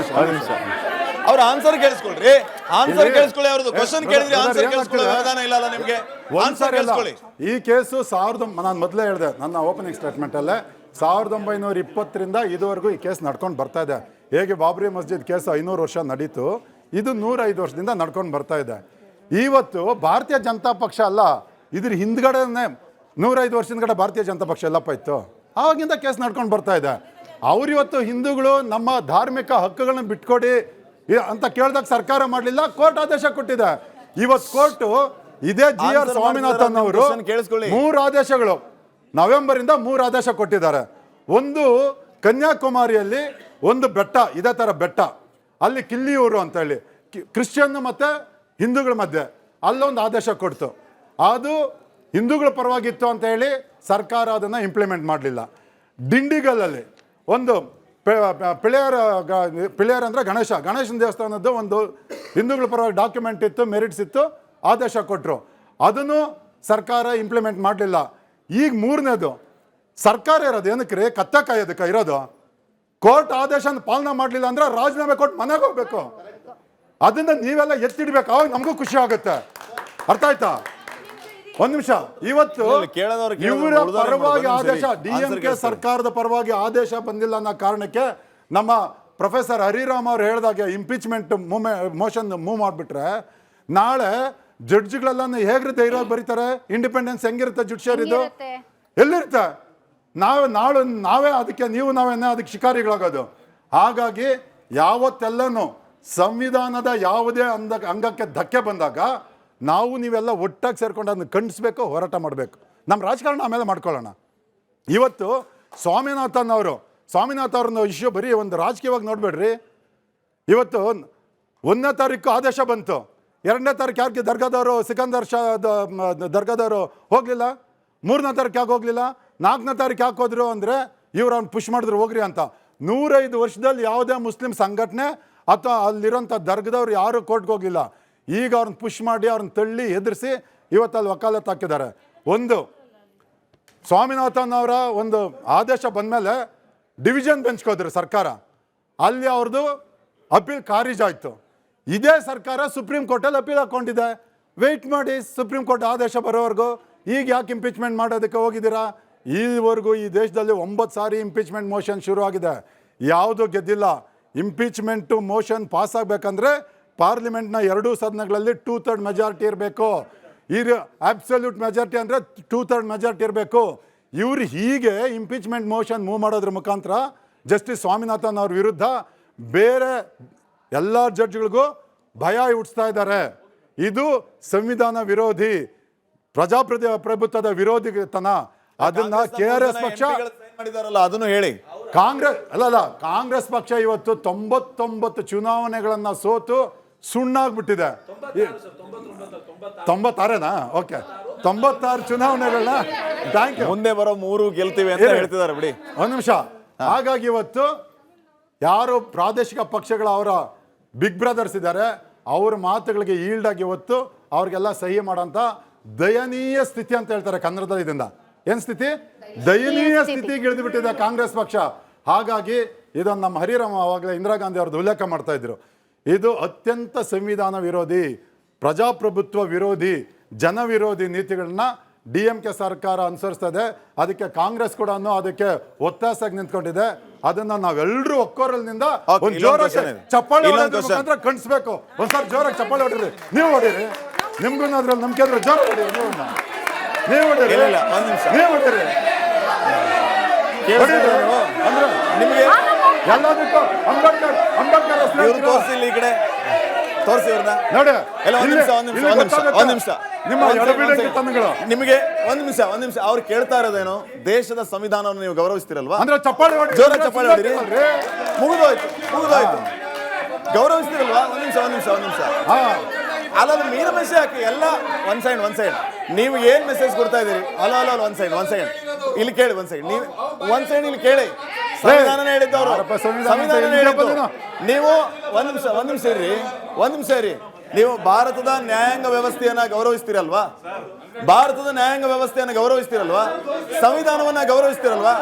ಅವ್ರ ಆನ್ಸರ್ ಕೇಳಿಸ್ಕೊಳ್ರಿ, ಆನ್ಸರ್ ಕೇಳಿಸ್ಕೊಳ್ಳಿ. ಅವ್ರದ್ದು ಕ್ವಶನ್ ಕೇಳಿದ್ರಿ, ಆನ್ಸರ್ ಕೇಳಿಸ್ಕೊಳ್ಳೋ ವ್ಯವಧಾನ ಇಲ್ಲ ನಿಮ್ಗೆ. ಆನ್ಸರ್ ಕೇಳಿಸ್ಕೊಳ್ಳಿ. ಈ ಕೇಸು ನಾನು ಮೊದಲೇ ಹೇಳಿದೆ ನನ್ನ ಓಪನಿಂಗ್ ಸ್ಟೇಟ್ಮೆಂಟ್ ಅಲ್ಲೇ, 1920ರಿಂದ ಇದುವರೆಗೂ ಈ ಕೇಸ್ ನಡ್ಕೊಂಡು ಬರ್ತಾ ಇದೆ. ಹೇಗೆ ಬಾಬ್ರಿ ಮಸ್ಜಿದ್ ಕೇಸ್ 500 ವರ್ಷ ನಡೀತು, ಇದು 105 ವರ್ಷದಿಂದ ನಡ್ಕೊಂಡು ಬರ್ತಾ ಇದೆ. ಇವತ್ತು ಭಾರತೀಯ ಜನತಾ ಪಕ್ಷ ಅಲ್ಲ, ಇದ್ರ ಹಿಂದ್ಗಡೆನೆ 105 ವರ್ಷದ ಹಿಂದ್ಗಡೆ ಭಾರತೀಯ ಜನತಾ ಪಕ್ಷ ಎಲ್ಲಪ್ಪ ಇತ್ತು, ಆವಾಗಿಂದ ಕೇಸ್ ನಡ್ಕೊಂಡು ಬರ್ತಾ ಇದೆ. ಅವ್ರಿವತ್ತು ಹಿಂದೂಗಳು ನಮ್ಮ ಧಾರ್ಮಿಕ ಹಕ್ಕುಗಳನ್ನ ಬಿಟ್ಕೊಡಿ ಅಂತ ಕೇಳಿದಾಗ ಸರ್ಕಾರ ಮಾಡಲಿಲ್ಲ, ಕೋರ್ಟ್ ಆದೇಶ ಕೊಟ್ಟಿದೆ. ಇವತ್ತು ಕೋರ್ಟ್ ಇದೇ GR ಸ್ವಾಮಿನಾಥನ್ ಅವರು 3 ಆದೇಶಗಳು, ನವೆಂಬರಿಂದ 3 ಆದೇಶ ಕೊಟ್ಟಿದ್ದಾರೆ. ಒಂದು ಕನ್ಯಾಕುಮಾರಿಯಲ್ಲಿ ಒಂದು ಬೆಟ್ಟ, ಇದೇ ಥರ ಬೆಟ್ಟ, ಅಲ್ಲಿ ಕಿಲ್ಲಿಯೂರು ಅಂತ ಹೇಳಿ ಕ್ರಿಶ್ಚಿಯನ್ ಮತ್ತು ಹಿಂದೂಗಳ ಮಧ್ಯೆ ಅಲ್ಲೊಂದು ಆದೇಶ ಕೊಡ್ತು. ಅದು ಹಿಂದೂಗಳ ಪರವಾಗಿತ್ತು ಅಂತ ಹೇಳಿ ಸರ್ಕಾರ ಅದನ್ನು ಇಂಪ್ಲಿಮೆಂಟ್ ಮಾಡಲಿಲ್ಲ. ದಿಂಡಿಗಲ್ಲಲ್ಲಿ ಒಂದು ಪಿಳಿಯರ್ ಅಂದರೆ ಗಣೇಶನ ದೇವಸ್ಥಾನದ್ದು ಒಂದು ಹಿಂದೂಗಳ ಪರವಾಗಿ ಡಾಕ್ಯುಮೆಂಟ್ ಇತ್ತು, ಮೆರಿಟ್ಸ್ ಇತ್ತು, ಆದೇಶ ಕೊಟ್ಟರು. ಅದನ್ನು ಸರ್ಕಾರ ಇಂಪ್ಲಿಮೆಂಟ್ ಮಾಡಲಿಲ್ಲ. ಈಗ 3ನೇದು ಸರ್ಕಾರ ಇರೋದು ಏನಕ್ಕೆ ರೀ? ಕತ್ತೆ ಕಾಯೋದಕ್ಕೆ ಇರೋದು. ಕೋರ್ಟ್ ಆದೇಶನ ಪಾಲನೆ ಮಾಡಲಿಲ್ಲ ಅಂದ್ರೆ ರಾಜೀನಾಮೆ ಕೊಟ್ಟು ಮನೆಗೆ ಹೋಗ್ಬೇಕು. ಅದನ್ನ ನೀವೆಲ್ಲ ಎತ್ತಿಡ್ಬೇಕು, ಅವಾಗ ನಮಗೂ ಖುಷಿ ಆಗುತ್ತೆ. ಅರ್ಥ ಆಯ್ತಾ? ಒಂದ್ ನಿಮಿಷ, ಇವತ್ತು ಇವರ ಪರವಾಗಿ ಆದೇಶ, DMK ಸರ್ಕಾರದ ಪರವಾಗಿ ಆದೇಶ ಬಂದಿಲ್ಲ ಅನ್ನೋ ಕಾರಣಕ್ಕೆ ನಮ್ಮ ಪ್ರೊಫೆಸರ್ ಹರಿರಾಮ್ ಅವ್ರು ಹೇಳಿದಾಗೆ ಇಂಪೀಚ್ಮೆಂಟ್ ಮೋಷನ್ ಮೂವ್ ಮಾಡಿಬಿಟ್ರೆ ನಾಳೆ ಜಡ್ಜ್ಗಳೆಲ್ಲ ಹೇಗ್ರಿ ಧೈರ್ಯವಾಗಿ ಬರೀತಾರೆ? ಇಂಡಿಪೆಂಡೆನ್ಸ್ ಹೆಂಗಿರುತ್ತೆ ಜುಡಿಷಿಯರಿದು? ಎಲ್ಲಿರುತ್ತೆ? ನಾವೇ ಅದಕ್ಕೆ ನಾವೇನೇ ಅದಕ್ಕೆ ಶಿಕಾರಿಗಳಾಗೋದು. ಹಾಗಾಗಿ ಯಾವತ್ತೆಲ್ಲನೂ ಸಂವಿಧಾನದ ಯಾವುದೇ ಅಂಗಕ್ಕೆ ಧಕ್ಕೆ ಬಂದಾಗ ನೀವೆಲ್ಲ ಒಟ್ಟಾಗಿ ಸೇರ್ಕೊಂಡು ಅದನ್ನ ಖಂಡಿಸ್ಬೇಕು, ಹೋರಾಟ ಮಾಡಬೇಕು. ನಮ್ಮ ರಾಜಕಾರಣ ಆಮೇಲೆ ಮಾಡ್ಕೊಳ್ಳೋಣ. ಇವತ್ತು ಸ್ವಾಮಿನಾಥನ್ ಅವ್ರನ್ನ ಇಶ್ಯೂ ಬರೀ ಒಂದು ರಾಜಕೀಯವಾಗಿ ನೋಡ್ಬೇಡ್ರಿ. ಇವತ್ತು 1ನೇ ತಾರೀಕು ಆದೇಶ ಬಂತು, 2ನೇ ತಾರೀಕು ಯಾಕೆ ದರ್ಗಾದವರು ಸಿಕಂದರ್ ಶಾ ದರ್ಗಾದವರು ಹೋಗಲಿಲ್ಲ? 3ನೇ ತಾರೀಕು ಯಾಕೆ ಹೋಗಲಿಲ್ಲ? 4ನೇ ತಾರೀಕು ಯಾಕೆ ಹೋದ್ರು ಅಂದರೆ ಇವ್ರು ಅವ್ನು ಪುಷ್ ಮಾಡಿದ್ರು ಹೋಗ್ರಿ ಅಂತ. 105 ವರ್ಷದಲ್ಲಿ ಯಾವುದೇ ಮುಸ್ಲಿಂ ಸಂಘಟನೆ ಅಥವಾ ಅಲ್ಲಿರೋಂಥ ದರ್ಗದವ್ರು ಯಾರು ಕೋರ್ಟ್ಗೆ ಹೋಗಲಿಲ್ಲ. ಈಗ ಅವ್ರನ್ನ ಪುಷ್ ಮಾಡಿ ಅವ್ರನ್ನ ತಳ್ಳಿ ಎದುರಿಸಿ ಇವತ್ತು ಅಲ್ಲಿ ವಕಾಲತ್ ಹಾಕಿದ್ದಾರೆ. ಒಂದು ಸ್ವಾಮಿನಾಥನ್ ಅವರ ಒಂದು ಆದೇಶ ಬಂದಮೇಲೆ ಡಿವಿಷನ್ ಬೆಂಚ್ಗೆ ಹೋದ್ರು ಸರ್ಕಾರ, ಅಲ್ಲಿ ಅವ್ರದ್ದು ಅಪೀಲ್ ಖಾರಿಜ್ ಆಯಿತು. ಇದೇ ಸರ್ಕಾರ ಸುಪ್ರೀಂ ಕೋರ್ಟಲ್ಲಿ ಅಪೀಲ್ ಹಾಕ್ಕೊಂಡಿದೆ. ವೆಯ್ಟ್ ಮಾಡಿ ಸುಪ್ರೀಂ ಕೋರ್ಟ್ ಆದೇಶ ಬರೋವರೆಗೂ. ಈಗ ಯಾಕೆ ಇಂಪೀಚ್ಮೆಂಟ್ ಮಾಡೋದಕ್ಕೆ ಹೋಗಿದ್ದೀರಾ? ಈವರೆಗೂ ಈ ದೇಶದಲ್ಲಿ 9 ಸಾರಿ ಇಂಪೀಚ್ಮೆಂಟ್ ಮೋಷನ್ ಶುರು ಆಗಿದೆ, ಯಾವುದೂ ಗೆದ್ದಿಲ್ಲ. ಇಂಪೀಚ್ಮೆಂಟು ಮೋಷನ್ ಪಾಸ್ ಆಗಬೇಕಂದ್ರೆ ಪಾರ್ಲಿಮೆಂಟ್ನ ಎರಡೂ ಸದನಗಳಲ್ಲಿ 2/3 ಮೆಜಾರಿಟಿ ಇರಬೇಕು. ಅಬ್ಸಲ್ಯೂಟ್ ಮೆಜಾರಿಟಿ ಅಂದರೆ 2/3 ಮೆಜಾರಿಟಿ ಇರಬೇಕು. ಇವ್ರು ಹೀಗೆ ಇಂಪೀಚ್ಮೆಂಟ್ ಮೋಷನ್ ಮೂವ್ ಮಾಡೋದ್ರ ಮುಖಾಂತರ ಜಸ್ಟಿಸ್ ಸ್ವಾಮಿನಾಥನ್ ಅವ್ರ ವಿರುದ್ಧ ಬೇರೆ ಎಲ್ಲ ಜಡ್ಜ್ಗಳಿಗೂ ಭಯ ಹುಟ್ಟಿಸ್ತಾ ಇದ್ದಾರೆ. ಇದು ಸಂವಿಧಾನ ವಿರೋಧಿ, ಪ್ರಜಾಪ್ರಭುತ್ವದ ವಿರೋಧಿತನ. ಅದನ್ನ KRS ಪಕ್ಷ ಮಾಡಿದಾರಲ್ಲ ಅದನ್ನು ಹೇಳಿ. ಕಾಂಗ್ರೆಸ್ ಪಕ್ಷ ಇವತ್ತು 99 ಚುನಾವಣೆಗಳನ್ನ ಸೋತು ಸುಣ್ಣಾಗ್ಬಿಟ್ಟಿದೆ. 96ನಾ? ಓಕೆ, 96 ಚುನಾವಣೆಗಳನ್ನ ಥ್ಯಾಂಕ್ ಯು. ಮುಂದೆ ಬರೋ 3 ಗೆಲ್ತೀವಿ ಅಂತ ಹೇಳ್ತಿದ್ದಾರೆ ಬಿಡಿ. ಒಂದು ನಿಮಿಷ. ಹಾಗಾಗಿ ಇವತ್ತು ಯಾರು ಪ್ರಾದೇಶಿಕ ಪಕ್ಷಗಳ ಅವರ ಬಿಗ್ ಬ್ರದರ್ಸ್ ಇದ್ದಾರೆ, ಅವ್ರ ಮಾತುಗಳಿಗೆ ಈಲ್ಡ್ ಆಗಿ ಇವತ್ತು ಅವ್ರಿಗೆಲ್ಲ ಸಹಿ ಮಾಡೋಂಥ ದಯನೀಯ ಸ್ಥಿತಿ ಅಂತ ಹೇಳ್ತಾರೆ ಕನ್ನಡದಲ್ಲಿ. ಇದರಿಂದ ಏನ್ ಸ್ಥಿತಿ? ದಯನೀಯ ಸ್ಥಿತಿಗೆ ಇಳಿದು ಬಿಟ್ಟಿದೆ ಕಾಂಗ್ರೆಸ್ ಪಕ್ಷ. ಹಾಗಾಗಿ ಇದನ್ನು ನಮ್ಮ ಹರಿರಾಮ ಆವಾಗಲೇ ಇಂದಿರಾ ಗಾಂಧಿ ಅವ್ರದ್ದು ಉಲ್ಲೇಖ ಮಾಡ್ತಾ ಇದ್ರು. ಇದು ಅತ್ಯಂತ ಸಂವಿಧಾನ ವಿರೋಧಿ, ಪ್ರಜಾಪ್ರಭುತ್ವ ವಿರೋಧಿ, ಜನ ವಿರೋಧಿ ನೀತಿಗಳನ್ನ DMK ಸರ್ಕಾರ ಅನುಸರಿಸ್ತದೆ. ಅದಕ್ಕೆ ಕಾಂಗ್ರೆಸ್ ಕೂಡ ಅದಕ್ಕೆ ಒತ್ತಾಸೆಯಾಗಿ ನಿಂತ್ಕೊಂಡಿದೆ. ಅದನ್ನ ನಾವೆಲ್ಲರೂ ಒಕ್ಕೋರಲ್ನಿಂದ ಒಂದು ಜೋರಾಗಿ ಚಪ್ಪಾಳೆ ಮುಖಾಂತರ ಕಣಿಸ್ಬೇಕು. ಒಂದ್ಸಾರಿ ಜೋರಾಗಿ ಚಪ್ಪಾಳೆ ಹೊಡ್ರಿ, ನೀವು ಹೊಡೀರಿ. ನಿಮ್ಗೂ ಅದ್ರಲ್ಲಿ ನಂಬಿಕೆ ಇದ್ರೆ ಜೋರ ಹೊಡೀರಿ. ನೀವು ಹೊಡೀರಿ, ನೀವು ಹೊಡೀರಿ. ಅಂದ್ರೆ ನಿಮಗೆ ಎಲ್ಲದಕ್ಕೂ ಅಂಬೇಡ್ಕರ್ ತೋರಿಸಿ ಈ ಕಡೆ ತೋರಿಸಿ ಇವ್ರನ್ನ ನೋಡಿ. ಒಂದ್ ನಿಮಿಷ ನಿಮ್ಮ ನಿಮಗೆ ಒಂದ್ ನಿಮಿಷ ಅವ್ರು ಕೇಳ್ತಾ ಇರೋದೇನು? ದೇಶದ ಸಂವಿಧಾನವನ್ನು ನೀವು ಗೌರವಿಸ್ತಿರಲ್ವಾ? ಅಂದ್ರೆ ಚಪ್ಪಾಳೆ ಜೋರ ಚಪ್ಪಾಳೆ ಹೊಡಿರಿ. ಮುಗಿದೋಯ್ತು. ಗೌರವಿಸ್ತಿರಲ್ವಾ? ಒಂದ್ ನಿಮಿಷ ಅಲ್ಲ, ಮೀನ ಮೆಸೇಜ್ ಹಾಕಿ ಎಲ್ಲ ಒಂದ್ ಸೈಡ್ ನೀವು ಏನ್ ಮೆಸೇಜ್ ಕೊಡ್ತಾ ಇದೀರಿ? ಅಲ್ಲ ಒಂದ್ ಸೈಡ್ ಇಲ್ಲಿ ಕೇಳಿ. ಒಂದ್ ಸೈಡ್ ಇಲ್ಲಿ ಕೇಳಿ. ಸಂವಿಧಾನ ಹೇಳಿದ್ದವರು, ಸಂವಿಧಾನ ಹೇಳಿದ್ದು ನೀವು. ಒಂದ್ ನಿಮಿಷ ಇರಿ. ನೀವು ಭಾರತದ ನ್ಯಾಯಾಂಗ ವ್ಯವಸ್ಥೆಯನ್ನ ಗೌರವಿಸ್ತೀರಲ್ವಾ? ಸಂವಿಧಾನವನ್ನ ಗೌರವಿಸ್ತೀರಲ್ವಾ?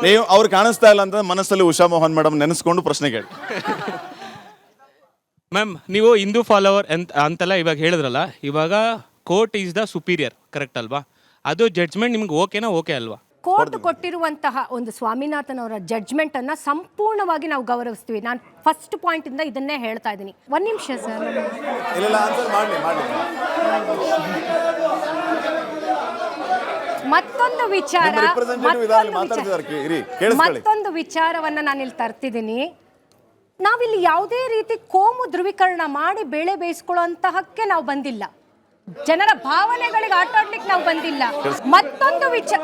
ನೀವು ಅವ್ರು ಕಾಣಿಸ್ತಾ ಇಲ್ಲ ಅಂತ ಮನಸ್ಸಲ್ಲಿ ಉಷಾ ಮೋಹನ್ ಮೇಡಮ್ ನೆನೆಸ್ಕೊಂಡು ಪ್ರಶ್ನೆ ಕೇಳಿ. ಮ್ಯಾಮ್, ನೀವು ಹಿಂದೂ ಫಾಲೋವರ್ ಅಂತೆಲ್ಲ ಇವಾಗ ಹೇಳಿದ್ರಲ್ಲ, ಇವಾಗ court is the superior, correct ಅಲ್ವಾ? ಅದು ಜಡ್ಜ್ಮೆಂಟ್ ನಿಮ್ಗೆ ಓಕೆ ಅಲ್ವಾ? ಕೋರ್ಟ್ ಕೊಟ್ಟಿರುವಂತಹ ಒಂದು ಸ್ವಾಮಿನಾಥನ್ ಅವರ ಜಡ್ಜ್ಮೆಂಟ್ ಅನ್ನ ಸಂಪೂರ್ಣವಾಗಿ ನಾವು ಗೌರವಿಸ್ತೀವಿ. ನಾನು ಫಸ್ಟ್ ಪಾಯಿಂಟ್ ಇಂದ ಇದನ್ನೇ ಹೇಳ್ತಾ ಇದ್ದೀನಿ. ಒಂದ್ ನಿಮಿಷ ಸರ್. ಮತ್ತೊಂದು ವಿಚಾರವನ್ನ ನಾನು ಇಲ್ಲಿ ತರ್ತಿದ್ದೀನಿ. ನಾವಿಲ್ಲಿ ಯಾವುದೇ ರೀತಿ ಕೋಮು ಧ್ರುವೀಕರಣ ಮಾಡಿ ಬೇಳೆ ಬೇಯಿಸ್ಕೊಳ್ಳುವಂತಹಕ್ಕೆ ನಾವು ಬಂದಿಲ್ಲ. ಜನರ ಭಾವನೆಗಳಿಗೆ ಆಟ ಆಡ್ಲಿಕ್ಕೆ ನಾವು ಬಂದಿಲ್ಲ. ಮತ್ತೊಂದು ವಿಚಾರ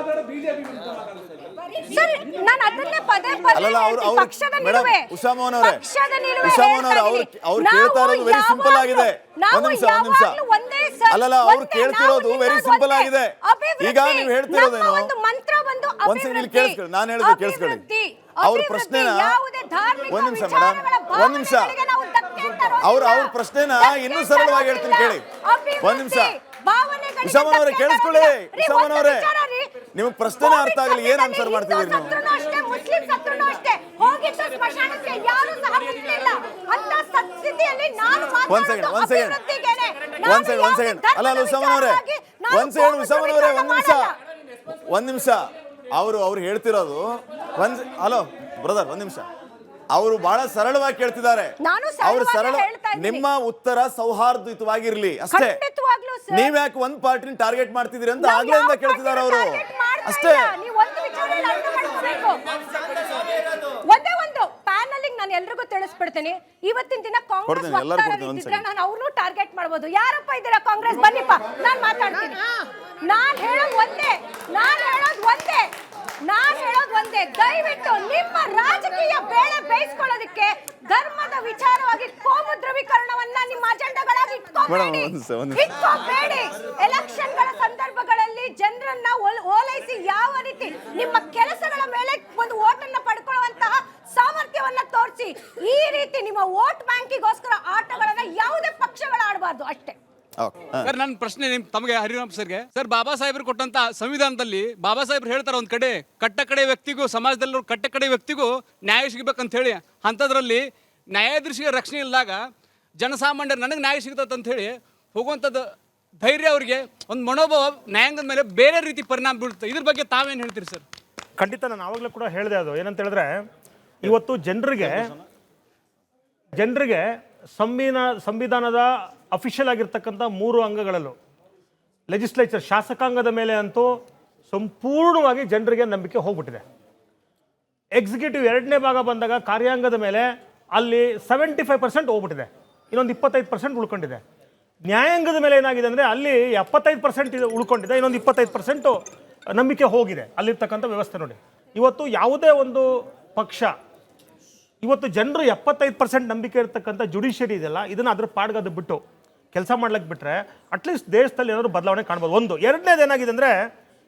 ಸರ್, ನಾನು ಅದನ್ನೇ ಪದೇ ಪಕ್ಷದ ನಿಲುವೆ ಅವ್ರು ಕೇಳ್ತಿರೋದು ವೆರಿ ಸಿಂಪಲ್ ಆಗಿದೆ. ಈಗ ನೀವು ಹೇಳ್ತಿರೋದೇನು? ನಾನು ಹೇಳೋದು ಕೇಳಿಸ್ಕೊಳ್ಳಿ. ಅವ್ರ ಪ್ರಶ್ನೆನ ಒಂದ್ ನಿಮಿಷ ಅವ್ರ ಪ್ರಶ್ನೆನ ಇನ್ನೂ ಸರಳವಾಗಿ ಹೇಳ್ತೀನಿ ಕೇಳಿ. ಒಂದ್ ನಿಮಿಷ ಉಷಾಮನವರೇ ಕೇಳಿಸ್ಕೊಳ್ಳಿ. ಉಷಾಮನವರೇ, ನಿಮ್ಗೆ ಪ್ರಶ್ನೆನೇ ಅರ್ಥ ಆಗಲಿ, ಏನ್ ಆನ್ಸರ್ ಮಾಡ್ತಿದ್ದೀರಿ ನೀವು? ಒಂದ್ ಸೆಕೆಂಡ್ ಅಲ್ಲ ಉಷಾಮನವರೇ, ಒಂದ್ ನಿಮಿಷ ಅವ್ರು ಹೇಳ್ತಿರೋದು ಹಲೋ ಬ್ರದರ್, ಒಂದ್ ನಿಮಿಷ. ಅವರು ಬಹಳ ಸರಳವಾಗಿ ಕೇಳ್ತಿದ್ದಾರೆ. ನಿಮ್ಮ ಉತ್ತರ ಸೌಹಾರ್ದಯುತವಾಗಿರ್ಲಿ ಅಷ್ಟೇ. ನೀವ್ಯಾಕೆ ಒಂದ್ ಪಾರ್ಟಿನ ಟಾರ್ಗೆಟ್ ಮಾಡ್ತಿದ್ದೀರಿ ಅಂತ ಆಗ್ಲಿಂದ ಕೇಳ್ತಿದ್ದಾರೆ ಅವರು ಅಷ್ಟೇ. ಒಂದು ಪ್ಯಾನಲಿಂಗ್ ನಾನು ಎಲ್ರಿಗೂ ತಿಳಿಸ್ಬಿಡ್ತೀನಿ. ಇವತ್ತಿನ ದಿನ ಕಾಂಗ್ರೆಸ್ ನಾನು ಅವ್ರನ್ನೂ ಟಾರ್ಗೆಟ್ ಮಾಡ್ಬೋದು. ಯಾರಪ್ಪ ಇದ್ದೀರಾ ಕಾಂಗ್ರೆಸ್? ಬನ್ನಿಪ್ಪ, ನಾನು ಮಾತಾಡ್ತೀನಿ. ನಾನು ಹೇಳೋದು ಒಂದೇ, ದಯವಿಟ್ಟು ನಿಮ್ಮ ರಾಜಕೀಯ ಬೇಳೆ ಬೇಯಿಸ್ಕೊಳ್ಳೋದಕ್ಕೆ ಧರ್ಮದ ವಿಚಾರವಾಗಿ ಕೋಮು ಧ್ರುವೀಕರಣವನ್ನ ನಿಮ್ಮ ಅಜೆಂಡಾಗಳಾಗಿ ಇಟ್ಕೋಬೇಡಿ. ಎಲೆಕ್ಷನ್ಗಳ ಸಂದರ್ಭಗಳಲ್ಲಿ ಜನರನ್ನ ಓಲೈಸಿ ಯಾವ ರೀತಿ ನಿಮ್ಮ ಕೆಲಸಗಳ ಮೇಲೆ ಒಂದು ಓಟನ್ನ ಪಡ್ಕೊಳ್ಳುವಂತಹ ಸಾಮರ್ಥ್ಯವನ್ನ ತೋರಿಸಿ. ಈ ರೀತಿ ನಿಮ್ಮ ವೋಟ್ ಬ್ಯಾಂಕಿಗೋಸ್ಕರ ಆಟಗಳನ್ನ ಯಾವುದೇ ಪಕ್ಷಗಳು ಆಡಬಾರ್ದು ಅಷ್ಟೇ. ಸರ್, ನನ್ನ ಪ್ರಶ್ನೆ ತಮಗೆ ಹರಿರಾಮ್ ಸರ್ಗೆ. ಸರ್, ಬಾಬಾ ಸಾಹೇಬರು ಕೊಟ್ಟಂತ ಸಂವಿಧಾನದಲ್ಲಿ ಬಾಬಾ ಸಾಹೇಬ್ರು ಹೇಳ್ತಾರೆ ಒಂದ್ ಕಡೆ ಕಟ್ಟಕಡೆ ವ್ಯಕ್ತಿಗೂ, ಸಮಾಜದಲ್ಲಿ ಕಟ್ಟಕಡೆ ವ್ಯಕ್ತಿಗೂ ನ್ಯಾಯ ಸಿಗಬೇಕಂತ ಹೇಳಿ, ಅಂಥದ್ರಲ್ಲಿ ನ್ಯಾಯಾಧೀಶಿಗೆ ರಕ್ಷಣೆ ಇಲ್ಲದಾಗ ಜನಸಾಮಾನ್ಯರು ನನಗೆ ನ್ಯಾಯ ಸಿಗ್ತದೆ ಅಂತ ಹೇಳಿ ಹೋಗುವಂಥದ್ದು ಧೈರ್ಯ ಅವ್ರಿಗೆ ಒಂದು ಮನೋಭಾವ ನ್ಯಾಯಾಂಗದ ಮೇಲೆ ಬೇರೆ ರೀತಿ ಪರಿಣಾಮ ಬೀಳುತ್ತೆ. ಇದ್ರ ಬಗ್ಗೆ ತಾವೇನು ಹೇಳ್ತೀರಿ ಸರ್? ಖಂಡಿತ ನಾನು ಆವಾಗಲೂ ಕೂಡ ಹೇಳಿದೆ ಅದು ಏನಂತ ಹೇಳಿದ್ರೆ ಇವತ್ತು ಜನರಿಗೆ ಸಂವಿಧಾನದ ಅಫಿಷಿಯಲ್ ಆಗಿರ್ತಕ್ಕಂಥ 3 ಅಂಗಗಳಲ್ಲೂ ಲೆಜಿಸ್ಲೇಚರ್ ಶಾಸಕಾಂಗದ ಮೇಲೆ ಅಂತೂ ಸಂಪೂರ್ಣವಾಗಿ ಜನರಿಗೆ ನಂಬಿಕೆ ಹೋಗ್ಬಿಟ್ಟಿದೆ. ಎಕ್ಸಿಕ್ಯೂಟಿವ್ 2ನೇ ಭಾಗ ಬಂದಾಗ ಕಾರ್ಯಾಂಗದ ಮೇಲೆ ಅಲ್ಲಿ 75% ಹೋಗ್ಬಿಟ್ಟಿದೆ, ಇನ್ನೊಂದು 25% ಉಳ್ಕೊಂಡಿದೆ. ನ್ಯಾಯಾಂಗದ ಮೇಲೆ ಏನಾಗಿದೆ ಅಂದರೆ ಅಲ್ಲಿ 75% ಉಳ್ಕೊಂಡಿದೆ, ಇನ್ನೊಂದು 25% ನಂಬಿಕೆ ಹೋಗಿದೆ ಅಲ್ಲಿರ್ತಕ್ಕಂಥ ವ್ಯವಸ್ಥೆ. ನೋಡಿ ಇವತ್ತು ಯಾವುದೇ ಒಂದು ಪಕ್ಷ ಇವತ್ತು ಜನರು 75% ನಂಬಿಕೆ ಇರತಕ್ಕಂಥ ಜುಡಿಷಿಯರಿ ಇದೆಯಲ್ಲ, ಇದನ್ನು ಅದ್ರ ಪಾಡ್ಗದು ಬಿಟ್ಟು ಕೆಲಸ ಮಾಡ್ಲಿಕ್ಕೆ ಬಿಟ್ಟರೆ ಅಟ್ಲೀಸ್ಟ್ ದೇಶದಲ್ಲಿ ಏನಾದರೂ ಬದಲಾವಣೆ ಕಾಣ್ಬೋದು. ಒಂದು. ಎರಡನೇದು ಏನಾಗಿದೆ ಅಂದರೆ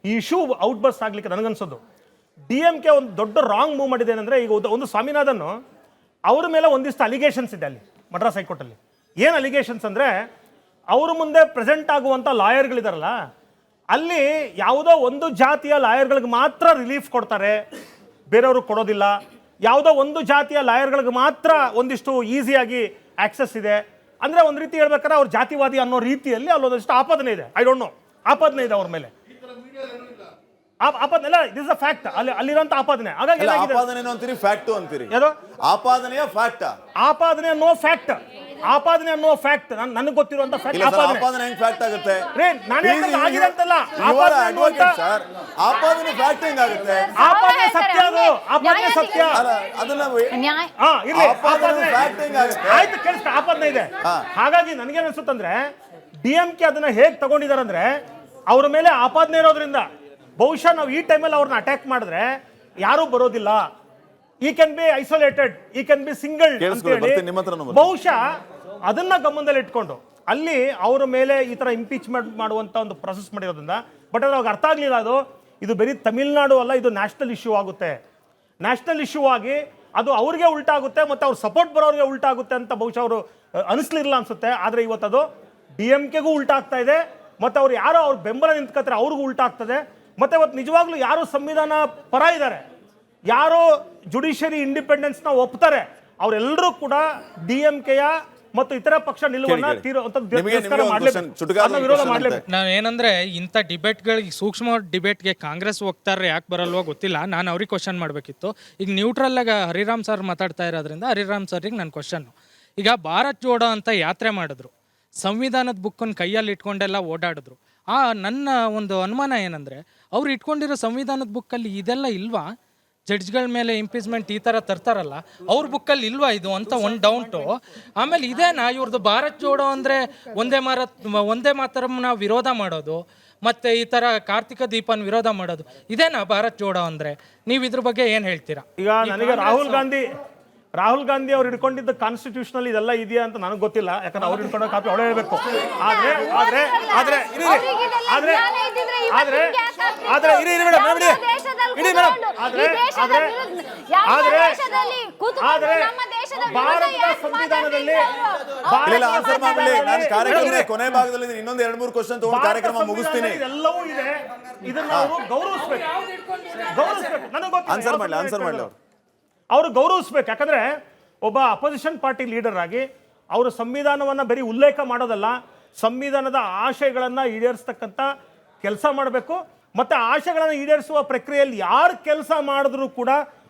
ಈ ಇಶ್ಯೂ ಔಟ್ಬರ್ಸ್ ಆಗಲಿಕ್ಕೆ ನನಗನ್ಸೋದು DMK ಒಂದು ದೊಡ್ಡ ರಾಂಗ್ ಮೂವ್ ಮಾಡಿದೆ ಏನಂದರೆ, ಈಗ ಒಂದು ಸ್ವಾಮಿನಾಥನ್ ಅವ್ರ ಮೇಲೆ ಒಂದಿಷ್ಟು ಅಲಿಗೇಷನ್ಸ್ ಇದೆ ಅಲ್ಲಿ ಮಡ್ರಾಸ್ ಹೈಕೋರ್ಟಲ್ಲಿ. ಏನು ಅಲಿಗೇಷನ್ಸ್ ಅಂದರೆ ಅವ್ರ ಮುಂದೆ ಪ್ರೆಸೆಂಟ್ ಆಗುವಂಥ ಲಾಯರ್ಗಳಿದಾರಲ್ಲ, ಅಲ್ಲಿ ಯಾವುದೋ ಒಂದು ಜಾತಿಯ ಲಾಯರ್ಗಳಿಗೆ ಮಾತ್ರ ರಿಲೀಫ್ ಕೊಡ್ತಾರೆ, ಬೇರೆಯವ್ರಿಗೆ ಕೊಡೋದಿಲ್ಲ. ಯಾವುದೋ ಒಂದು ಜಾತಿಯ ಲಾಯರ್ಗಳಿಗೆ ಮಾತ್ರ ಒಂದಿಷ್ಟು ಈಸಿಯಾಗಿ ಆಕ್ಸೆಸ್ ಇದೆ. ಅಂದರೆ ಒಂದು ರೀತಿ ಹೇಳ್ಬೇಕಾದ್ರೆ ಅವ್ರು ಜಾತಿವಾದಿ ಅನ್ನೋ ರೀತಿಯಲ್ಲಿ ಅಲ್ಲೊಂದಿಷ್ಟು ಆಪಾದನೆ ಇದೆ. ಐ ಡೋಂಟ್ ನೋ, ಆಪಾದನೆ ಇದೆ ಅವ್ರ ಮೇಲೆ. ಆಪಾದನೆ ದಿಸ್ ಅ ಫ್ಯಾಕ್ಟ್, ಅಲ್ಲಿರೋಂಥ ಆಪಾದನೆ. ಹಾಗಾಗಿ ಆಪಾದನೆ ಅಂತೀರಿ, ಫ್ಯಾಕ್ಟ್ ಅಂತೀರಿ. ಯಾವುದು ಆಪಾದನೆಯ ಫ್ಯಾಕ್ಟ್? ಆಪಾದನೆ ಅನ್ನೋ ಫ್ಯಾಕ್ಟ್, ಆಪಾದನೆ ಅನ್ನೋ ಫ್ಯಾಕ್ಟ್ ನನಗೆ ಗೊತ್ತಿರುವಂತ ಫ್ಯಾಕ್ಟ್. ಆಪಾದನೆ ಹೆಂಗ್ ಫ್ಯಾಕ್ಟ್ ಆಗುತ್ತೆ? ಆಗಿದೆ ಅಂತಲ್ಲ, ಆಪಾದನೆ ಫ್ಯಾಕ್ಟ್ ಹೆಂಗ್ ಆಗುತ್ತೆ? ಆಪಾದನೆ ಸತ್ಯ, ಅದು ಆಪಾದನೆ ಸತ್ಯ. ಅದನ್ನ ಆಯ್ತು, ಕೇಳಿಸ್ತಾ, ಆಪಾದನೆ ಇದೆ. ಹಾಗಾಗಿ ನನಗೇನು ಅನ್ಸುತ್ತಂದ್ರೆ DMK ಅದನ್ನ ಹೇಗೆ ತಗೊಂಡಿದ್ದಾರೆ ಅಂದ್ರೆ, ಅವ್ರ ಮೇಲೆ ಆಪಾದನೆ ಇರೋದ್ರಿಂದ ಬಹುಶಃ ನಾವು ಈ ಟೈಮಲ್ಲಿ ಅವ್ರನ್ನ ಅಟ್ಯಾಕ್ ಮಾಡಿದ್ರೆ ಯಾರೂ ಬರೋದಿಲ್ಲ. ಈ ಕ್ಯಾನ್ ಬಿ ಐಸೋಲೇಟೆಡ್, ಈ ಕ್ಯಾನ್ ಬಿ ಸಿಂಗಲ್ ಅಂತ ಹೇಳಿ ಬಹುಶಃ ಅದನ್ನ ಗಮನದಲ್ಲಿ ಇಟ್ಕೊಂಡು ಅಲ್ಲಿ ಅವರ ಮೇಲೆ ಈ ತರ ಇಂಪೀಚ್ಮೆಂಟ್ ಮಾಡುವಂತ ಒಂದು ಪ್ರೊಸೆಸ್ ಮಾಡಿರೋದ್ರಿಂದ. ಬಟ್ ಅದು ಅವಾಗ ಅರ್ಥ ಆಗ್ಲಿಲ್ಲ, ಇದು ಬರೀ ತಮಿಳ್ನಾಡು ಅಲ್ಲ, ಇದು ನ್ಯಾಷನಲ್ ಇಶ್ಯೂ ಆಗುತ್ತೆ. ನ್ಯಾಷನಲ್ ಇಶ್ಯೂ ಆಗಿ ಅದು ಅವ್ರಿಗೆ ಉಲ್ಟಾಗುತ್ತೆ, ಮತ್ತೆ ಅವ್ರ ಸಪೋರ್ಟ್ ಬರೋರಿಗೆ ಉಲ್ಟಾಗುತ್ತೆ ಅಂತ ಬಹುಶಃ ಅವರು ಅನಿಸ್ಲಿರಲ್ಲ ಅನ್ಸುತ್ತೆ. ಆದ್ರೆ ಇವತ್ತು ಅದು DMKಗೂ ಉಲ್ಟಾಗ್ತಾ ಇದೆ, ಮತ್ತೆ ಅವ್ರು ಯಾರೋ ಅವ್ರ ಬೆಂಬಲ ನಿಂತ್ಕೊತಾರೆ ಅವ್ರಿಗೂ ಉಲ್ಟಾಗ್ತದೆ. ಮತ್ತೆ ಇವತ್ತು ನಿಜವಾಗ್ಲೂ ಯಾರು ಸಂವಿಧಾನ ಪರ ಇದ್ದಾರೆ, ಯಾರು ಜುಡಿಷಿಯರಿ ಇಂಡಿಪೆಂಡೆನ್ಸ್ನ ಒಪ್ತಾರೆ, ಅವರೆಲ್ಲರೂ ಕೂಡ DMKಯ ಮತ್ತು ಇತರ ಪಕ್ಷ ನಿಲುವನ್ನ ವಿರೋಧ ಮಾಡಲೇಬೇಕು. ನಾವೇನಂದ್ರೆ ಇಂಥ ಡಿಬೇಟ್ಗಳಿಗೆ, ಸೂಕ್ಷ್ಮ ಡಿಬೇಟ್ಗೆ ಕಾಂಗ್ರೆಸ್ ಹೋಗ್ತಾರೆ ಯಾಕೆ ಬರಲ್ವೋ ಗೊತ್ತಿಲ್ಲ. ನಾನು ಅವ್ರಿಗೆ ಕ್ವಶನ್ ಮಾಡಬೇಕಿತ್ತು. ಈಗ ನ್ಯೂಟ್ರಲ್ ಆಗಿ ಹರಿರಾಮ್ ಸರ್ ಮಾತಾಡ್ತಾ ಇರೋದ್ರಿಂದ ಹರಿರಾಮ್ ಸರ್ಗೆ ನನ್ನ ಕ್ವಶನ್ನು. ಈಗ ಭಾರತ್ ಜೋಡೋ ಅಂತ ಯಾತ್ರೆ ಮಾಡಿದ್ರು, ಸಂವಿಧಾನದ ಬುಕ್ಕನ್ನು ಕೈಯಲ್ಲಿ ಇಟ್ಕೊಂಡೆಲ್ಲ ಓಡಾಡಿದ್ರು. ನನ್ನ ಒಂದು ಅನುಮಾನ ಏನಂದರೆ, ಅವ್ರು ಇಟ್ಕೊಂಡಿರೋ ಸಂವಿಧಾನದ ಬುಕ್ಕಲ್ಲಿ ಇದೆಲ್ಲ ಇಲ್ವಾ? ಜಡ್ಜ್ಗಳ ಮೇಲೆ ಇಂಪೀಚ್ಮೆಂಟ್ ಈ ಥರ ತರ್ತಾರಲ್ಲ, ಅವ್ರ ಬುಕ್ಕಲ್ಲಿ ಇಲ್ವಾ ಇದು ಅಂತ ಒಂದು ಡೌಟು. ಆಮೇಲೆ ಇದೇನಾ ಇವ್ರದ್ದು ಭಾರತ್ ಜೋಡೋ ಅಂದರೆ ಒಂದೇ ಮಾತರಮ್ನ ವಿರೋಧ ಮಾಡೋದು, ಮತ್ತು ಈ ಥರ ಕಾರ್ತಿಕ ದೀಪನ ವಿರೋಧ ಮಾಡೋದು, ಇದೇನಾ ಭಾರತ್ ಜೋಡೋ ಅಂದರೆ? ನೀವು ಇದ್ರ ಬಗ್ಗೆ ಏನು ಹೇಳ್ತೀರಾ? ಈಗ ನನಗೆ ರಾಹುಲ್ ಗಾಂಧಿ ಅವ್ರು ಹಿಡ್ಕೊಂಡಿದ್ದ ಕಾನ್ಸ್ಟಿಟ್ಯೂಷನಲ್ ಇದೆಲ್ಲ ಇದೆಯಾ ಅಂತ ನನಗೆ ಗೊತ್ತಿಲ್ಲ, ಯಾಕಂದ್ರೆ ಅವ್ರು ಹಿಡ್ಕೊಂಡ ಕಾಪಿ ಅವಳೇ ಹೇಳ್ಬೇಕು. ಭಾರತದ ಸಂವಿಧಾನದಲ್ಲಿ ಕೊನೆ ಭಾಗದಲ್ಲಿ ಇನ್ನೊಂದು 2-3 ಕ್ವಶನ್ ತಗೊಂಡು ಕಾರ್ಯಕ್ರಮ ಮುಗಿಸ್ತೀನಿ. ಎಲ್ಲವೂ ಇದೆ, ಇದನ್ನ ನಾವು ಗೌರವಿಸ್ಬೇಕು. ಆನ್ಸರ್ ಮಾಡಲಿ ಅವರು ಗೌರವಿಸ್ಬೇಕು. ಯಾಕಂದ್ರೆ ಒಬ್ಬ ಅಪೋಸಿಷನ್ ಪಾರ್ಟಿ ಲೀಡರ್ ಆಗಿ ಅವರು ಸಂವಿಧಾನವನ್ನ ಬರೀ ಉಲ್ಲೇಖ ಮಾಡೋದಲ್ಲ, ಸಂವಿಧಾನದ ಆಶಯಗಳನ್ನ ಈಡೇರಿಸ್ತಕ್ಕಂಥ ಕೆಲಸ ಮಾಡಬೇಕು. ಮತ್ತೆ ಆಶಯಗಳನ್ನು ಈಡೇರಿಸುವ ಪ್ರಕ್ರಿಯೆಯಲ್ಲಿ ಯಾರು ಕೆಲಸ ಮಾಡಿದ್ರು ಕೂಡ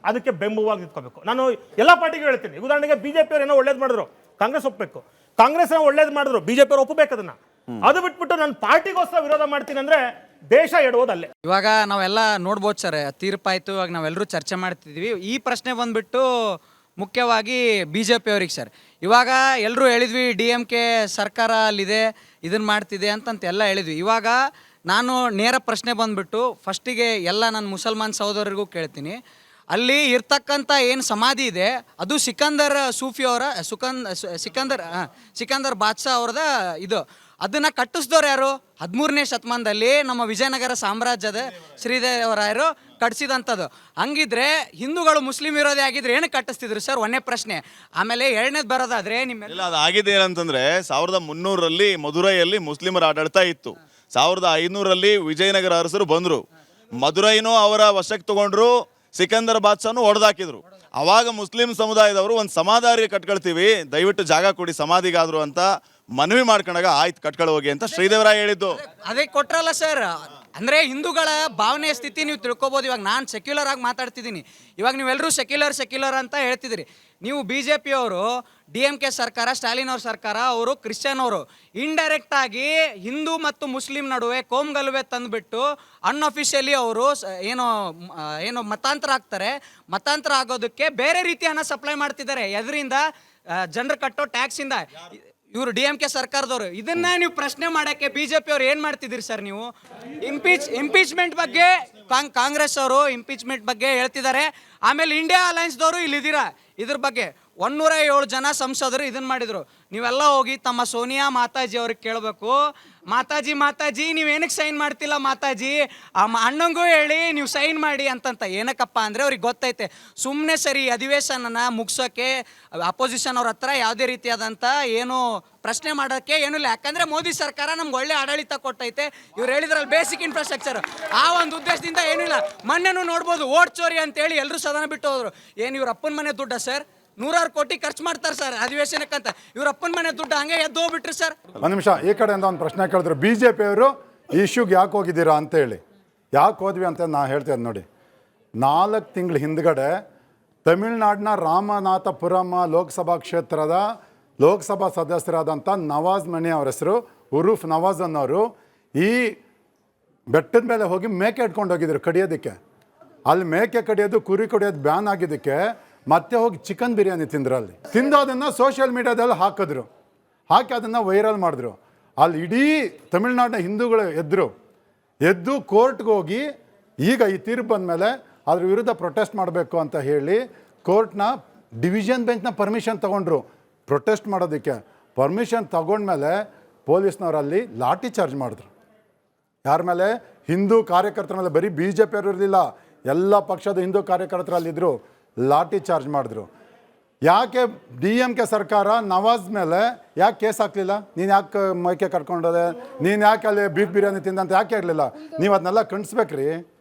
ಅದಕ್ಕೆ ಬೆಂಬಲವಾಗಿ ನಿಂತ್ಕೋಬೇಕು. ನಾನು ಎಲ್ಲ ಪಾರ್ಟಿಗೂ ಹೇಳ್ತೀನಿ. ಉದಾಹರಣೆಗೆ BJP ಅವ್ರು ಏನೋ ಒಳ್ಳೇದು ಮಾಡಿದ್ರು, ಕಾಂಗ್ರೆಸ್ ಒಪ್ಪಬೇಕು. ಕಾಂಗ್ರೆಸ್ ಏನೋ ಒಳ್ಳೇದು ಮಾಡಿದ್ರು, BJP ಅವ್ರು ಒಪ್ಪಬೇಕು ಅದನ್ನ. ಅದು ಬಿಟ್ಬಿಟ್ಟು ನಾನು ಪಾರ್ಟಿಗೋಸ್ಕರ ವಿರೋಧ ಮಾಡ್ತೀನಿ ಅಂದ್ರೆ ದೇಶ ಎಡುವುದಲ್ಲೇ. ಇವಾಗ ನಾವೆಲ್ಲ ನೋಡ್ಬೋದು ಸರ್, ತೀರ್ಪಾಯ್ತು, ಇವಾಗ ನಾವೆಲ್ಲರೂ ಚರ್ಚೆ ಮಾಡ್ತಿದ್ವಿ. ಈ ಪ್ರಶ್ನೆ ಬಂದ್ಬಿಟ್ಟು ಮುಖ್ಯವಾಗಿ BJP ಅವ್ರಿಗೆ ಸರ್. ಇವಾಗ ಎಲ್ಲರೂ ಹೇಳಿದ್ವಿ DMK ಸರ್ಕಾರ ಅಲ್ಲಿದೆ, ಇದನ್ನು ಮಾಡ್ತಿದೆ ಅಂತಂತ ಎಲ್ಲ ಹೇಳಿದ್ವಿ. ಇವಾಗ ನಾನು ನೇರ ಪ್ರಶ್ನೆ ಬಂದ್ಬಿಟ್ಟು ಫಸ್ಟಿಗೆ ಎಲ್ಲ ನನ್ನ ಮುಸಲ್ಮಾನ್ ಸಹೋದರರಿಗೂ ಕೇಳ್ತೀನಿ. ಅಲ್ಲಿ ಇರ್ತಕ್ಕಂಥ ಏನು ಸಮಾಧಿ ಇದೆ ಅದು ಸಿಕಂದರ್ ಸೂಫಿ ಅವರ ಸಿಕಂದರ್ ಬಾದ್ಶಾ ಅವ್ರದ ಇದು. ಅದನ್ನು ಕಟ್ಟಿಸಿದವ್ರು ಯಾರು? 13ನೇ ಶತಮಾನದಲ್ಲಿ ನಮ್ಮ ವಿಜಯನಗರ ಸಾಮ್ರಾಜ್ಯದ ಶ್ರೀದೇವರಾಯರು ಕಟ್ಟಿಸಿದಂಥದ್ದು. ಹಂಗಿದ್ರೆ ಹಿಂದೂಗಳು ಮುಸ್ಲಿಂ ವಿರೋಧಿ ಆಗಿದ್ರೆ ಏನು ಕಟ್ಟಿಸ್ತಿದ್ರು ಸರ್? ಒಂದೇ ಪ್ರಶ್ನೆ. ಆಮೇಲೆ ಎರಡನೇದು ಬರೋದಾದ್ರೆ ಇಲ್ಲ, ಅದು ಆಗಿದೆ ಏನಂತಂದ್ರೆ 1300ರಲ್ಲಿ ಮಧುರೈಯಲ್ಲಿ ಮುಸ್ಲಿಮರ ಆಡಳಿತ ಇತ್ತು. 1500ರಲ್ಲಿ ವಿಜಯನಗರ ಅರಸರು ಬಂದರು, ಮಧುರೈನೂ ಅವರ ವಶಕ್ಕೆ ತಗೊಂಡ್ರು, ಸಿಕಂದರ್ ಬಾದ್ಶಾನು ಹೊಡೆದಾಕಿದ್ರು. ಅವಾಗ ಮುಸ್ಲಿಂ ಸಮುದಾಯದವರು ಒಂದು ಸಮಾಧಿ ಕಟ್ಕೊಳ್ತೀವಿ, ದಯವಿಟ್ಟು ಜಾಗ ಕೊಡಿ ಸಮಾಧಿಗಾದ್ರು ಅಂತ ಮನವಿ ಮಾಡ್ಕೊಂಡಾಗ ಆಯ್ತು ಕಟ್ಕೊಳ್ಳಿ ಹೋಗಿ ಅಂತ ಶ್ರೀದೇವರಾಯ ಹೇಳಿದ್ದು. ಅದೇ ಕೊಟ್ರಲ್ಲ ಸರ್, ಅಂದರೆ ಹಿಂದೂಗಳ ಭಾವನೆಯ ಸ್ಥಿತಿ ನೀವು ತಿಳ್ಕೊಬೋದು. ಇವಾಗ ನಾನು ಸೆಕ್ಯುಲರ್ ಆಗಿ ಮಾತಾಡ್ತಿದ್ದೀನಿ, ಇವಾಗ ನೀವೆಲ್ಲರೂ ಸೆಕ್ಯುಲರ್ ಅಂತ ಹೇಳ್ತಿದ್ದೀರಿ. ನೀವು BJP ಅವರು DMK ಸರ್ಕಾರ, ಸ್ಟಾಲಿನ್ ಅವ್ರ ಸರ್ಕಾರ, ಅವರು ಕ್ರಿಶ್ಚಿಯನ್ ಅವರು ಇಂಡೈರೆಕ್ಟ್ ಆಗಿ ಹಿಂದೂ ಮತ್ತು ಮುಸ್ಲಿಂ ನಡುವೆ ಕೋಮ್ಗಲಭೆ ತಂದುಬಿಟ್ಟು ಅನ್ಅಫಿಷಿಯಲಿ ಅವರು ಏನೋ ಮತಾಂತರ ಆಗ್ತಾರೆ. ಮತಾಂತರ ಆಗೋದಕ್ಕೆ ಬೇರೆ ರೀತಿ ಹಣ ಸಪ್ಲೈ ಮಾಡ್ತಿದ್ದಾರೆ. ಎದರಿಂದ? ಜನರು ಕಟ್ಟೋ ಟ್ಯಾಕ್ಸಿಂದ. ಇವರು DMK ಸರ್ಕಾರದವರು. ಇದನ್ನ ನೀವು ಪ್ರಶ್ನೆ ಮಾಡಕ್ಕೆ BJP ಅವ್ರು ಏನ್ ಮಾಡ್ತಿದ್ದೀರಿ ಸರ್? ನೀವು ಇಂಪೀಚ್ಮೆಂಟ್ ಬಗ್ಗೆ ಕಾಂಗ್ರೆಸ್ ಅವರು ಇಂಪೀಚ್ಮೆಂಟ್ ಬಗ್ಗೆ ಹೇಳ್ತಿದ್ದಾರೆ. ಆಮೇಲೆ ಇಂಡಿಯಾ ಅಲಯನ್ಸ್ದವರು ಇಲ್ಲಿದ್ದೀರಾ, ಇದ್ರ ಬಗ್ಗೆ 107 ಜನ ಸಂಸದರು ಇದನ್ನ ಮಾಡಿದ್ರು. ನೀವೆಲ್ಲ ಹೋಗಿ ತಮ್ಮ ಸೋನಿಯಾ ಮಾತಾಜಿ ಅವ್ರಿಗೆ ಕೇಳಬೇಕು, ಮಾತಾಜಿ ನೀವೇನಕ್ಕೆ ಸೈನ್ ಮಾಡ್ತಿಲ್ಲ ಮಾತಾಜಿ, ಅಣ್ಣಂಗೂ ಹೇಳಿ ನೀವು ಸೈನ್ ಮಾಡಿ ಅಂತಂತ. ಏನಕ್ಕಪ್ಪ ಅಂದರೆ ಅವ್ರಿಗೆ ಗೊತ್ತೈತೆ ಸುಮ್ಮನೆ ಸರಿ ಅಧಿವೇಶನನ ಮುಗಿಸೋಕ್ಕೆ ಅಪೋಸಿಷನ್ ಅವ್ರ ಹತ್ರ ಯಾವುದೇ ರೀತಿಯಾದಂಥ ಏನು ಪ್ರಶ್ನೆ ಮಾಡೋಕ್ಕೆ ಏನೂ ಇಲ್ಲ. ಯಾಕಂದರೆ ಮೋದಿ ಸರ್ಕಾರ ನಮ್ಗೆ ಒಳ್ಳೆ ಆಡಳಿತ ಕೊಟ್ಟೈತೆ. ಇವ್ರು ಹೇಳಿದ್ರಲ್ಲಿ ಬೇಸಿಕ್ ಇನ್ಫ್ರಾಸ್ಟ್ರಕ್ಚರ್, ಆ ಒಂದು ಉದ್ದೇಶದಿಂದ ಏನೂ ಇಲ್ಲ. ಮೊನ್ನೆನೂ ನೋಡ್ಬೋದು ಓಟ್ ಚೋರಿ ಅಂತೇಳಿ ಎಲ್ಲರೂ ಸದನ ಬಿಟ್ಟು ಹೋದ್ರು. ಏನು ಇವ್ರ ಅಪ್ಪನ ಮನೆ ದುಡ್ಡ ಸರ್? 100 ಕೋಟಿ ಖರ್ಚು ಮಾಡ್ತಾರೆ ಸರ್ ಅಧಿವೇಶನಕ್ಕಂತ. ಇವ್ರ ಅಪ್ಪನ ಮನೆ ದುಡ್ಡು ಹಂಗೆ ಎದ್ದು ಹೋಗ್ಬಿಟ್ರಿ ಸರ್. ಒಂದು ನಿಮಿಷ, ಈ ಕಡೆಯಿಂದ ಒಂದು ಪ್ರಶ್ನೆ ಕೇಳಿದ್ರು, BJP ಅವರು ಈ ಇಶ್ಯೂಗೆ ಯಾಕೆ ಹೋಗಿದ್ದೀರಾ ಅಂತೇಳಿ. ಯಾಕೆ ಹೋದ್ವಿ ಅಂತ ನಾನು ಹೇಳ್ತೇನೆ ನೋಡಿ. 4 ತಿಂಗಳ ಹಿಂದ್ಗಡೆ ತಮಿಳ್ನಾಡಿನ ರಾಮನಾಥಪುರಂ ಲೋಕಸಭಾ ಕ್ಷೇತ್ರದ ಲೋಕಸಭಾ ಸದಸ್ಯರಾದಂಥ ನವಾಜ್ ಮಣಿ ಅವರ ಹೆಸರು ಉರುಫ್ ನವಾಜ್ ಅನ್ನೋರು ಈ ಬೆಟ್ಟದ ಮೇಲೆ ಹೋಗಿ ಮೇಕೆ ಇಟ್ಕೊಂಡು ಹೋಗಿದ್ರು ಕಡಿಯೋದಕ್ಕೆ. ಅಲ್ಲಿ ಮೇಕೆ ಕಡಿಯೋದು, ಕುರಿ ಕಡಿಯೋದು ಬ್ಯಾನ್ ಆಗಿದ್ದಕ್ಕೆ ಮತ್ತೆ ಹೋಗಿ ಚಿಕನ್ ಬಿರಿಯಾನಿ ತಿಂದ್ರಲ್ಲಿ. ತಿಂದು ಅದನ್ನು ಸೋಷಿಯಲ್ ಮೀಡಿಯಾದಲ್ಲಿ ಹಾಕಿ ಅದನ್ನು ವೈರಲ್ ಮಾಡಿದ್ರು. ಅಲ್ಲಿ ಇಡೀ ತಮಿಳ್ನಾಡಿನ ಹಿಂದೂಗಳು ಎದ್ದು ಕೋರ್ಟ್ಗೆ ಹೋಗಿ ಈಗ ಈ ತೀರ್ಪು ಬಂದಮೇಲೆ ಅದ್ರ ವಿರುದ್ಧ ಪ್ರೊಟೆಸ್ಟ್ ಮಾಡಬೇಕು ಅಂತ ಹೇಳಿ ಕೋರ್ಟ್ನ ಡಿವಿಷನ್ ಬೆಂಚ್ನ ಪರ್ಮಿಷನ್ ತೊಗೊಂಡ್ರು ಪ್ರೊಟೆಸ್ಟ್ ಮಾಡೋದಕ್ಕೆ. ಪರ್ಮಿಷನ್ ತಗೊಂಡ್ಮೇಲೆ ಪೊಲೀಸ್ನವರಲ್ಲಿ ಲಾಠಿ ಚಾರ್ಜ್ ಮಾಡಿದ್ರು. ಯಾರ ಮೇಲೆ? ಹಿಂದೂ ಕಾರ್ಯಕರ್ತರ ಮೇಲೆ. ಬರೀ BJP ಅವರು ಇರಲಿಲ್ಲ, ಎಲ್ಲ ಪಕ್ಷದ ಹಿಂದೂ ಕಾರ್ಯಕರ್ತರಲ್ಲಿದ್ದರು. ಲಾಠಿ ಚಾರ್ಜ್ ಮಾಡಿದ್ರು. ಯಾಕೆ DMK ಸರ್ಕಾರ ನವಾಜ್ ಮೇಲೆ ಯಾಕೆ ಕೇಸ್ ಹಾಕಲಿಲ್ಲ? ನೀನು ಯಾಕೆ ಮೈಕೆ ಕರ್ಕೊಂಡೋದೆ, ನೀನು ಯಾಕೆ ಅಲ್ಲಿ ಬೀಫ್ ಬಿರಿಯಾನಿ ತಿಂದಂತ ಯಾಕೆ ಇರಲಿಲ್ಲ? ನೀವು ಅದನ್ನೆಲ್ಲ ಕಣಿಸ್ಬೇಕ್ರಿ.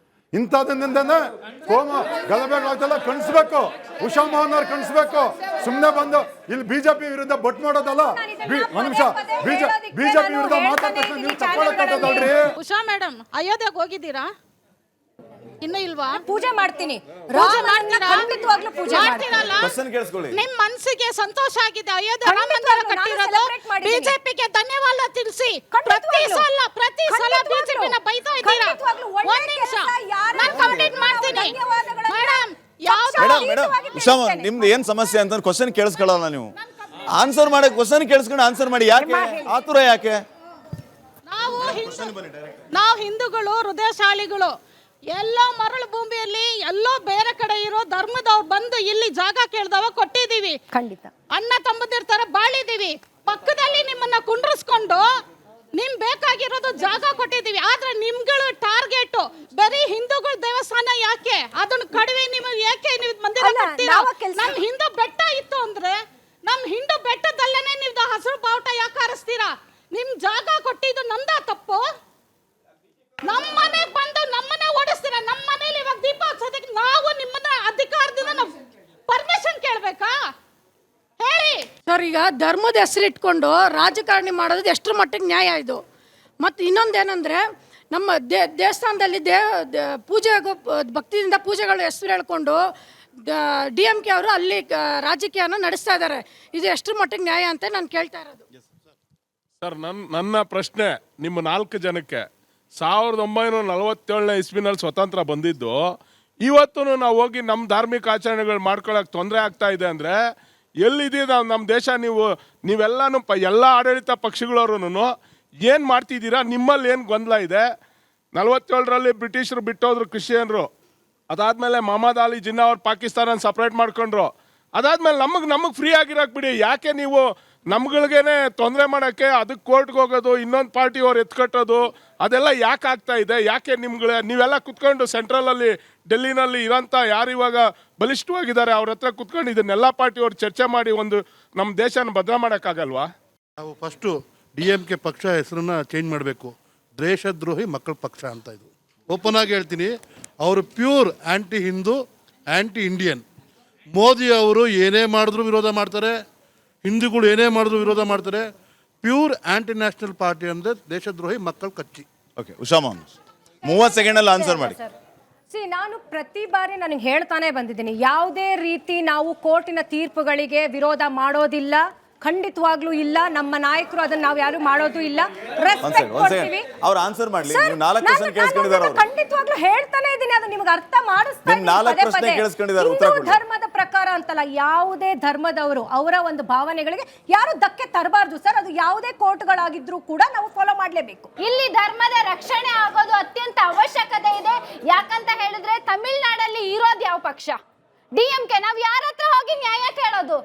ಇಂಥದ್ದನ್ನಿಂದನೇ ಕೋಮ ಗಲಭೆಗಳಾಗ್ತಲ್ಲ, ಕಣಿಸ್ಬೇಕು. ಉಷಾ ಮೋಹನ್ ಅವ್ರು ಕಣಿಸ್ಬೇಕು. ಸುಮ್ಮನೆ ಬಂದು ಇಲ್ಲಿ BJP ವಿರುದ್ಧ ಬೊಟ್ಟು ಮಾಡೋದಲ್ಲ. ಒಂದು ನಿಮಿಷ, BJP ವಿರುದ್ಧ ಮಾತಾಡ್ತಾ ನೀವು ಚಪ್ಪಾಳೆ ಕಟ್ಟೋದಲ್ರಿ. ಉಷಾ ಮೇಡಮ್, ಅಯೋಧ್ಯೆಗೆ ಹೋಗಿದ್ದೀರಾ? ಇನ್ನು ಇಲ್ವಾ? ಪೂಜೆ ಮಾಡ್ತೀನಿ, ಖಂಡಿತವಾಗ್ಲೂ ಪೂಜೆ ಮಾಡ್ತೀರಲ್ಲ. ನಿಮ್ ಮನಸ್ಸಿಗೆ ಸಂತೋಷ ಆಗಿದೆ ಅಯೋಧ್ಯೆ ರಾಮ ಮಂದಿರ ಕಟ್ಟಿರೋದು. BJPಗೆ ಧನ್ಯವಾದ ತಿಳಿಸಿ. ಪ್ರತಿ ಸಲ BJPನ ಬೈತಾ ಇದ್ದೀರಾ. ಒಂದ್ ನಿಮಿಷ ನಾನು ಕಂಪ್ಲೀಟ್ ಮಾಡ್ತೀನಿ ಮೇಡಮ್. ಮೇಡಮ್ ಉಷಾ, ನಿಮ್ದು ಏನ್ ಸಮಸ್ಯೆ ಅಂತ ಕ್ವಶನ್ ಕೇಳಿಸ್ಕೊಳ್ಳಲ್ಲ ನೀವು. ಆನ್ಸರ್ ಮಾಡಕ್ ಕ್ವಶನ್ ಕೇಳಿಸ್ಕೊಂಡು ಆನ್ಸರ್ ಮಾಡಿ. ಯಾಕೆ ಆತುರ? ಯಾಕೆ? ನಾವು ಹಿಂದೂಗಳು ಹೃದಯಶಾಲಿಗಳು. ಎಲ್ಲೋ ಮರಳು ಭೂಮಿಯಲ್ಲಿ ಎಲ್ಲೋ ಬೇರೆ ಕಡೆ ಇರೋ ಧರ್ಮದವ್ರು ಬಂದು ಇಲ್ಲಿ ಜಾಗ ಕೇಳ್ದವ ಕೊಟ್ಟಿದೀವಿ. ಖಂಡಿತ ಅಣ್ಣ ತಮ್ಮದಿರ ತರ ಬಾಳಿದೀವಿ. ಪಕ್ಕದಲ್ಲಿ ನಿಮ್ಮನ್ನ ಕುಂಡ್ರಿಸ್ಕೊಂಡು ನಿಮ್ ಬೇಕಾಗಿರೋದು ಜಾಗ ಕೊಟ್ಟಿದೀವಿ. ಆದ್ರೆ ನಿಮ್ಗಳು ಟಾರ್ಗೆಟ್ ಬರೀ ಹಿಂದೂಗಳ ದೇವಸ್ಥಾನ ಯಾಕೆ? ಅದನ್ನ ಕಡಿಮೆ ನಿಮಗೆ ಯಾಕೆ ನೀವು ಮಂದಿರ ಕಟ್ತೀರಾ? ನಮ್ ಹಿಂದೂ ಬೆಟ್ಟ ಇತ್ತು ಅಂದ್ರೆ ನಮ್ ಹಿಂದೂ ಬೆಟ್ಟದಲ್ಲೇನೆ ನೀವು ಹಸಿರು ಬಾವುಟ ಯಾಕೆ ಹಾರಿಸ್ತೀರಾ? ನಿಮ್ ಜಾಗ ಕೊಟ್ಟಿದ್ದು ನಂದ ತಪ್ಪು? ನಮ್ಮನೆ ಬಂದು ನಮ್ಮನೆ ಓಡಿಸ್ತೀರಾ? ನಮ್ಮನೇಲಿ ಇವಾಗ ದೀಪ ಹಚ್ಚೋದಕ್ಕೆ ನಾವು ನಿಮ್ಮನ್ನ ಅಧಿಕಾರದಿಂದ ನಾವು ಪರ್ಮಿಷನ್ ಕೇಳ್ಬೇಕಾ? ಹೇಳಿ ಸರ್. ಈಗ ಧರ್ಮದ ಹೆಸರಿಟ್ಕೊಂಡು ರಾಜಕಾರಣಿ ಮಾಡೋದು ಎಷ್ಟರ ಮಟ್ಟಿಗೆ ನ್ಯಾಯ ಇದು? ಮತ್ತು ಇನ್ನೊಂದೇನೆಂದರೆ ನಮ್ಮ ದೇವಸ್ಥಾನದಲ್ಲಿ ಪೂಜೆ ಭಕ್ತಿಯಿಂದ ಪೂಜೆಗಳು ಹೆಸರು ಹೇಳ್ಕೊಂಡು DMK ಅವರು ಅಲ್ಲಿ ರಾಜಕೀಯನ ನಡೆಸ್ತಾ ಇದ್ದಾರೆ. ಇದು ಎಷ್ಟರ ಮಟ್ಟಿಗೆ ನ್ಯಾಯ ಅಂತ ನಾನು ಕೇಳ್ತಾ ಇರೋದು. ಸರ್, ನನ್ನ ಪ್ರಶ್ನೆ ನಿಮ್ಮ 4 ಜನಕ್ಕೆ, 1947ನೇ ಇಸ್ವಿನಲ್ಲಿ ಸ್ವತಂತ್ರ ಬಂದಿದ್ದು, ಇವತ್ತು ನಾವು ಹೋಗಿ ನಮ್ಮ ಧಾರ್ಮಿಕ ಆಚರಣೆಗಳು ಮಾಡ್ಕೊಳ್ಳೋಕೆ ತೊಂದರೆ ಆಗ್ತಾ ಇದೆ ಅಂದರೆ ಎಲ್ಲಿದೆ ನಮ್ಮ ದೇಶ? ನೀವೆಲ್ಲನೂ ಎಲ್ಲ ಆಡಳಿತ ಪಕ್ಷಗಳವರು ಏನು ಮಾಡ್ತಿದ್ದೀರಾ? ನಿಮ್ಮಲ್ಲಿ ಏನು ಗೊಂದಲ ಇದೆ? 47ರಲ್ಲಿ ಬ್ರಿಟಿಷರು ಬಿಟ್ಟೋದ್ರು ಕ್ರಿಶ್ಚಿಯನ್ರು. ಅದಾದಮೇಲೆ ಮೊಹಮ್ಮದ್ ಅಲಿ ಜಿನ್ನಾ ಅವ್ರು ಪಾಕಿಸ್ತಾನ ಸಪ್ರೇಟ್ ಮಾಡ್ಕೊಂಡ್ರು. ಅದಾದಮೇಲೆ ನಮಗೆ ಫ್ರೀ ಆಗಿರೋಕೆ ಬಿಡಿ. ಯಾಕೆ ನೀವು ನಮ್ಗಳಿಗೇನೆ ತೊಂದರೆ ಮಾಡೋಕ್ಕೆ ಅದಕ್ಕೆ ಕೋರ್ಟ್ಗೆ ಹೋಗೋದು, ಇನ್ನೊಂದು ಪಾರ್ಟಿ ಅವ್ರು ಎತ್ಕಟ್ಟೋದು, ಅದೆಲ್ಲ ಯಾಕೆ ಆಗ್ತಾ ಇದೆ? ಯಾಕೆ ನೀವೆಲ್ಲ ಕುತ್ಕೊಂಡು ಸೆಂಟ್ರಲಲ್ಲಿ ಡೆಲ್ಲಿನಲ್ಲಿ ಇರೋಂಥ ಯಾರು ಇವಾಗ ಬಲಿಷ್ಠವಾಗಿದ್ದಾರೆ ಅವ್ರ ಹತ್ರ ಕುತ್ಕೊಂಡು ಇದನ್ನೆಲ್ಲ ಪಾರ್ಟಿಯವ್ರು ಚರ್ಚೆ ಮಾಡಿ ಒಂದು ನಮ್ಮ ದೇಶನ ಭದ್ರ ಮಾಡೋಕ್ಕಾಗಲ್ವಾ? ನಾವು ಫಸ್ಟು DMK ಪಕ್ಷ ಹೆಸರನ್ನ ಚೇಂಜ್ ಮಾಡಬೇಕು. ದೇಶದ್ರೋಹಿ ಮಕ್ಕಳ ಪಕ್ಷ ಅಂತ. ಇದು ಓಪನ್ ಆಗಿ ಹೇಳ್ತೀನಿ, ಅವರು ಪ್ಯೂರ್ ಆ್ಯಂಟಿ ಹಿಂದೂ, ಆ್ಯಂಟಿ ಇಂಡಿಯನ್. ಮೋದಿ ಅವರು ಏನೇ ಮಾಡಿದ್ರು ವಿರೋಧ ಮಾಡ್ತಾರೆ, ಹಿಂದೂಗಳು ಏನೇ ಮಾಡಿದ್ರು ವಿರೋಧ ಮಾಡ್ತಾರೆ. ಪ್ಯೂರ್ ಆಂಟಿ ನ್ಯಾಷನಲ್ ಪಾರ್ಟಿ ಅಂದರೆ ದೇಶದ್ರೋಹಿ ಮಕ್ಕಳು ಕಚ್ಚಿ. ಓಕೆ, ಉಷಾ ಮೋಹನ್ 30 ಸೆಕೆಂಡಲ್ಲಿ ಆನ್ಸರ್ ಮಾಡಿ. ನಾನು ಪ್ರತಿ ಬಾರಿ ನನಗೆ ಹೇಳ್ತಾನೆ ಬಂದಿದ್ದೀನಿ, ಯಾವುದೇ ರೀತಿ ನಾವು ಕೋರ್ಟಿನ ತೀರ್ಪುಗಳಿಗೆ ವಿರೋಧ ಮಾಡೋದಿಲ್ಲ, ಖಂಡಿತವಾಗ್ಲೂ ಇಲ್ಲ. ನಮ್ಮ ನಾಯಕರು ಅದನ್ನ ನಾವು ಯಾರು ಮಾಡೋದು ಇಲ್ಲ. ರೆಸ್ಪೆಕ್ಟ್ ಕೊಡ್ತೀವಿ. ಅವ್ರು ಆನ್ಸರ್ ಮಾಡ್ಲಿ. ನೀವು 4 ಕ್ವೆಶ್ಚನ್ ಕೇಳಿಸ್ಕೊಂಡಿದ್ದಾರೆ ಅವರು. ಖಂಡಿತವಾಗ್ಲೂ ಹೇಳ್ತಾನೆ ಇದ್ದೀನಿ, ಅದು ನಿಮಗೆ ಅರ್ಥ ಮಾಡಿಸ್ತಾ ನೀವು 4 ಪ್ರಶ್ನೆ ಕೇಳಿಸ್ಕೊಂಡಿದ್ದಾರೆ, ಉತ್ತರ ಕೊಡಿ. ಧರ್ಮದ ಪ್ರಕಾರ ಅಂತಲ್ಲ, ಯಾವುದೇ ಧರ್ಮದವರು ಅವರ ಒಂದು ಭಾವನೆಗಳಿಗೆ ಯಾರು ಧಕ್ಕೆ ತರಬಾರ್ದು ಸರ್. ಅದು ಯಾವುದೇ ಕೋರ್ಟ್ಗಳಾಗಿದ್ರೂ ಕೂಡ ನಾವು ಫಾಲೋ ಮಾಡಲೇಬೇಕು. ಇಲ್ಲಿ ಧರ್ಮದ ರಕ್ಷಣೆ ಆಗೋದು ಅತ್ಯಂತ ಅವಶ್ಯಕತೆ ಇದೆ. ಯಾಕಂತ ಹೇಳಿದ್ರೆ ತಮಿಳ್ನಾಡಲ್ಲಿ ಇರೋದು ಯಾವ ಪಕ್ಷ? DMK. ನಾವು ಯಾರ ಹತ್ರ ಹೋಗಿ ನ್ಯಾಯ ಕೇಳೋದು?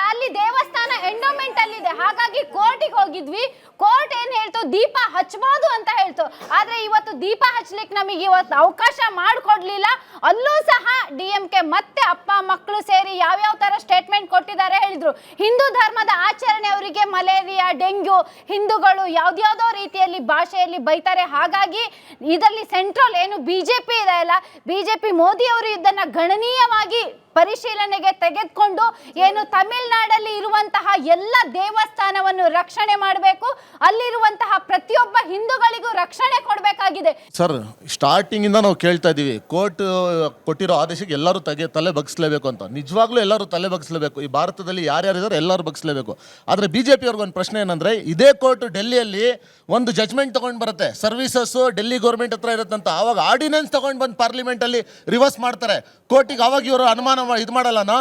ಅಲ್ಲಿ ದೇವಸ್ಥಾನ ಎಂಡೋಮೆಂಟ್ ಅಲ್ಲಿ ಇದೆ, ಹಾಗಾಗಿ ಕೋರ್ಟಿಗೆ ಹೋಗಿದ್ವಿ. ಕೋರ್ಟ್ ಏನ್ ಹೇಳ್ತು, ದೀಪ ಹಚ್ಚಬಹುದು ಅಂತ ಹೇಳ್ತು. ಆದ್ರೆ ಇವತ್ತು ದೀಪ ಹಚ್ಲಿಕ್ಕೆ ನಮಗೆ ಇವತ್ತು ಅವಕಾಶ ಮಾಡಿಕೊಡ್ಲಿಲ್ಲ. ಅಲ್ಲೂ ಸಹ DMK ಮತ್ತೆ ಅಪ್ಪ ಮಕ್ಕಳು ಸೇರಿ ಯಾವ್ಯಾವ ತರ ಸ್ಟೇಟ್ಮೆಂಟ್ ಕೊಟ್ಟಿದ್ದಾರೆ ಹೇಳಿದ್ರು. ಹಿಂದೂ ಧರ್ಮದ ಆಚರಣೆ ಅವರಿಗೆ ಮಲೇರಿಯಾ, ಡೆಂಗ್ಯೂ, ಹಿಂದೂಗಳು ಯಾವ್ದ್ಯಾವ್ದೋ ರೀತಿಯಲ್ಲಿ ಭಾಷೆಯಲ್ಲಿ ಬೈತಾರೆ. ಹಾಗಾಗಿ ಇದರಲ್ಲಿ ಸೆಂಟ್ರಲ್ ಏನು BJP ಇದೆ ಅಲ್ಲ, BJP ಮೋದಿ ಅವರು ಇದನ್ನ ಗಣನೀಯವಾಗಿ ಪರಿಶೀಲನೆಗೆ ತೆಗೆದುಕೊಂಡು ಏನು ತಮಿಳುನಾಡಲ್ಲಿ ಇರುವಂತಹ ಎಲ್ಲ ದೇವಸ್ಥಾನವನ್ನು ರಕ್ಷಣೆ ಮಾಡಬೇಕು, ಅಲ್ಲಿರುವಂತಹ ಪ್ರತಿಯೊಬ್ಬ ಹಿಂದೂಗಳಿಗೂ ರಕ್ಷಣೆ ಕೊಡಬೇಕಾಗಿದೆ. ಸರ್, ಸ್ಟಾರ್ಟಿಂಗ್ ಇಂದ ನಾವು ಕೇಳ್ತಾ ಇದೀವಿ, ಕೋರ್ಟ್ ಕೊಟ್ಟಿರೋ ಆದೇಶಕ್ಕೆ ಎಲ್ಲರೂ ತಲೆ ಬಗ್ಸ್ಲೇಬೇಕು ಅಂತ. ನಿಜವಾಗ್ಲೂ ಎಲ್ಲರೂ ತಲೆ ಬಗ್ಸ್ಲೇಬೇಕು. ಈ ಭಾರತದಲ್ಲಿ ಯಾರ್ಯಾರಿದ್ದಾರೆ ಎಲ್ಲರೂ ಬಗ್ಸ್ಲೇಬೇಕು. ಆದರೆ BJP ಅವ್ರಿಗೆ ಒಂದು ಪ್ರಶ್ನೆ ಏನಂದ್ರೆ, ಇದೇ ಕೋರ್ಟ್ ಡೆಲ್ಲಿಯಲ್ಲಿ ಒಂದು ಜಜ್ಮೆಂಟ್ ತಗೊಂಡು ಬರುತ್ತೆ, ಸರ್ವಿಸಸ್ ಡೆಲ್ಲಿ ಗೌರ್ಮೆಂಟ್ ಹತ್ರ ಇರುತ್ತಂತ. ಆವಾಗ ಆರ್ಡಿನೆನ್ಸ್ ತಗೊಂಡು ಬಂದು ಪಾರ್ಲಿಮೆಂಟ್ ಅಲ್ಲಿ ರಿವರ್ಸ್ ಮಾಡ್ತಾರೆ ಕೋರ್ಟಿಗೆ. ಅವಾಗ ಇವರು ಅನುಮಾನ ಇದು ಮಾಡಲ್ಲನಾ?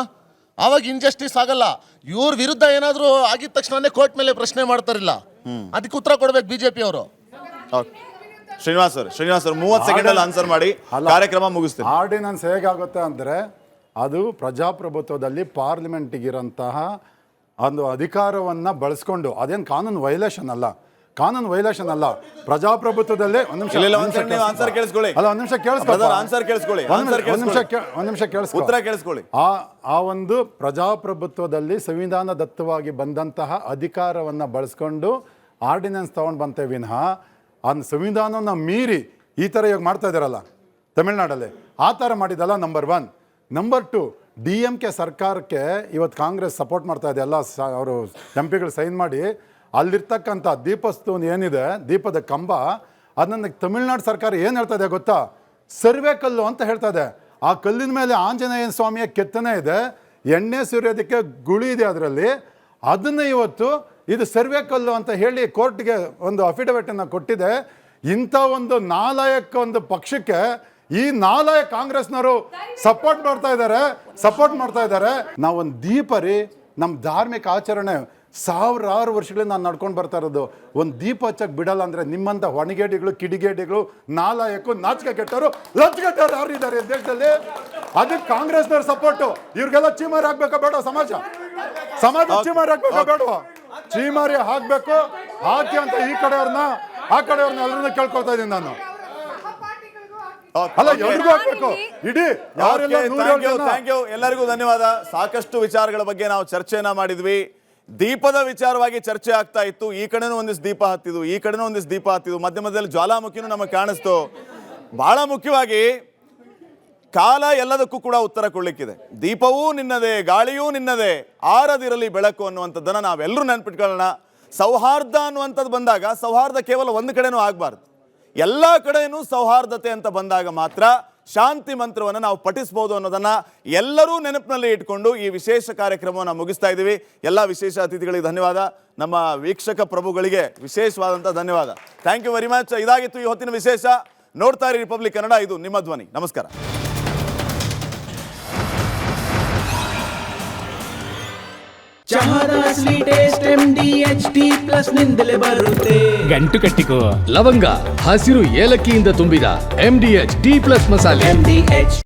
ಅವಾಗ ಇನ್ಜಸ್ಟಿಸ್ ಆಗಲ್ಲ. ಇವ್ರ ವಿರುದ್ಧ ಏನಾದರೂ ಆಗಿದ ತಕ್ಷಣ ಕೋರ್ಟ್ ಮೇಲೆ ಪ್ರಶ್ನೆ ಮಾಡ್ತಾರಿಲ್ಲ. ಅದಕ್ಕೆ ಉತ್ತರ ಕೊಡ್ಬೇಕು BJP ಅವರು. ಶ್ರೀನಿವಾಸ್ ಅವರು 30 ಸೆಕೆಂಡ್ ಅಲ್ಲಿ ಆನ್ಸರ್ ಮಾಡಿ, ಕಾರ್ಯಕ್ರಮ ಮುಗಿಸ್ತೀವಿ. ಆರ್ಡಿನೆನ್ಸ್ ಹೇಗಾಗುತ್ತೆ ಅಂದರೆ, ಅದು ಪ್ರಜಾಪ್ರಭುತ್ವದಲ್ಲಿ ಪಾರ್ಲಿಮೆಂಟಿಗಿರಂತಹ ಒಂದು ಅಧಿಕಾರವನ್ನು ಬಳಸ್ಕೊಂಡು, ಅದೇನು ಕಾನೂನು ವೈಲೇಷನ್ ಅಲ್ಲ, ಕಾನೂನು ವೈಲೇಷನ್ ಅಲ್ಲ. ಪ್ರಜಾಪ್ರಭುತ್ವದಲ್ಲಿ ಒಂದು ನಿಮಿಷ ಕೇಳಿಸ್ಕೊಳ್ಳಿ. ಆ ಒಂದು ಪ್ರಜಾಪ್ರಭುತ್ವದಲ್ಲಿ ಸಂವಿಧಾನದತ್ತವಾಗಿ ಬಂದಂತಹ ಅಧಿಕಾರವನ್ನು ಬಳಸ್ಕೊಂಡು ಆರ್ಡಿನೆನ್ಸ್ ತಗೊಂಡು ಬಂತೇ ವಿನಃ ಆ ಸಂವಿಧಾನವನ್ನು ಮೀರಿ ಈ ಥರ ಇವಾಗ ಮಾಡ್ತಾ ಇದ್ದಾರಲ್ಲ ತಮಿಳ್ನಾಡಲ್ಲಿ, ಆ ಥರ ಮಾಡಿದಲ್ಲ. ನಂಬರ್ 1. ನಂಬರ್ 2, DMK ಸರ್ಕಾರಕ್ಕೆ ಇವತ್ತು ಕಾಂಗ್ರೆಸ್ ಸಪೋರ್ಟ್ ಮಾಡ್ತಾ ಇದೆ. ಎಲ್ಲ ಅವರು MP ಸೈನ್ ಮಾಡಿ ಅಲ್ಲಿರ್ತಕ್ಕಂಥ ದೀಪಸ್ತೂನ್ ಏನಿದೆ, ದೀಪದ ಕಂಬ, ಅದನ್ನು ತಮಿಳ್ನಾಡು ಸರ್ಕಾರ ಏನು ಹೇಳ್ತಾ ಇದೆ ಗೊತ್ತಾ? ಸರ್ವೆ ಕಲ್ಲು ಅಂತ ಹೇಳ್ತಾ ಇದೆ. ಆ ಕಲ್ಲಿನ ಮೇಲೆ ಆಂಜನೇಯ ಸ್ವಾಮಿಯ ಕೆತ್ತನೆ ಇದೆ, ಎಣ್ಣೆ ಸುರಿಯೋದಕ್ಕೆ ಗುಳಿ ಇದೆ ಅದರಲ್ಲಿ. ಅದನ್ನು ಇವತ್ತು ಇದು ಸರ್ವೆ ಕಲ್ಲು ಅಂತ ಹೇಳಿ ಕೋರ್ಟ್ಗೆ ಒಂದು ಅಫಿಡವಿಟನ್ನು ಕೊಟ್ಟಿದೆ. ಇಂಥ ಒಂದು ನಾಲಾಯಕ ಒಂದು ಪಕ್ಷಕ್ಕೆ ಈ ನಾಲಾಯ ಕಾಂಗ್ರೆಸ್ನವರು ಸಪೋರ್ಟ್ ಮಾಡ್ತಾ ಇದ್ದಾರೆ. ನಾವೊಂದು ದೀಪ ರೀ, ನಮ್ಮ ಧಾರ್ಮಿಕ ಆಚರಣೆ ಸಾವಿರಾರು ವರ್ಷಗಳಿಂದ ನಾನು ನಡ್ಕೊಂಡು ಬರ್ತಾ ಇರೋದು. ಒಂದು ದೀಪ ಹಚ್ಚಕ್ಕೆ ಬಿಡಲ್ಲ ಅಂದರೆ ನಿಮ್ಮಂಥ ಹೊಣಗೇಡಿಗಳು, ಕಿಡಿಗೇಡಿಗಳು, ನಾಲಾಯಕು, ನಾಚಿಕೆ ಕೆಟ್ಟವರು, ಲಜ್ಜೆಗೆಟ್ಟವರು ಯಾರಿದ್ದಾರೆ ದೇಶದಲ್ಲಿ? ಅದಕ್ಕೆ ಕಾಂಗ್ರೆಸ್ನವ್ರ ಸಪೋರ್ಟು. ಇವ್ರಿಗೆಲ್ಲ ಚೀಮಾರಿ ಹಾಕ್ಬೇಕಾ ಬೇಡ? ಸಮಾಜ ಚೀಮಾರಿ ಹಾಕ್ಬೇಕಾ ಬೇಡವಾ? ಚೀಮಾರಿ ಹಾಕಬೇಕು, ಹಾಕಿ ಅಂತ ಈ ಕಡೆಯವ್ರನ್ನ ಆ ಕಡೆಯವ್ರನ್ನ ಎಲ್ಲರನ್ನ ಕೇಳ್ಕೊಳ್ತಾ ಇದ್ದೀನಿ ನಾನು. ಅಲ್ಲ, ಎಲ್ರಿಗೂ ಹಾಕ್ಬೇಕು, ಇಡೀ ಯಾರೆಲ್ಲ. ಥ್ಯಾಂಕ್ ಯು, ಎಲ್ಲರಿಗೂ ಧನ್ಯವಾದ. ಸಾಕಷ್ಟು ವಿಚಾರಗಳ ಬಗ್ಗೆ ನಾವು ಚರ್ಚೆನ ಮಾಡಿದ್ವಿ. ದೀಪದ ವಿಚಾರವಾಗಿ ಚರ್ಚೆ ಆಗ್ತಾ ಇತ್ತು. ಈ ಕಡೆನೂ ಒಂದಿಷ್ಟು ದೀಪ ಹತ್ತಿದ್ವು, ಈ ಕಡೆನೂ ಒಂದಿಷ್ಟು ದೀಪ ಹತ್ತಿದ್ವು, ಮಧ್ಯ ಮಧ್ಯದಲ್ಲಿ ಜ್ವಾಲಾಮುಖಿನೂ ನಮಗೆ ಕಾಣಿಸ್ತು. ಬಹಳ ಮುಖ್ಯವಾಗಿ ಕಾಲ ಎಲ್ಲದಕ್ಕೂ ಕೂಡ ಉತ್ತರ ಕೊಡ್ಲಿಕ್ಕಿದೆ. ದೀಪವೂ ನಿನ್ನದೇ, ಗಾಳಿಯೂ ನಿನ್ನದೇ, ಆರದಿರಲಿ ಬೆಳಕು ಅನ್ನುವಂಥದ್ದನ್ನು ನಾವೆಲ್ಲರೂ ನೆನ್ಪಿಟ್ಕೊಳ್ಳೋಣ. ಸೌಹಾರ್ದ ಅನ್ನುವಂಥದ್ದು ಬಂದಾಗ ಸೌಹಾರ್ದ ಕೇವಲ ಒಂದು ಕಡೆನೂ ಆಗಬಾರ್ದು, ಎಲ್ಲ ಕಡೆಯೂ ಸೌಹಾರ್ದತೆ ಅಂತ ಬಂದಾಗ ಮಾತ್ರ ಶಾಂತಿ ಮಂತ್ರವನ್ನು ನಾವು ಪಠಿಸಬಹುದು ಅನ್ನೋದನ್ನ ಎಲ್ಲರೂ ನೆನಪಿನಲ್ಲಿ ಇಟ್ಕೊಂಡು ಈ ವಿಶೇಷ ಕಾರ್ಯಕ್ರಮವನ್ನು ಮುಗಿಸ್ತಾ ಇದ್ದೀವಿ. ಎಲ್ಲ ವಿಶೇಷ ಅತಿಥಿಗಳಿಗೆ ಧನ್ಯವಾದ. ನಮ್ಮ ವೀಕ್ಷಕ ಪ್ರಭುಗಳಿಗೆ ವಿಶೇಷವಾದಂಥ ಧನ್ಯವಾದ. Thank you very much. ಇದಾಗಿತ್ತು ಈ ಹೊತ್ತಿನ ವಿಶೇಷ. ನೋಡ್ತಾ ಇರಿ ರಿಪಬ್ಲಿಕ್ ಕನ್ನಡ, ಇದು ನಿಮ್ಮ ಧ್ವನಿ. ನಮಸ್ಕಾರ. ಚಹಾದ ಸ್ವೀಟೇಸ್ಟ್ MDHD+ ನಿಂದಲೇ ಬರುತ್ತೆ. ಗಂಟು ಕಟ್ಟಿಕೋ ಲವಂಗ, ಹಸಿರು ಏಲಕ್ಕಿಯಿಂದ ತುಂಬಿದ MDHD+ ಮಸಾಲೆ.